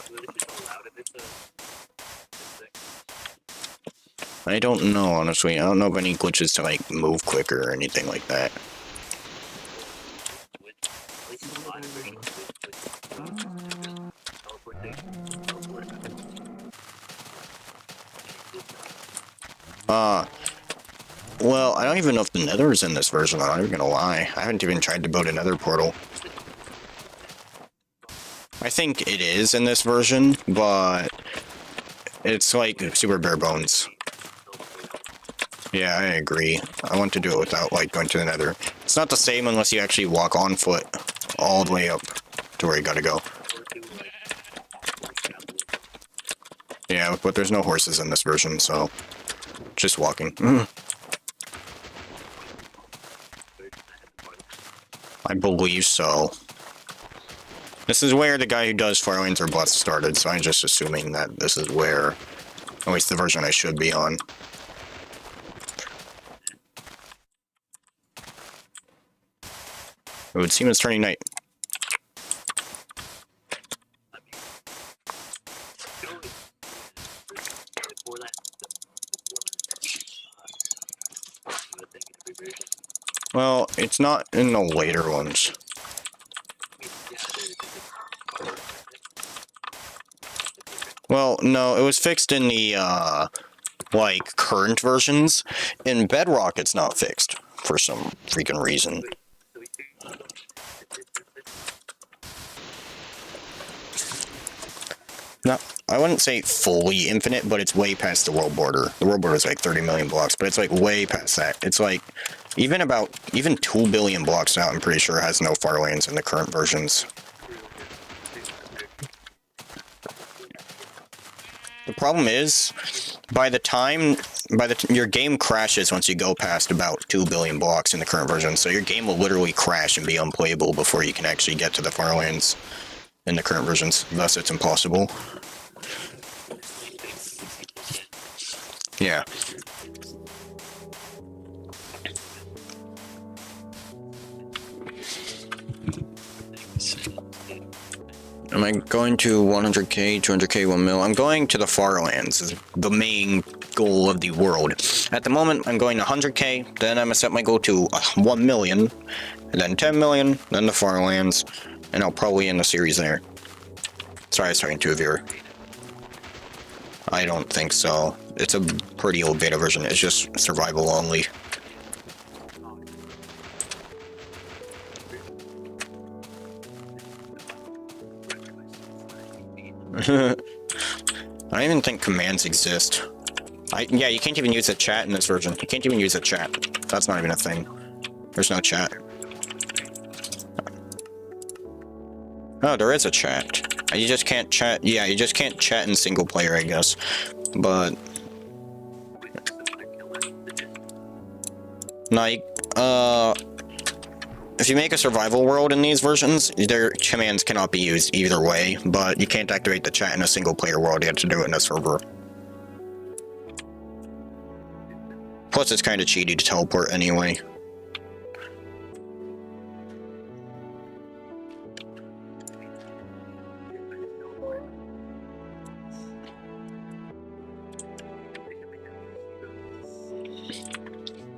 I don't know, honestly. I don't know of any glitches to, like, move quicker or anything like that. Well, I don't even know if the Nether is in this version. I'm not even gonna lie. I haven't even tried to build a Nether portal. I think it is in this version, but it's, like, super bare bones. Yeah, I agree. I want to do it without, like, going to the Nether. It's not the same unless you actually walk on foot all the way up to where you gotta go. Yeah, but there's no horses in this version, so just walking. I believe so. This is where the guy who does Farlands or Blitz started, so I'm just assuming that this is where, at least the version I should be on. It would seem it's turning night. Well, it's not in the later ones. Well, no, it was fixed in the, like, current versions. In Bedrock, it's not fixed, for some freaking reason. No, I wouldn't say fully infinite, but it's way past the world border. The world border is like 30 million blocks, but it's like way past that. It's like even 2 billion blocks out, I'm pretty sure has no Farlands in the current versions. The problem is, your game crashes once you go past about 2 billion blocks in the current version, so your game will literally crash and be unplayable before you can actually get to the Farlands in the current versions. Thus, it's impossible. Yeah. Am I going to 100k, 200k, 1 mil? I'm going to the Farlands, is the main goal of the world. At the moment, I'm going to 100k, then I'm gonna set my goal to 1 million, and then 10 million, then the Farlands, and I'll probably end the series there. Sorry, I was talking to a viewer. I don't think so. It's a pretty old beta version, it's just survival only. I don't even think commands exist. Yeah, you can't even use a chat in this version. You can't even use a chat. That's not even a thing. There's no chat. Oh, there is a chat. You just can't chat. Yeah, you just can't chat in single player, I guess. But like, if you make a survival world in these versions, their commands cannot be used either way, but you can't activate the chat in a single player world, you have to do it in a server. Plus, it's kind of cheaty to teleport anyway.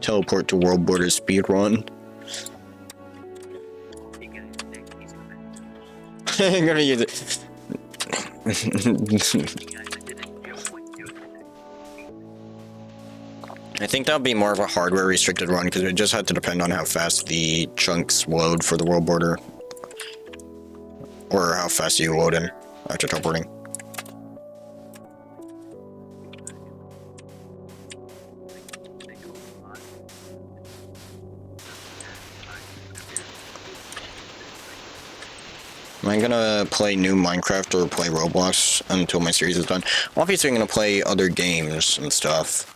Teleport to world border speedrun. I'm gonna use it. I think that would be more of a hardware restricted run because it just had to depend on how fast the chunks load for the world border. Or how fast you load in after teleporting. Am I gonna play new Minecraft or play Roblox until my series is done? Obviously, I'm gonna play other games and stuff,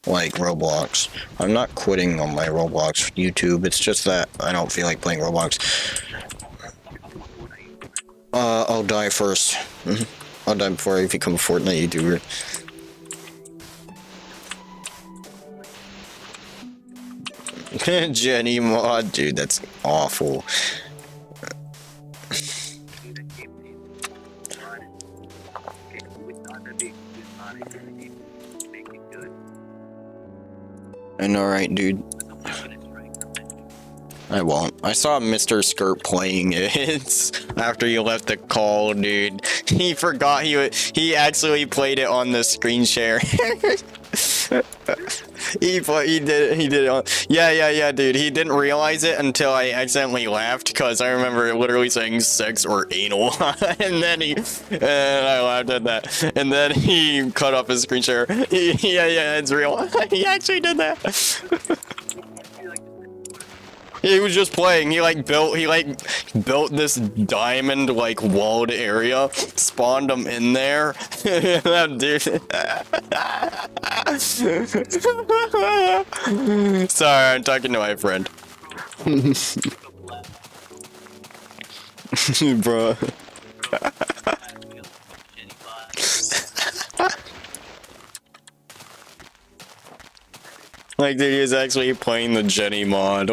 like Roblox. I'm not quitting on my Roblox YouTube, it's just that I don't feel like playing Roblox. I'll die first. I'll die before I become a Fortnite YouTuber. Jenny mod, dude, that's awful. I know, right, dude? I won't. I saw Mr. Skirt playing it after you left the call, dude. He forgot he actually played it on the screen share. He did it on. Yeah, dude. He didn't realize it until I accidentally laughed because I remember literally saying sex or anal, and then I laughed at that, and then he cut off his screen share. Yeah, it's real. He actually did that. He was just playing. He built this diamond walled area, spawned them in there. That dude. Sorry, I'm talking to my friend. Bro. Dude, he was actually playing the Jenny mod,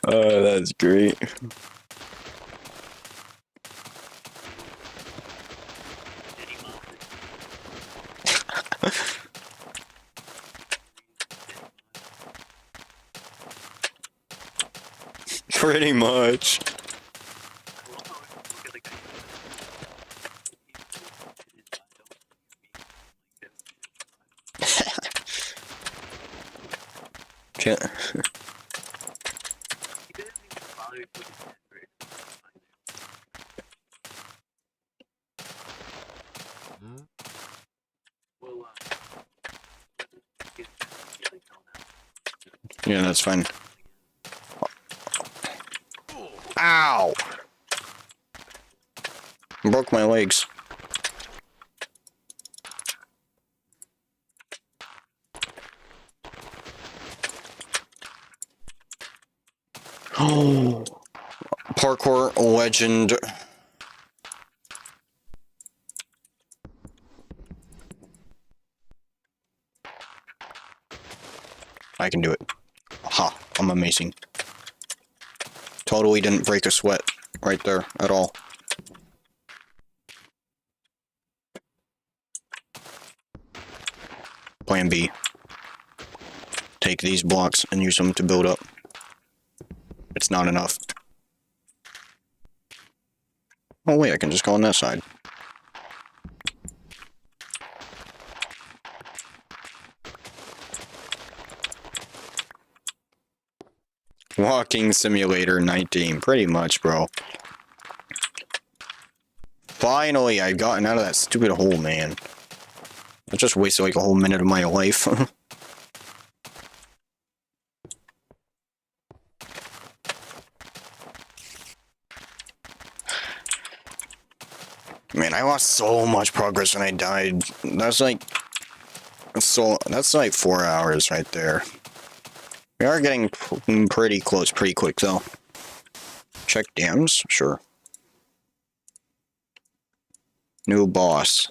Oh, that's great. Pretty much. Yeah, that's fine. Ow! Broke my legs. Oh, parkour legend. I can do it. Ha, I'm amazing. Totally didn't break a sweat right there at all. Plan B. Take these blocks and use them to build up. It's not enough. Oh wait, I can just go on that side. Walking Simulator 19, pretty much, bro. Finally, I've gotten out of that stupid hole, man. I just wasted like a whole minute of my life. Man, I lost so much progress when I died. That's like 4 hours right there. We are getting pretty close, pretty quick though. Check dams, sure. New boss.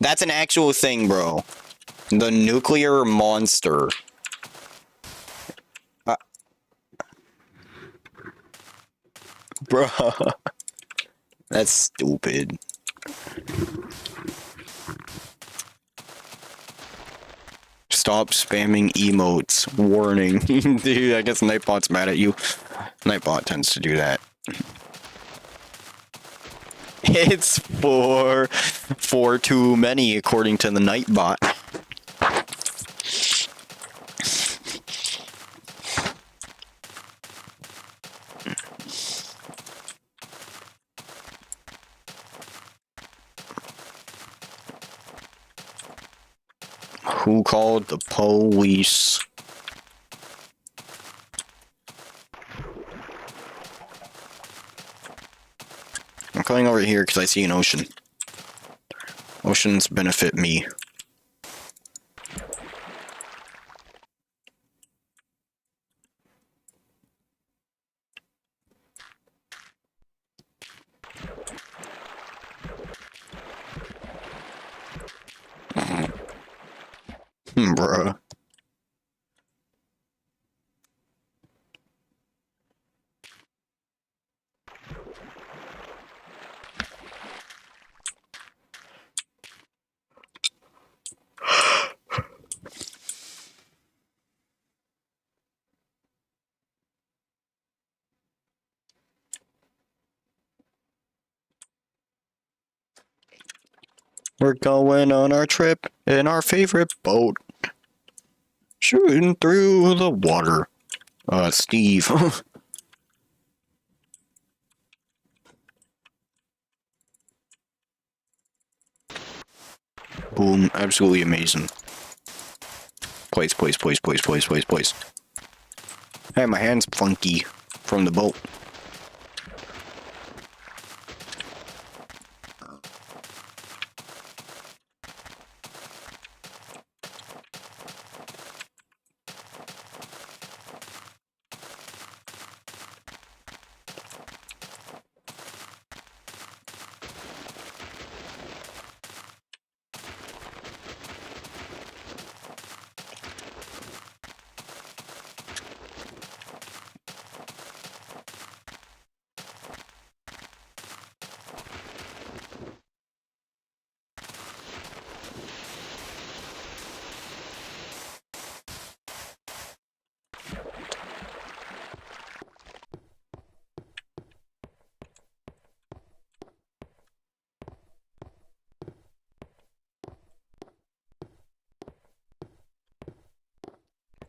That's an actual thing, bro. The nuclear monster. Bruh. That's stupid. Stop spamming emotes. Warning. Dude, I guess Nightbot's mad at you. Nightbot tends to do that. It's four too many, according to the Nightbot. Who called the police? I'm coming over here because I see an ocean. Oceans benefit me. Bruh. We're going on our trip in our favorite boat. Shooting through the water. Steve. Boom. Absolutely amazing. Place. Hey, my hand's funky from the boat.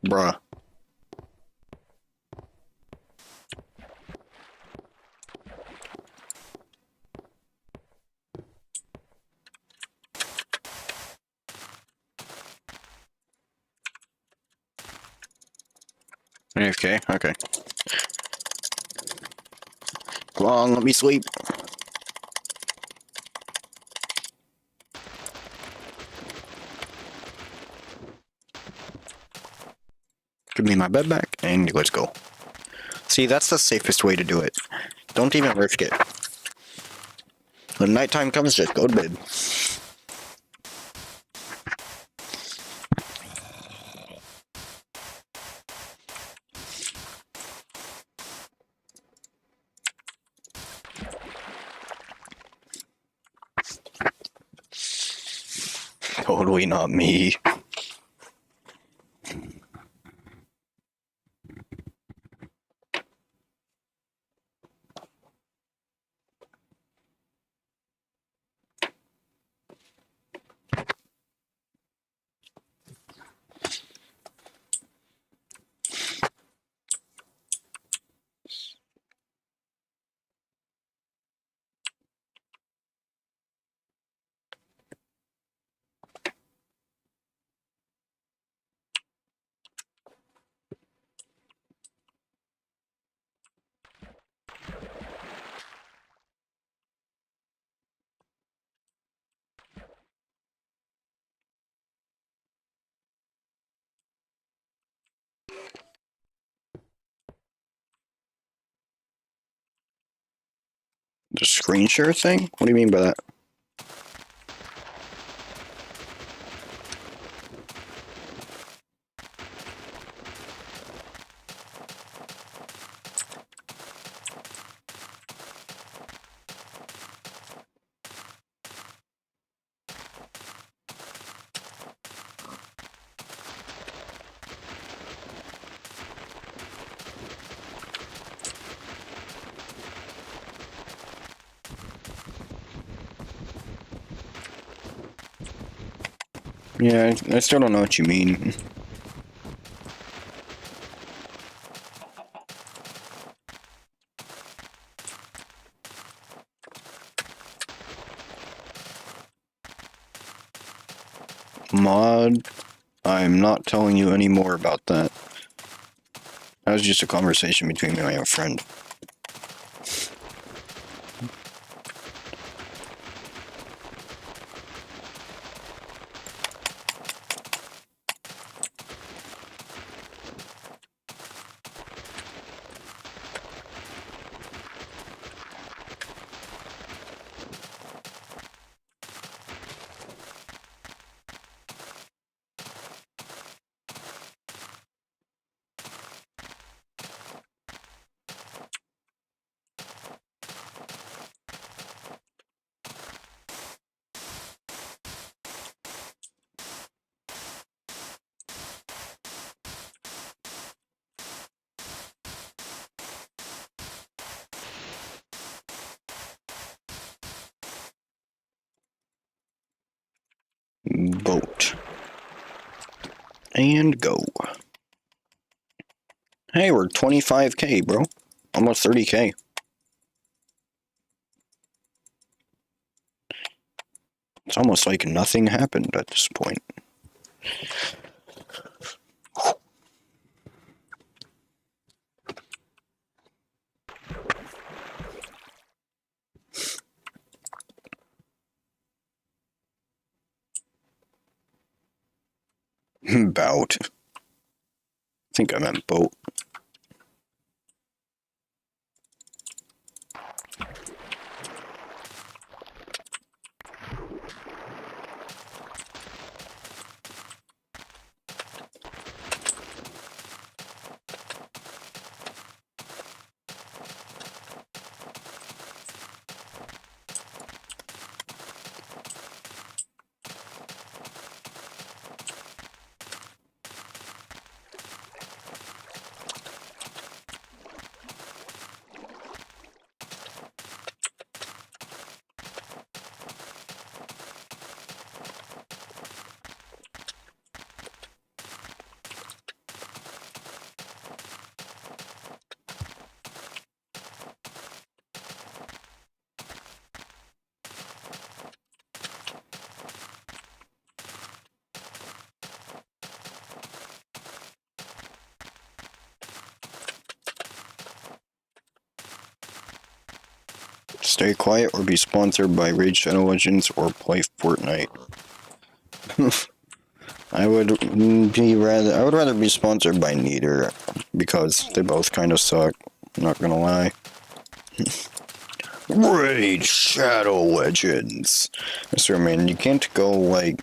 Bruh. AFK? Okay. Come on, let me sleep. Give me my bed back, and let's go. See, that's the safest way to do it. Don't even risk it. When nighttime comes, just go to bed. totally not me. The screen share thing? What do you mean by that? Yeah, I still don't know what you mean. Mod, I'm not telling you any more about that. That was just a conversation between me and my friend. Boat. And go. Hey, we're 25k, bro. Almost 30k. It's almost like nothing happened at this point. Bout. I think I meant boat. Stay quiet or be sponsored by Raid Shadow Legends or play Fortnite. I would rather be sponsored by neither because they both kind of suck. Not gonna lie. Raid Shadow Legends. I swear, man, you can't go like.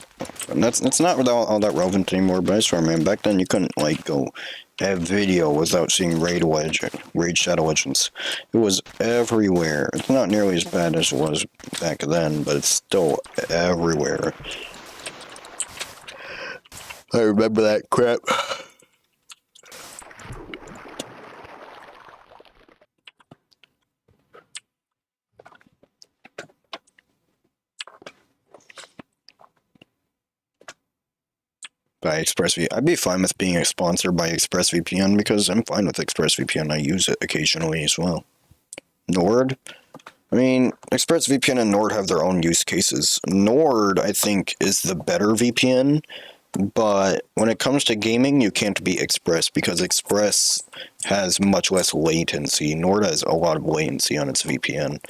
That's not all that relevant anymore. But I swear, man, back then you couldn't like go a video without seeing Raid Shadow Legends. It was everywhere. It's not nearly as bad as it was back then, but it's still everywhere. I remember that crap. By ExpressVPN. I'd be fine with being sponsored by ExpressVPN because I'm fine with ExpressVPN. I use it occasionally as well. Nord? I mean, ExpressVPN and Nord have their own use cases. Nord, I think, is the better VPN, but when it comes to gaming, you can't be Express because Express has much less latency. Nord has a lot of latency on its VPN.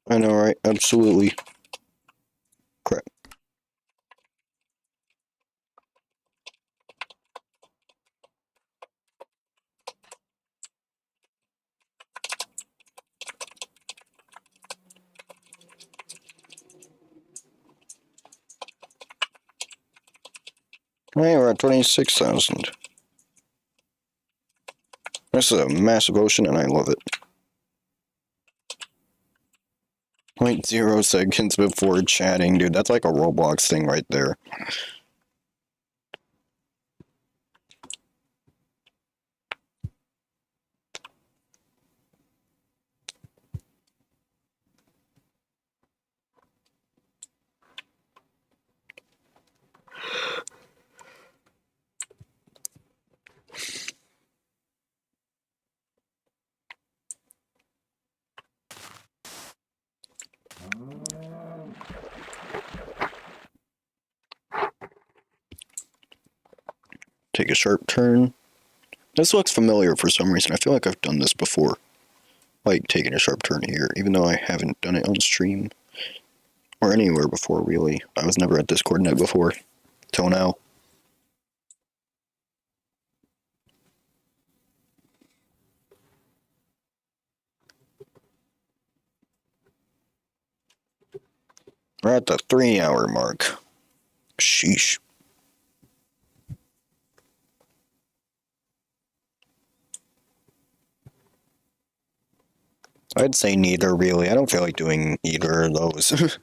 I know, right? Absolutely. Crap. Hey, we're at 26,000. This is a massive ocean, and I love it. 0.0 seconds before chatting, dude. That's like a Roblox thing right there. Take a sharp turn. This looks familiar for some reason. I feel like I've done this before. Like taking a sharp turn here, even though I haven't done it on stream. Or anywhere before, really. I was never at Discord Net before. Till now. We're at the 3-hour mark. Sheesh. I'd say neither, really. I don't feel like doing either of those.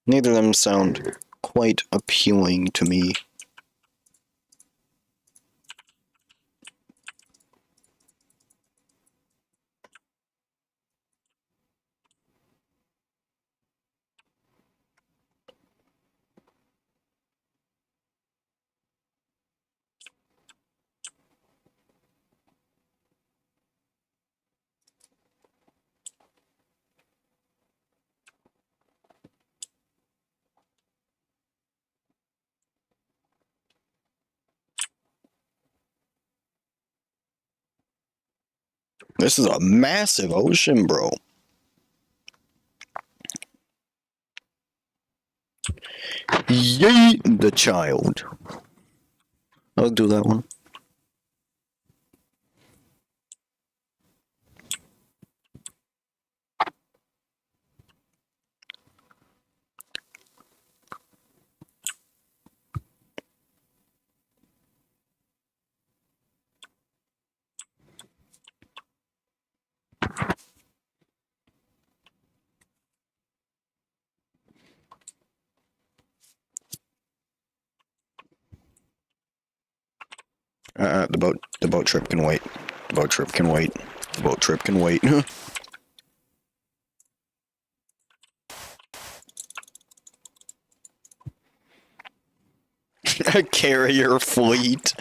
Neither of them sound quite appealing to me. This is a massive ocean, bro. Yay, the child. I'll do that one. The boat trip can wait. The boat trip can wait. The boat trip can wait. A carrier fleet.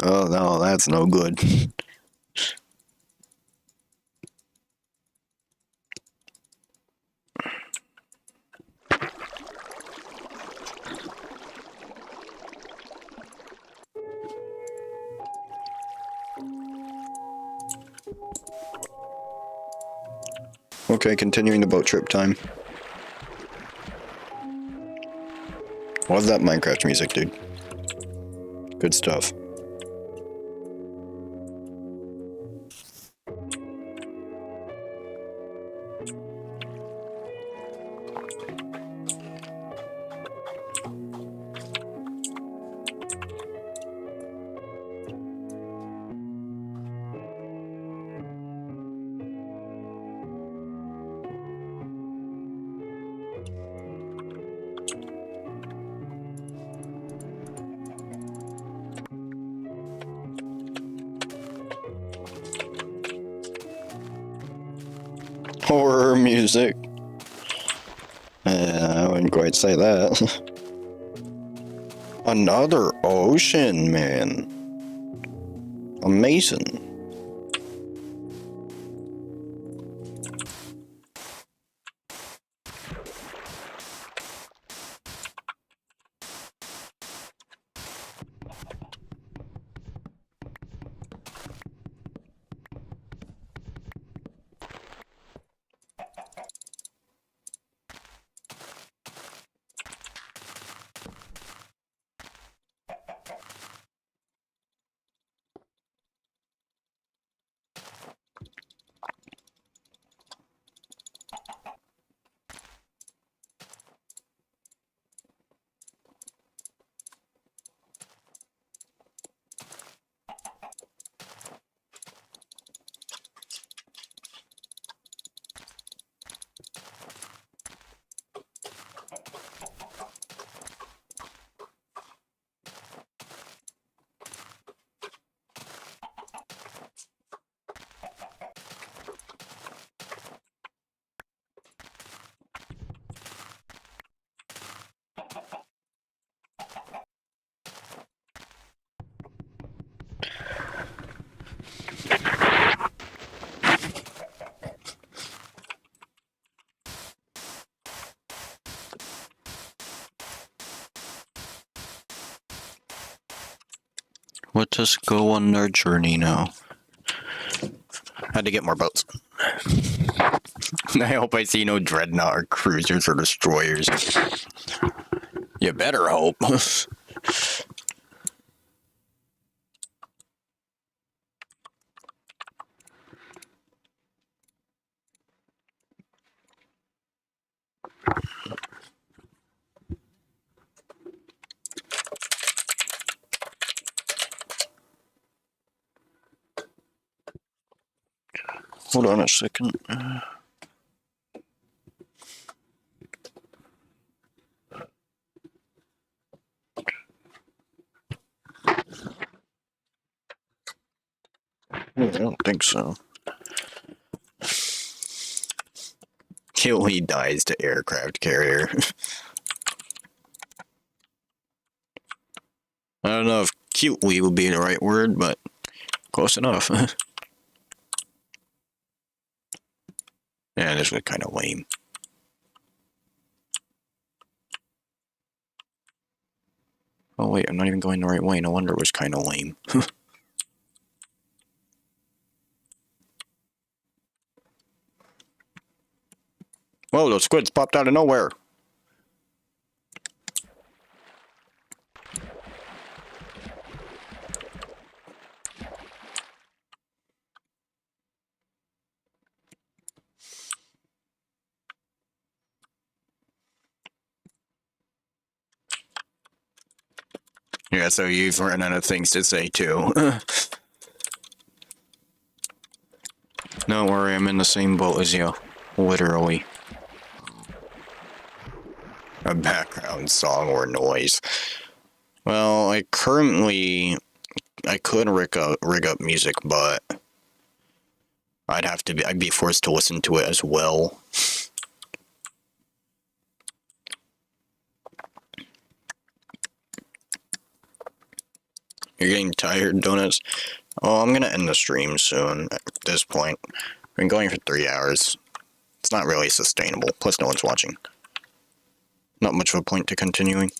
Oh no, that's no good. Okay, continuing the boat trip time. Love that Minecraft music, dude. Good stuff. Horror music. I wouldn't quite say that. Another ocean, man. Amazing. Let us go on our journey now. Had to get more boats. I hope I see no dreadnought or cruisers or destroyers. You better hope. Hold on a second. I don't think so. He dies to aircraft carrier. I don't know if cutely would be the right word, but close enough. Yeah, this was kind of lame. Oh wait, I'm not even going the right way. No wonder it was kind of lame. Whoa, those squids popped out of nowhere. Yeah, so you've run out of things to say too. Don't worry, I'm in the same boat as you. Literally. A background song or noise. Well, I could rig up music, but I'd be forced to listen to it as well. You're getting tired, Donuts? Oh, I'm gonna end the stream soon at this point. I've been going for 3 hours. It's not really sustainable, plus no one's watching. Not much of a point to continuing.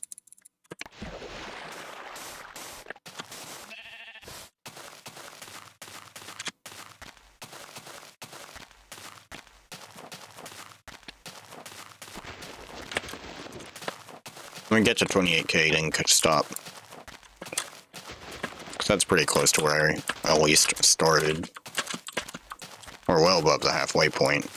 Get to 28k, then stop. 'Cause that's pretty close to where I at least started. Or well above the halfway point.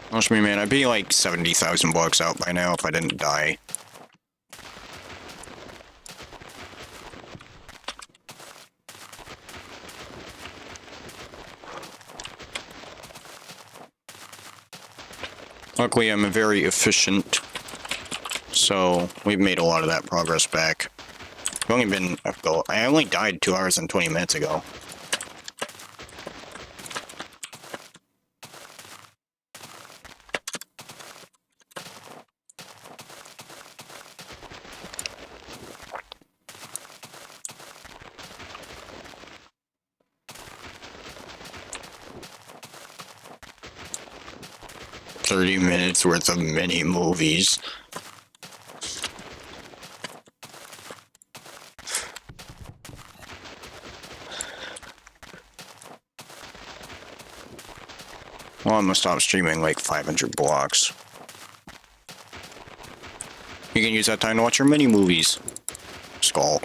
Trust me, man, I'd be like 70,000 bucks out by now if I didn't die. Luckily, I'm very efficient, so we've made a lot of that progress back. I only died 2 hours and 20 minutes ago. $30 minutes worth of mini movies. Well, I'm gonna stop streaming like 500 blocks. You can use that time to watch your mini movies. Skull.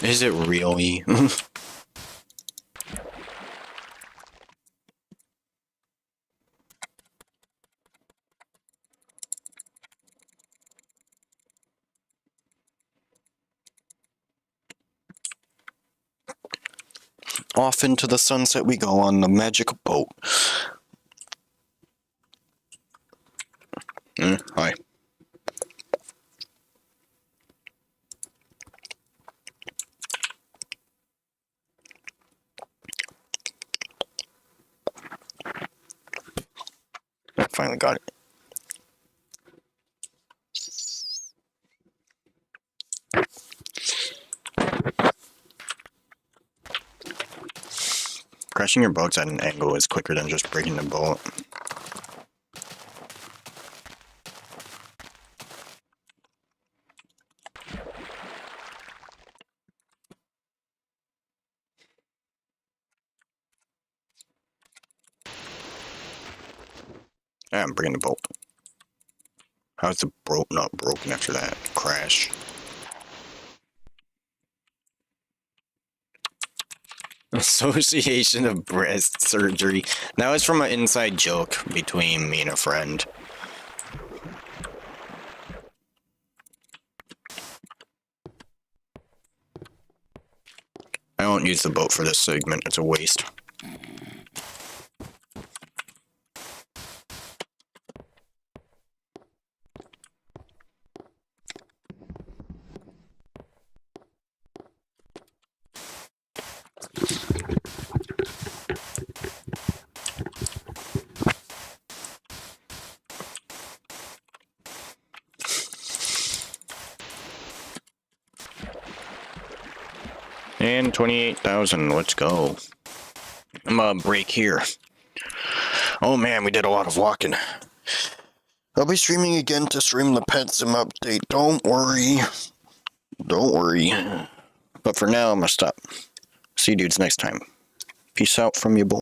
Is it really? Off into the sunset we go on the magic boat. Hi. I finally got it. Crashing your boats at an angle is quicker than just breaking the boat. Yeah, I'm breaking the boat. How's the boat not broken after that crash? Association of Breast Surgery. That was from an inside joke between me and a friend. I won't use the boat for this segment, it's a waste. And 28,000, let's go. I'm gonna break here. Oh man, we did a lot of walking. I'll be streaming again to stream the Pet Sim update, don't worry. Don't worry. But for now, I'm gonna stop. See you dudes next time. Peace out from you boy.